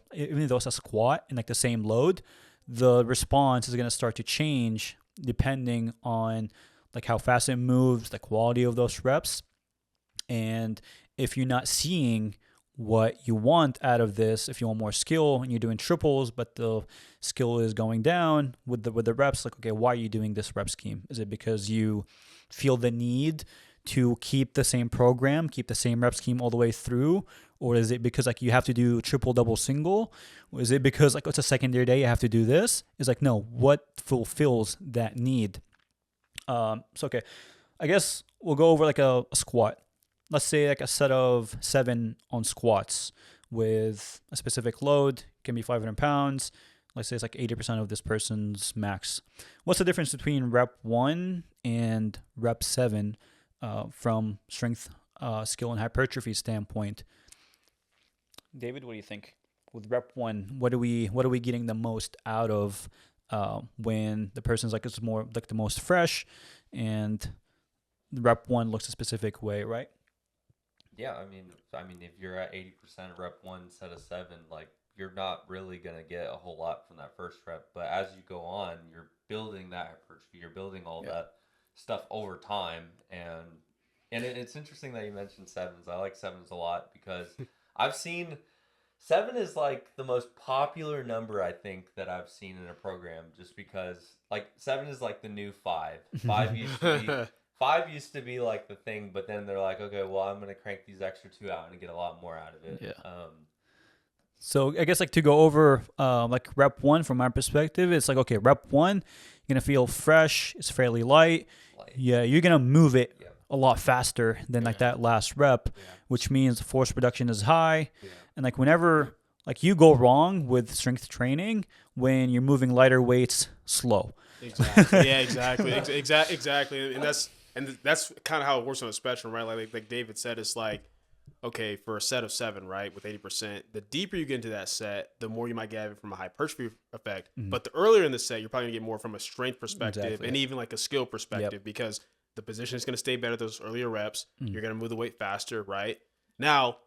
squat and like the same load, the response is going to start to change depending on like how fast it moves, the quality of those reps, and if you're not seeing what you want out of this. If you want more skill and you're doing triples, but the skill is going down with the reps, like, okay, why are you doing this rep scheme? Is it because you feel the need to keep the same program, keep the same rep scheme all the way through? Or is it because like you have to do triple, double, single? Or is it because like it's a secondary day, you have to do this? It's like, no, what fulfills that need? So, okay, I guess we'll go over like a squat. Let's say like a set of 7 on squats with a specific load, can be 500 pounds. Let's say it's like 80% of this person's max. What's the difference between rep 1 and rep 7 from strength, skill, and hypertrophy standpoint? David, what do you think? With rep one, what are we getting the most out of when the person's like it's more like the most fresh, and rep one looks a specific way, right?
Yeah, I mean, if you're at 80% of rep one, set of seven, like you're not really gonna get a whole lot from that first rep. But as you go on, you're building that hypertrophy, you're building all
Yeah.
that stuff over time, and it's interesting that you mentioned sevens. I like sevens a lot because I've seen seven is like the most popular number I think that I've seen in a program, just because like seven is like the new five. Five used to be like the thing, but then they're like, okay, well, I'm gonna crank these extra two out and get a lot more out of it.
Yeah. So I guess like to go over like rep one from my perspective, it's like okay, rep one, you're gonna feel fresh. It's fairly light.
Like,
Yeah, you're gonna move it
yeah,
a lot faster than like that last rep,
Yeah.
which means force production is high.
Yeah.
And like whenever like you go wrong with strength training when you're moving lighter weights slow.
Exactly. Yeah, exactly. Exactly. And that's kind of how it works on the spectrum, right? Like David said, it's like, okay, for a set of seven, right, with 80%, the deeper you get into that set, the more you might get from a hypertrophy effect.
Mhm.
But the earlier in the set, you're probably gonna get more from a strength perspective
Exactly.
and even like a skill perspective because the position is gonna stay better those earlier reps.
Mhm.
You're gonna move the weight faster, right? Now,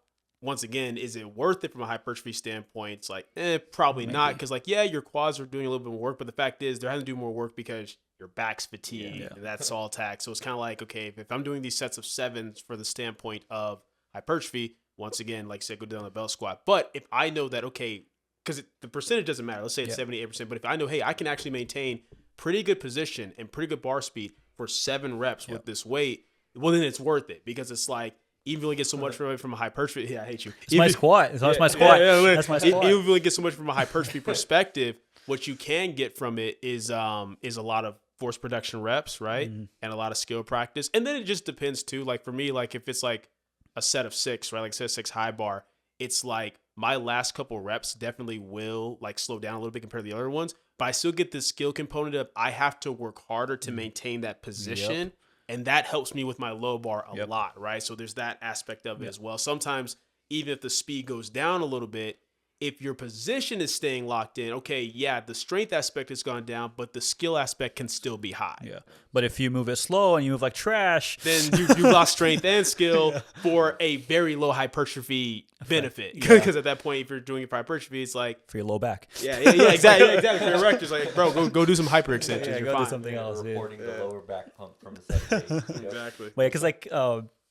once again, is it worth it from a hypertrophy standpoint? It's like, probably not,
Maybe.
because like, yeah, your quads are doing a little bit more work, but the fact is they're having to do more work because your back's fatigued
Yeah.
and that's all taxed. So it's kind of like, okay, if I'm doing these sets of sevens for the standpoint of hypertrophy, once again, like I said, go down the bell squat. But if I know that, okay, because the percentage doesn't matter. Let's say it's 78%. But if I know, hey, I can actually maintain pretty good position and pretty good bar speed for 7 reps with this weight, well, then it's worth it, because it's like, even if you only get so much from a hypertrophy, yeah, I hate you.
It's my squat. That's my squat. That's my squat.
Even if you only get so much from a hypertrophy perspective, what you can get from it is a lot of force production reps, right?
Mhm.
And a lot of skill practice. And then it just depends too. Like for me, like if it's like a set of 6, right? Like set of 6 high bar, it's like my last couple reps definitely will like slow down a little bit compared to the other ones, but I still get the skill component of I have to work harder to maintain that position. And that helps me with my low bar a lot, right? So there's that aspect of it as well. Sometimes, even if the speed goes down a little bit, if your position is staying locked in, okay, yeah, the strength aspect has gone down, but the skill aspect can still be high.
Yeah. But if you move it slow and you move like trash,
Then you lost strength and skill for a very low hypertrophy benefit. Because at that point, if you're doing it for hypertrophy, it's like,
for your low back.
exactly. For your erectors, like, bro, go do some hyper extensions.
Yeah,
You're
go do
fine.
something else. Yeah.
reporting the lower back pump from a set of 8.
Exactly.
Wait, because like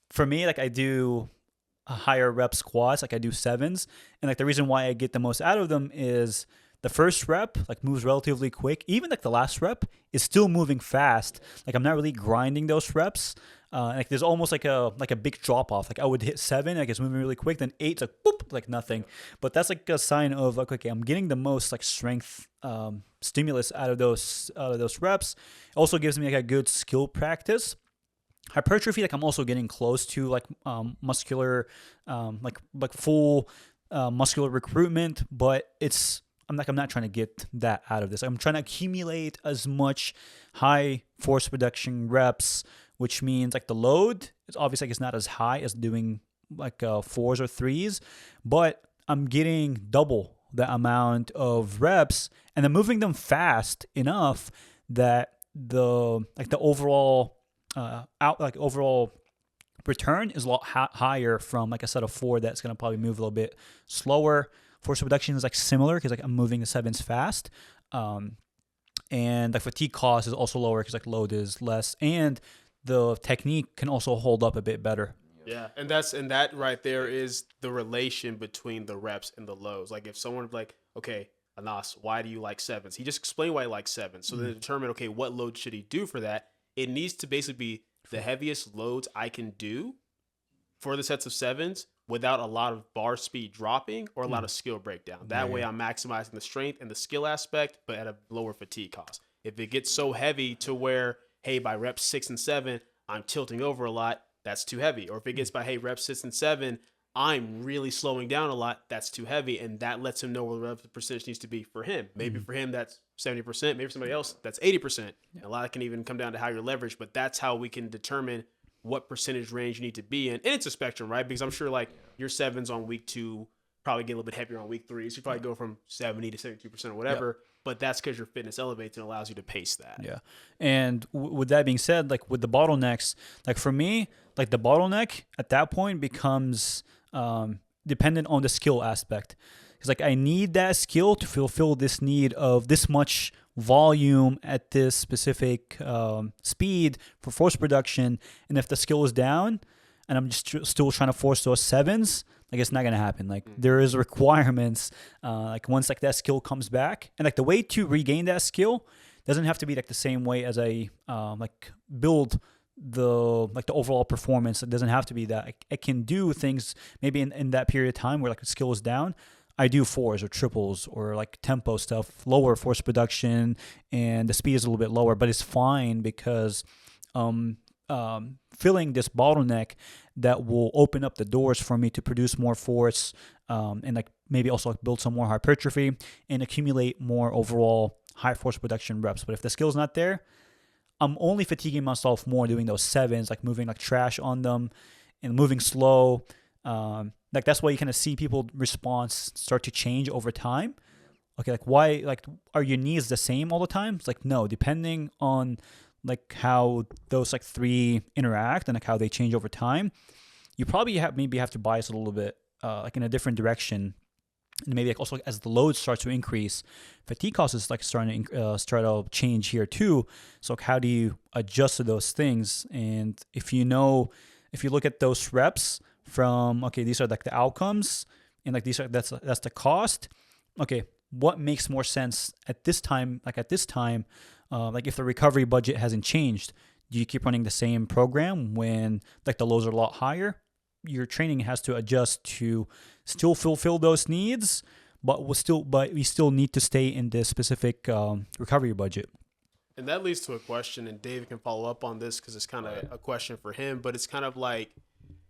for me, like I do a higher rep squats, like I do 7s, and like the reason why I get the most out of them is the first rep like moves relatively quick. Even like the last rep is still moving fast. Like I'm not really grinding those reps. Like there's almost like a big drop off. Like I would hit 7, like it's moving really quick. Then 8's like boop, like nothing. But that's like a sign of like okay, I'm getting the most like strength stimulus out of those reps. It also gives me like a good skill practice. Hypertrophy, like I'm also getting close to like muscular, like full muscular recruitment, but I'm not trying to get that out of this. I'm trying to accumulate as much high force production reps, which means like the load is obviously like it's not as high as doing like 4s or 3s, but I'm getting double the amount of reps and I'm moving them fast enough that the overall overall return is a lot higher from like a set of 4 that's going to probably move a little bit slower. Force reduction is like similar because like I'm moving the 7s fast, and like fatigue cost is also lower because like load is less, and the technique can also hold up a bit better.
Yeah, and that right there is the relation between the reps and the lows. Like if someone like, okay, Anas, why do you like 7s? He just explained why he likes 7s. So then to determine, okay, what load should he do for that? It needs to basically be the heaviest loads I can do for the sets of 7s without a lot of bar speed dropping or a lot of skill breakdown. That way I'm maximizing the strength and the skill aspect, but at a lower fatigue cost. If it gets so heavy to where, hey, by reps 6 and 7, I'm tilting over a lot, that's too heavy. Or if it gets by, hey, reps 6 and 7, I'm really slowing down a lot, that's too heavy. And that lets him know where the percentage needs to be for him. Maybe for him, that's 70%. Maybe for somebody else, that's 80%. And a lot can even come down to how you're leveraged, but that's how we can determine what percentage range you need to be in. And it's a spectrum, right? Because I'm sure like your 7s on week 2 probably get a little bit heavier on week 3. So you probably go from 70 to 72% or whatever. But that's because your fitness elevates and allows you to pace that.
Yeah. And with that being said, like with the bottlenecks, like for me, like the bottleneck at that point becomes dependent on the skill aspect. Because like I need that skill to fulfill this need of this much volume at this specific speed for force production. And if the skill is down and I'm just still trying to force those sevens, like it's not gonna happen. Like there is requirements. Like once like that skill comes back, and like the way to regain that skill doesn't have to be like the same way as I like build the overall performance. It doesn't have to be that. I can do things maybe in that period of time where like the skill is down. I do fours or triples or like tempo stuff, lower force production, and the speed is a little bit lower, but it's fine because filling this bottleneck that will open up the doors for me to produce more force and like maybe also like build some more hypertrophy and accumulate more overall high force production reps. But if the skill's not there, I'm only fatiguing myself more doing those sevens, like moving like trash on them and moving slow. Like that's why you kind of see people response start to change over time. Okay, like why, like are your knees the same all the time? It's like no, depending on like how those like 3 interact and like how they change over time, you probably maybe have to bias a little bit like in a different direction. And maybe like also as the load starts to increase, fatigue causes like starting to start to change here too. So like how do you adjust to those things? And if you look at those reps from okay, these are like the outcomes and like that's the cost. Okay, what makes more sense at this time? Like if the recovery budget hasn't changed, do you keep running the same program when like the lows are a lot higher? Your training has to adjust to still fulfill those needs, but we still need to stay in this specific recovery budget.
And that leads to a question, and David can follow up on this because it's kind of a question for him, but it's kind of like,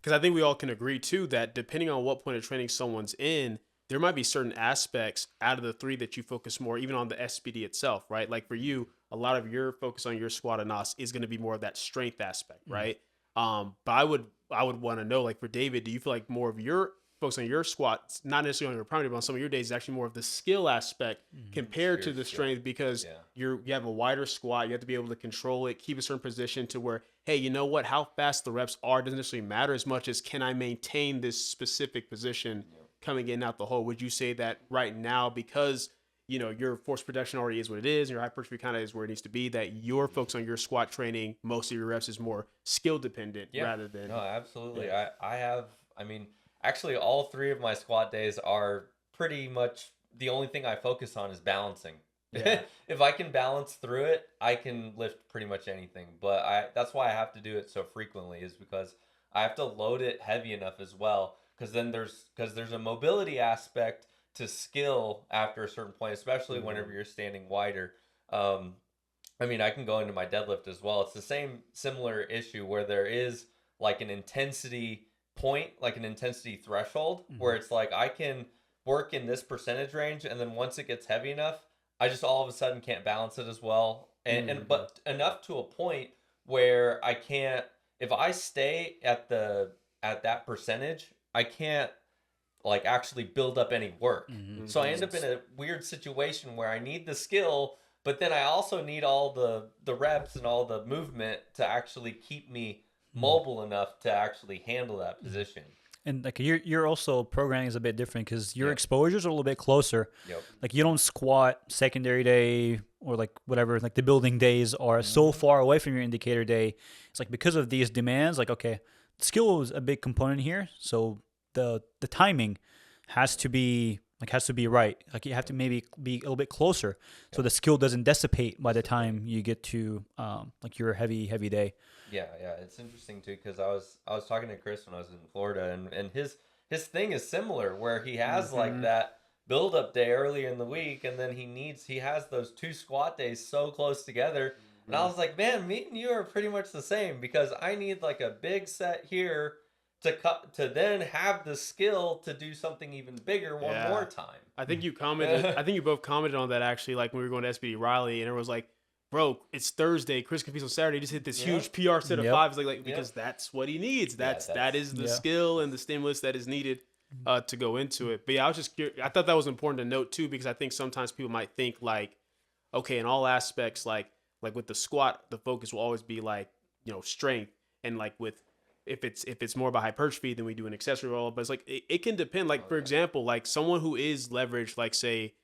because I think we all can agree too that depending on what point of training someone's in, there might be certain aspects out of the 3 that you focus more, even on the SBD itself, right? Like for you, a lot of your focus on your squat and NOS is going to be more of that strength aspect, right? But I would want to know, like for David, do you feel like more of your focus on your squats, not necessarily on your primary, but on some of your days, is actually more of the skill aspect compared to the strength because you have a wider squat, you have to be able to control it, keep a certain position to where, hey, you know what, how fast the reps are doesn't necessarily matter as much as can I maintain this specific position coming in and out the hole? Would you say that right now, because your force production already is what it is, and your hypertrophy kind of is where it needs to be, that your focus on your squat training, most of your reps is more skill dependent rather than...
No, absolutely. I mean, actually all 3 of my squat days are pretty much the only thing I focus on is balancing. Yeah. If I can balance through it, I can lift pretty much anything. But that's why I have to do it so frequently, is because I have to load it heavy enough as well. Because there's a mobility aspect to skill after a certain point, especially whenever you're standing wider. I mean, I can go into my deadlift as well. It's the similar issue where there is like an intensity point, like an intensity threshold, where it's like I can work in this percentage range, and then once it gets heavy enough, I just all of a sudden can't balance it as well, but enough to a point where I can't. If I stay at that percentage, I can't like actually build up any work. So I end up in a weird situation where I need the skill, but then I also need all the reps and all the movement to actually keep me mobile enough to actually handle that position.
And like your also programming is a bit different because your exposures are a little bit closer. Like you don't squat secondary day or like whatever, like the building days are so far away from your indicator day. It's like because of these demands, like okay, skill is a big component here. So the timing has to be right. Like you have to maybe be a little bit closer so the skill doesn't dissipate by the time you get to like your heavy day.
Yeah, it's interesting too because I was talking to Chris when I was in Florida, and his thing is similar where he has like that build up day earlier in the week, and then he has those 2 squat days so close together, and I was like, man, me and you are pretty much the same because I need like a big set here to then have the skill to do something even bigger one more time.
I think you commented. I think you both commented on that actually, like when we were going to SBD Riley, and everyone was like, bro, it's Thursday. Chris competes on Saturday. He just hit this huge PR set of 5. It's like because that's what he needs. That is the skill and the stimulus that is needed. to go into it. But yeah, I was just curious. I thought that was important to note too, because I think sometimes people might think like, okay, in all aspects, like with the squat, the focus will always be like, strength, and like with if it's more about hypertrophy, then we do an accessory roll. But it's like it can depend. Like for example, like someone who is leveraged, like say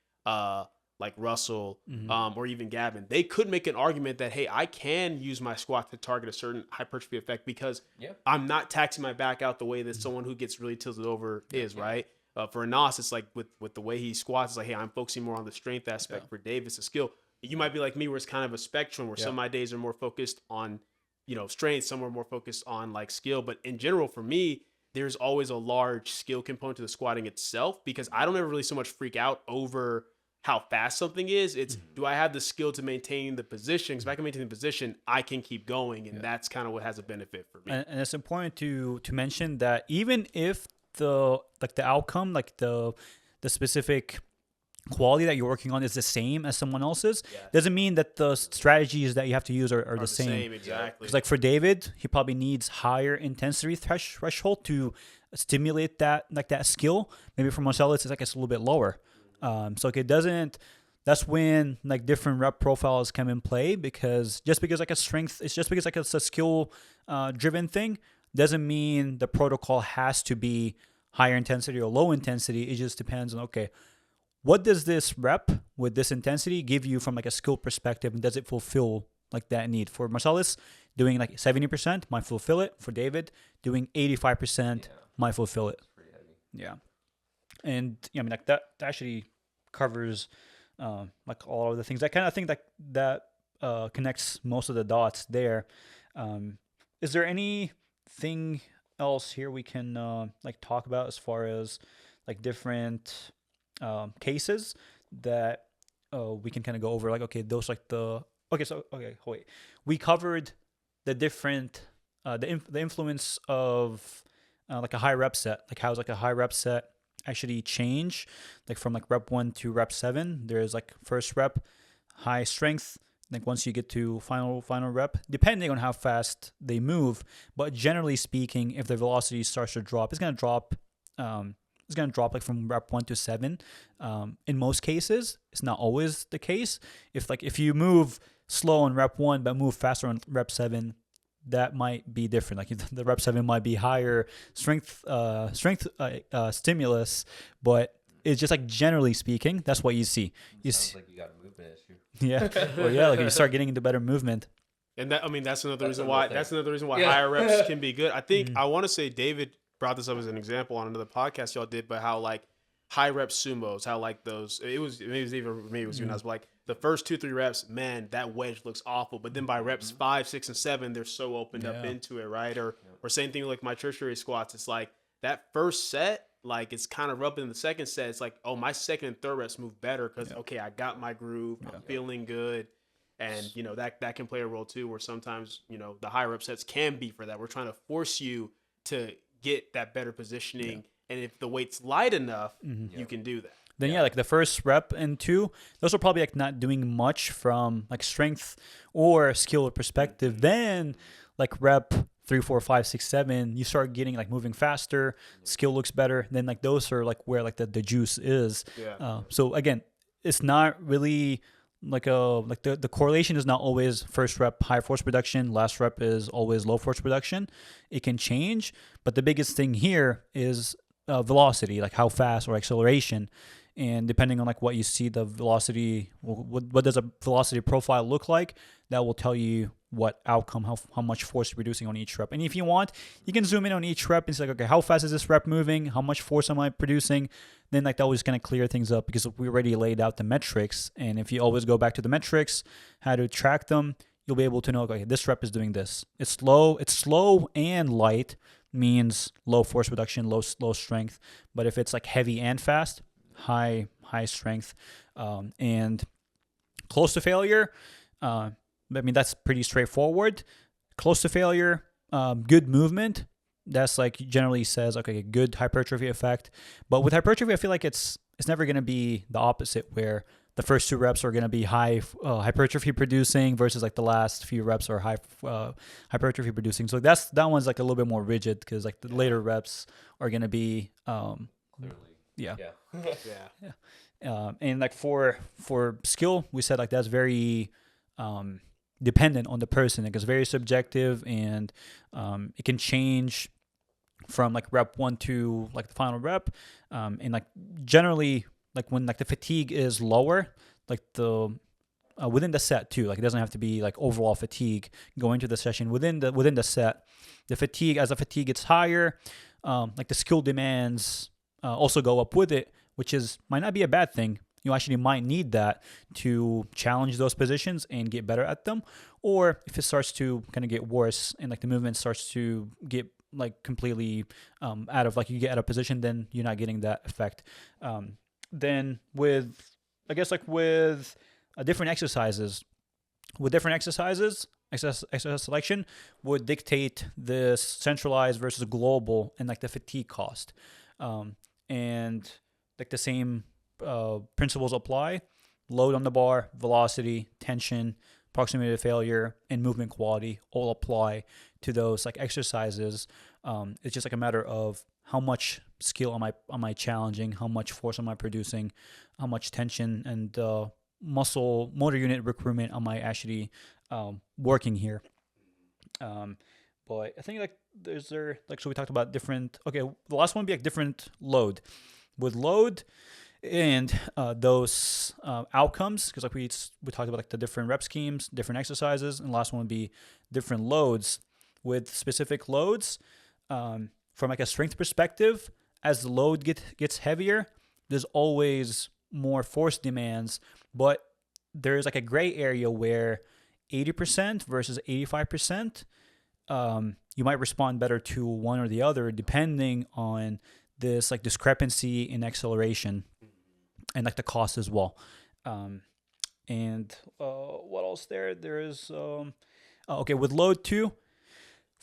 like Russell or even Gavin, they could make an argument that, hey, I can use my squat to target a certain hypertrophy effect because I'm not taxing my back out the way that someone who gets really tilted over is, right? For Anas, it's like with the way he squats, it's like, hey, I'm focusing more on the strength aspect. For Dave, it's a skill. You might be like me, where it's kind of a spectrum, where some of my days are more focused on, strength, some are more focused on like skill. But in general, for me, there's always a large skill component to the squatting itself, because I don't ever really so much freak out over how fast something is. It's do I have the skill to maintain the position? Because if I can maintain the position, I can keep going, and that's kind of what has a benefit for me.
And it's important to mention that even if the outcome, like the specific quality that you're working on is the same as someone else's, doesn't mean that the strategies that you have to use are the same.
Exactly.
Because like for David, he probably needs higher intensity threshold to stimulate that skill. Maybe for Marcellus, it's it's a little bit lower. So it doesn't. That's when like different rep profiles come in play, because just because like a strength, it's just because like it's a skill driven thing, doesn't mean the protocol has to be higher intensity or low intensity. It just depends on, okay, what does this rep with this intensity give you from like a skill perspective, and does it fulfill like that need? For Marcellus, doing like 70% might fulfill it. For David, doing 85% might fulfill it.
Pretty heavy.
Yeah. And I mean, like that actually covers like all of the things. I kind of think that connects most of the dots there. Is there anything else here we can like talk about as far as like different cases that we can kind of go over? Like, okay, those like the wait, we covered the different the influence of like a high rep set. Like how's like a high rep set actually change, like from like rep 1 to rep 7. There's like first rep high strength, like once you get to final rep, depending on how fast they move. But generally speaking, if the velocity starts to drop, it's going to drop like from rep 1 to 7. In most cases, it's not always the case. If you move slow on rep 1 but move faster on rep 7, that might be different. Like the rep 7 might be higher strength stimulus, but it's just like generally speaking, that's what you see.
Sounds like you got a movement issue.
Yeah, well, yeah, like you start getting into better movement.
And that's another reason why higher reps can be good. I think I want to say David brought this up as an example on another podcast y'all did, but how like high rep sumos, how like those, it was you guys, like the first 2-3 reps, man, that wedge looks awful. But then by reps 5, 6, and 7, they're so opened up into it, right? Or same thing like my tertiary squats. It's like that first set, like it's kind of rubbing in the second set. It's like, oh, my second and third reps move better because okay, I got my groove, I'm feeling good. And that can play a role too, where sometimes the higher rep sets can be for that. We're trying to force you to get that better positioning, and if the weight's light enough, you can do that.
Then like the first rep and 2, those are probably like not doing much from like strength or skill perspective. Then like rep 3, 4, 5, 6, 7, you start getting like moving faster, skill looks better. Then like those are like where like the juice is. So again, it's not really like the correlation is not always first rep high force production, last rep is always low force production. It can change, but the biggest thing here is velocity, like how fast, or acceleration. And depending on like what you see the velocity, what does a velocity profile look like, that will tell you what outcome, how much force you're producing on each rep. And if you want, you can zoom in on each rep and say, okay, how fast is this rep moving? How much force am I producing? Then like that was going to clear things up, because we already laid out the metrics. And if you always go back to the metrics, how to track them, you'll be able to know, okay, this rep is doing this. It's slow and light, means low force production, low strength. But if it's like heavy and fast, high strength. And close to failure, I mean, that's pretty straightforward. Close to failure, good movement, that's like generally says, okay, good hypertrophy effect. But with hypertrophy, I feel like it's never going to be the opposite, where the first 2 reps are going to be high hypertrophy producing versus like the last few reps are high hypertrophy producing. So that one's like a little bit more rigid, because like the later reps are going to be
clearly.
Yeah.
Yeah.
Yeah.
And like for skill, we said like that's very dependent on the person. Like it's very subjective, and it can change from like rep 1 to like the final rep. And like generally, like when like the fatigue is lower, like the within the set too. Like it doesn't have to be like overall fatigue going to the session. Within the set, the fatigue, as the fatigue gets higher, like the skill demands also go up with it, which is might not be a bad thing. You actually might need that to challenge those positions and get better at them. Or if it starts to kind of get worse and like the movement starts to get like completely out of like you get out of position, then you're not getting that effect. Then with I guess like with different exercises, exercise selection would dictate this centralized versus global and like the fatigue cost. And like the same principles apply. Load on the bar, velocity, tension, proximity to failure, and movement quality all apply to those like exercises. It's just like a matter of how much skill am I challenging, how much force am I producing, how much tension and muscle motor unit recruitment am I actually working here. But I think like so we talked about different. Okay, the last one would be like different load. With load and those outcomes, because like we talked about like the different rep schemes, different exercises, and the last one would be different loads. With specific loads, from like a strength perspective, as the load gets heavier, there's always more force demands, but there's like a gray area where 80% versus 85%, you might respond better to one or the other depending on this like discrepancy in acceleration and like the cost as well. And what else there is okay, with load too,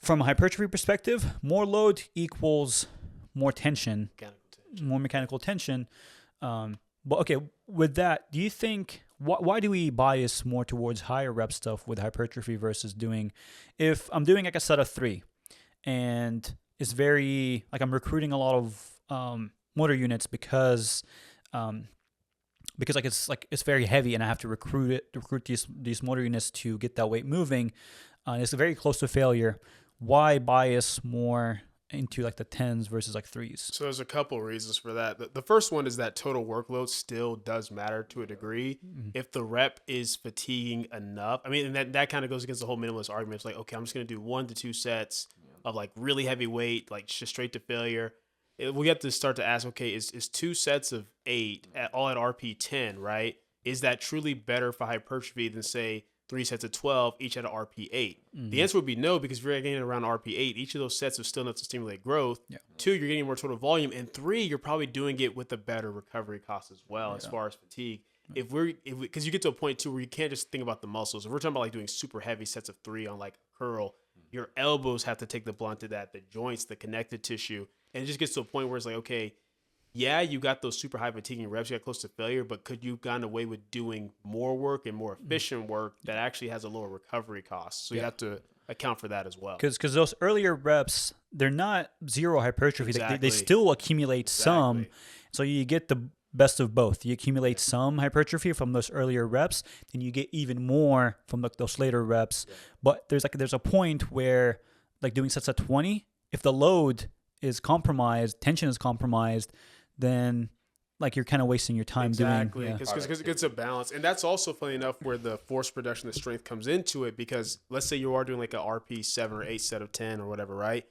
from a hypertrophy perspective, more load equals more tension, more mechanical tension. But okay, with that, do you think why do we bias more towards higher rep stuff with hypertrophy versus doing, if I'm doing like a set of 3 and it's very like I'm recruiting a lot of motor units because like it's very heavy and I have to recruit these motor units to get that weight moving, it's very close to failure. Why bias more into like the 10s versus like 3s?
So there's a couple reasons for that. The first one is that total workload still does matter to a degree.
Mm-hmm.
If the rep is fatiguing enough, I mean, and that kind of goes against the whole minimalist argument. It's like, okay, I'm just going to do 1 to 2 sets of like really heavy weight, like just straight to failure. We have to start to ask, okay, is 2 sets of 8 all at RP 10, right? Is that truly better for hypertrophy than say 3 sets of 12, each at an RP 8?
Mm-hmm.
The answer would be no, because if you're getting around RP 8, each of those sets is still enough to stimulate growth. Yeah. 2, you're getting more total volume. And 3, you're probably doing it with a better recovery cost as well, as far as fatigue. Yeah. Because you get to a point too where you can't just think about the muscles. If we're talking about like doing super heavy sets of 3 on like a curl, your elbows have to take the blunt of that, the joints, the connective tissue. And it just gets to a point where it's like, okay, yeah, you got those super high fatiguing reps, you got close to failure, but could you have gotten away with doing more work and more efficient work that actually has a lower recovery cost? So you have to account for that as well.
Because those earlier reps, they're not zero hypertrophy.
Exactly.
They still accumulate some. So you get the best of both. You accumulate some hypertrophy from those earlier reps, and you get even more from those later reps. Yeah. But there's a point where like doing sets of 20, if the load is compromised, tension is compromised, then like you're kind of wasting your time doing.
Because it gets a balance. And that's also, funny enough, where the force production, the strength comes into it, because let's say you are doing like a RP 7 or 8 set of 10 or whatever, right?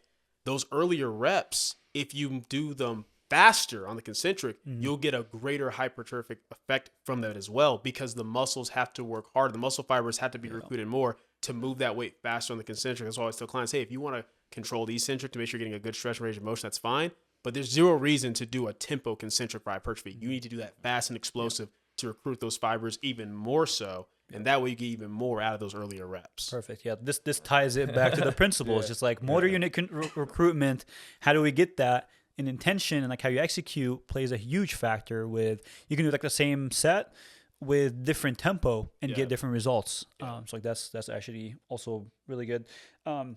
Those earlier reps, if you do them faster on the concentric, you'll get a greater hypertrophic effect from that as well, because the muscles have to work harder. The muscle fibers have to be recruited more to move that weight faster on the concentric. That's why I always tell clients, hey, if you want to control the eccentric to make sure you're getting a good stretch range of motion, that's fine. But there's zero reason to do a tempo concentric for hypertrophy. You need to do that fast and explosive to recruit those fibers even more so. And that way you get even more out of those earlier reps.
Perfect. Yeah. This ties it back to the principles. Just like motor unit recruitment, how do we get that? And intention and like how you execute plays a huge factor. With you can do like the same set with different tempo and get different results. So like that's actually also really good. But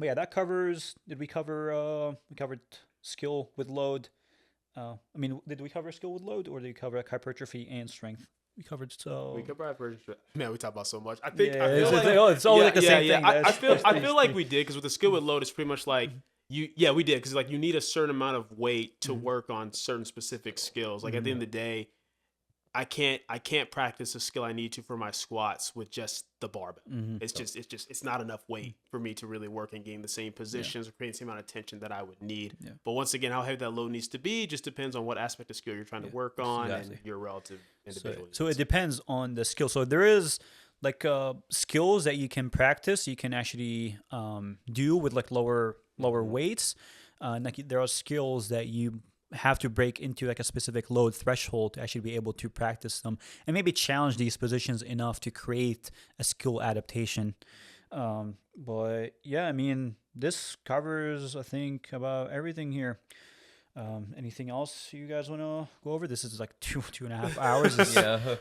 yeah, that covers. Did we cover? We covered skill with load. I mean, did we cover skill with load, or did we cover like hypertrophy and strength? We covered so.
We could probably man, we talk about so much. I
Yeah,
think I feel like
it's always like the same thing.
I
That's-
feel
that's
like
things.
we did because with the skill with load, it's pretty much like you. Yeah, we did because like you need a certain amount of weight to work on certain specific skills. Like at the end of the day, I can't practice a skill I need to for my squats with just the barbell. It's not enough weight for me to really work and gain the same positions or create the same amount of tension that I would need.
Yeah.
But once again, how heavy that load needs to be just depends on what aspect of skill you're trying to work on
exactly.
and your relative individual.
So it depends on the skill. So there is like skills that you can practice. You can actually do with like lower weights. And like there are skills that you have to break into like a specific load threshold to actually be able to practice them and maybe challenge these positions enough to create a skill adaptation. But yeah, I mean, this covers I think about everything here. Anything else you guys want to go over? This is like 2.5 hours. It's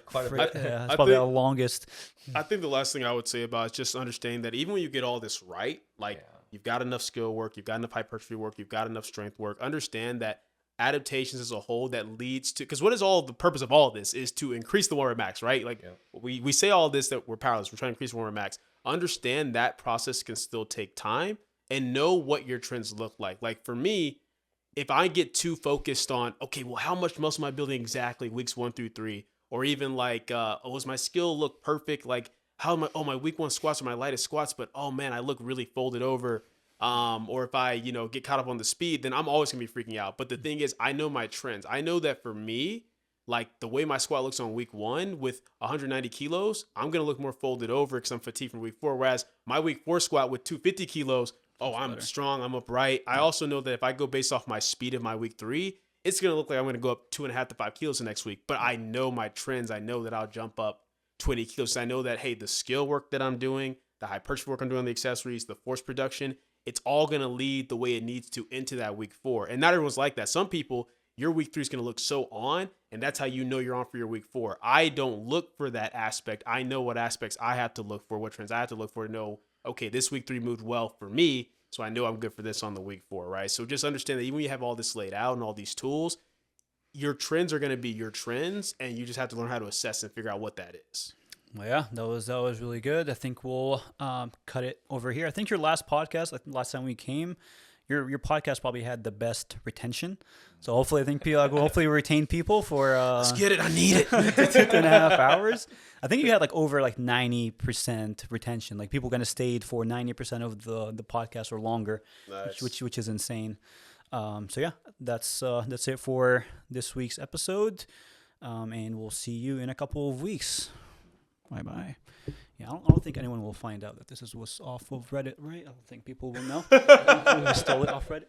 quite a
fr-
bit.
yeah, it's
I
probably
think-
the longest.
I think the last thing I would say about is just understanding that even when you get all this right, like you've got enough skill work, you've got enough hypertrophy work, you've got enough strength work, understand that adaptations as a whole that leads to, because what is all the purpose of all of this is to increase the warrior max, right? Like we say all this that we're powerless, we're trying to increase the warrior max. Understand that process can still take time and know what your trends look like. Like for me, if I get too focused on, okay, well, how much muscle am I building exactly weeks 1 through 3? Or even like, does my skill look perfect? Like, how am I, my week 1 squats are my lightest squats, but oh man, I look really folded over. Or if I, get caught up on the speed, then I'm always gonna be freaking out. But the thing is, I know my trends. I know that for me, like the way my squat looks on week 1 with 190 kilos, I'm gonna look more folded over because I'm fatigued from week 4. Whereas my week 4 squat with 250 kilos, I'm strong, I'm upright. I also know that if I go based off my speed of my week 3, it's going to look like I'm going to go up 2.5 to 5 kilos the next week. But I know my trends. I know that I'll jump up 20 kilos. I know that, hey, the skill work that I'm doing, the hypertrophy work I'm doing, the accessories, the force production, it's all going to lead the way it needs to into that week 4. And not everyone's like that. Some people, your week 3 is going to look so on, and that's how you know you're on for your week 4. I don't look for that aspect. I know what aspects I have to look for, what trends I have to look for to know, okay, this week 3 moved well for me, so I know I'm good for this on the week 4, right? So just understand that even when you have all this laid out and all these tools, your trends are going to be your trends, and you just have to learn how to assess and figure out what that is.
Well, yeah, that was really good. I think we'll cut it over here. I think your last podcast, like last time we came, your podcast probably had the best retention. So hopefully, I think people hopefully retain people for
Let's get it. I need it.
2.5 hours. I think you had like over like 90% retention. Like people gonna stayed for 90% of the podcast or longer,
Nice.
which is insane. So yeah, that's it for this week's episode, and we'll see you in a couple of weeks. Bye. Yeah, I don't think anyone will find out that this was off of Reddit, right? I don't think people will know. We stole it off Reddit.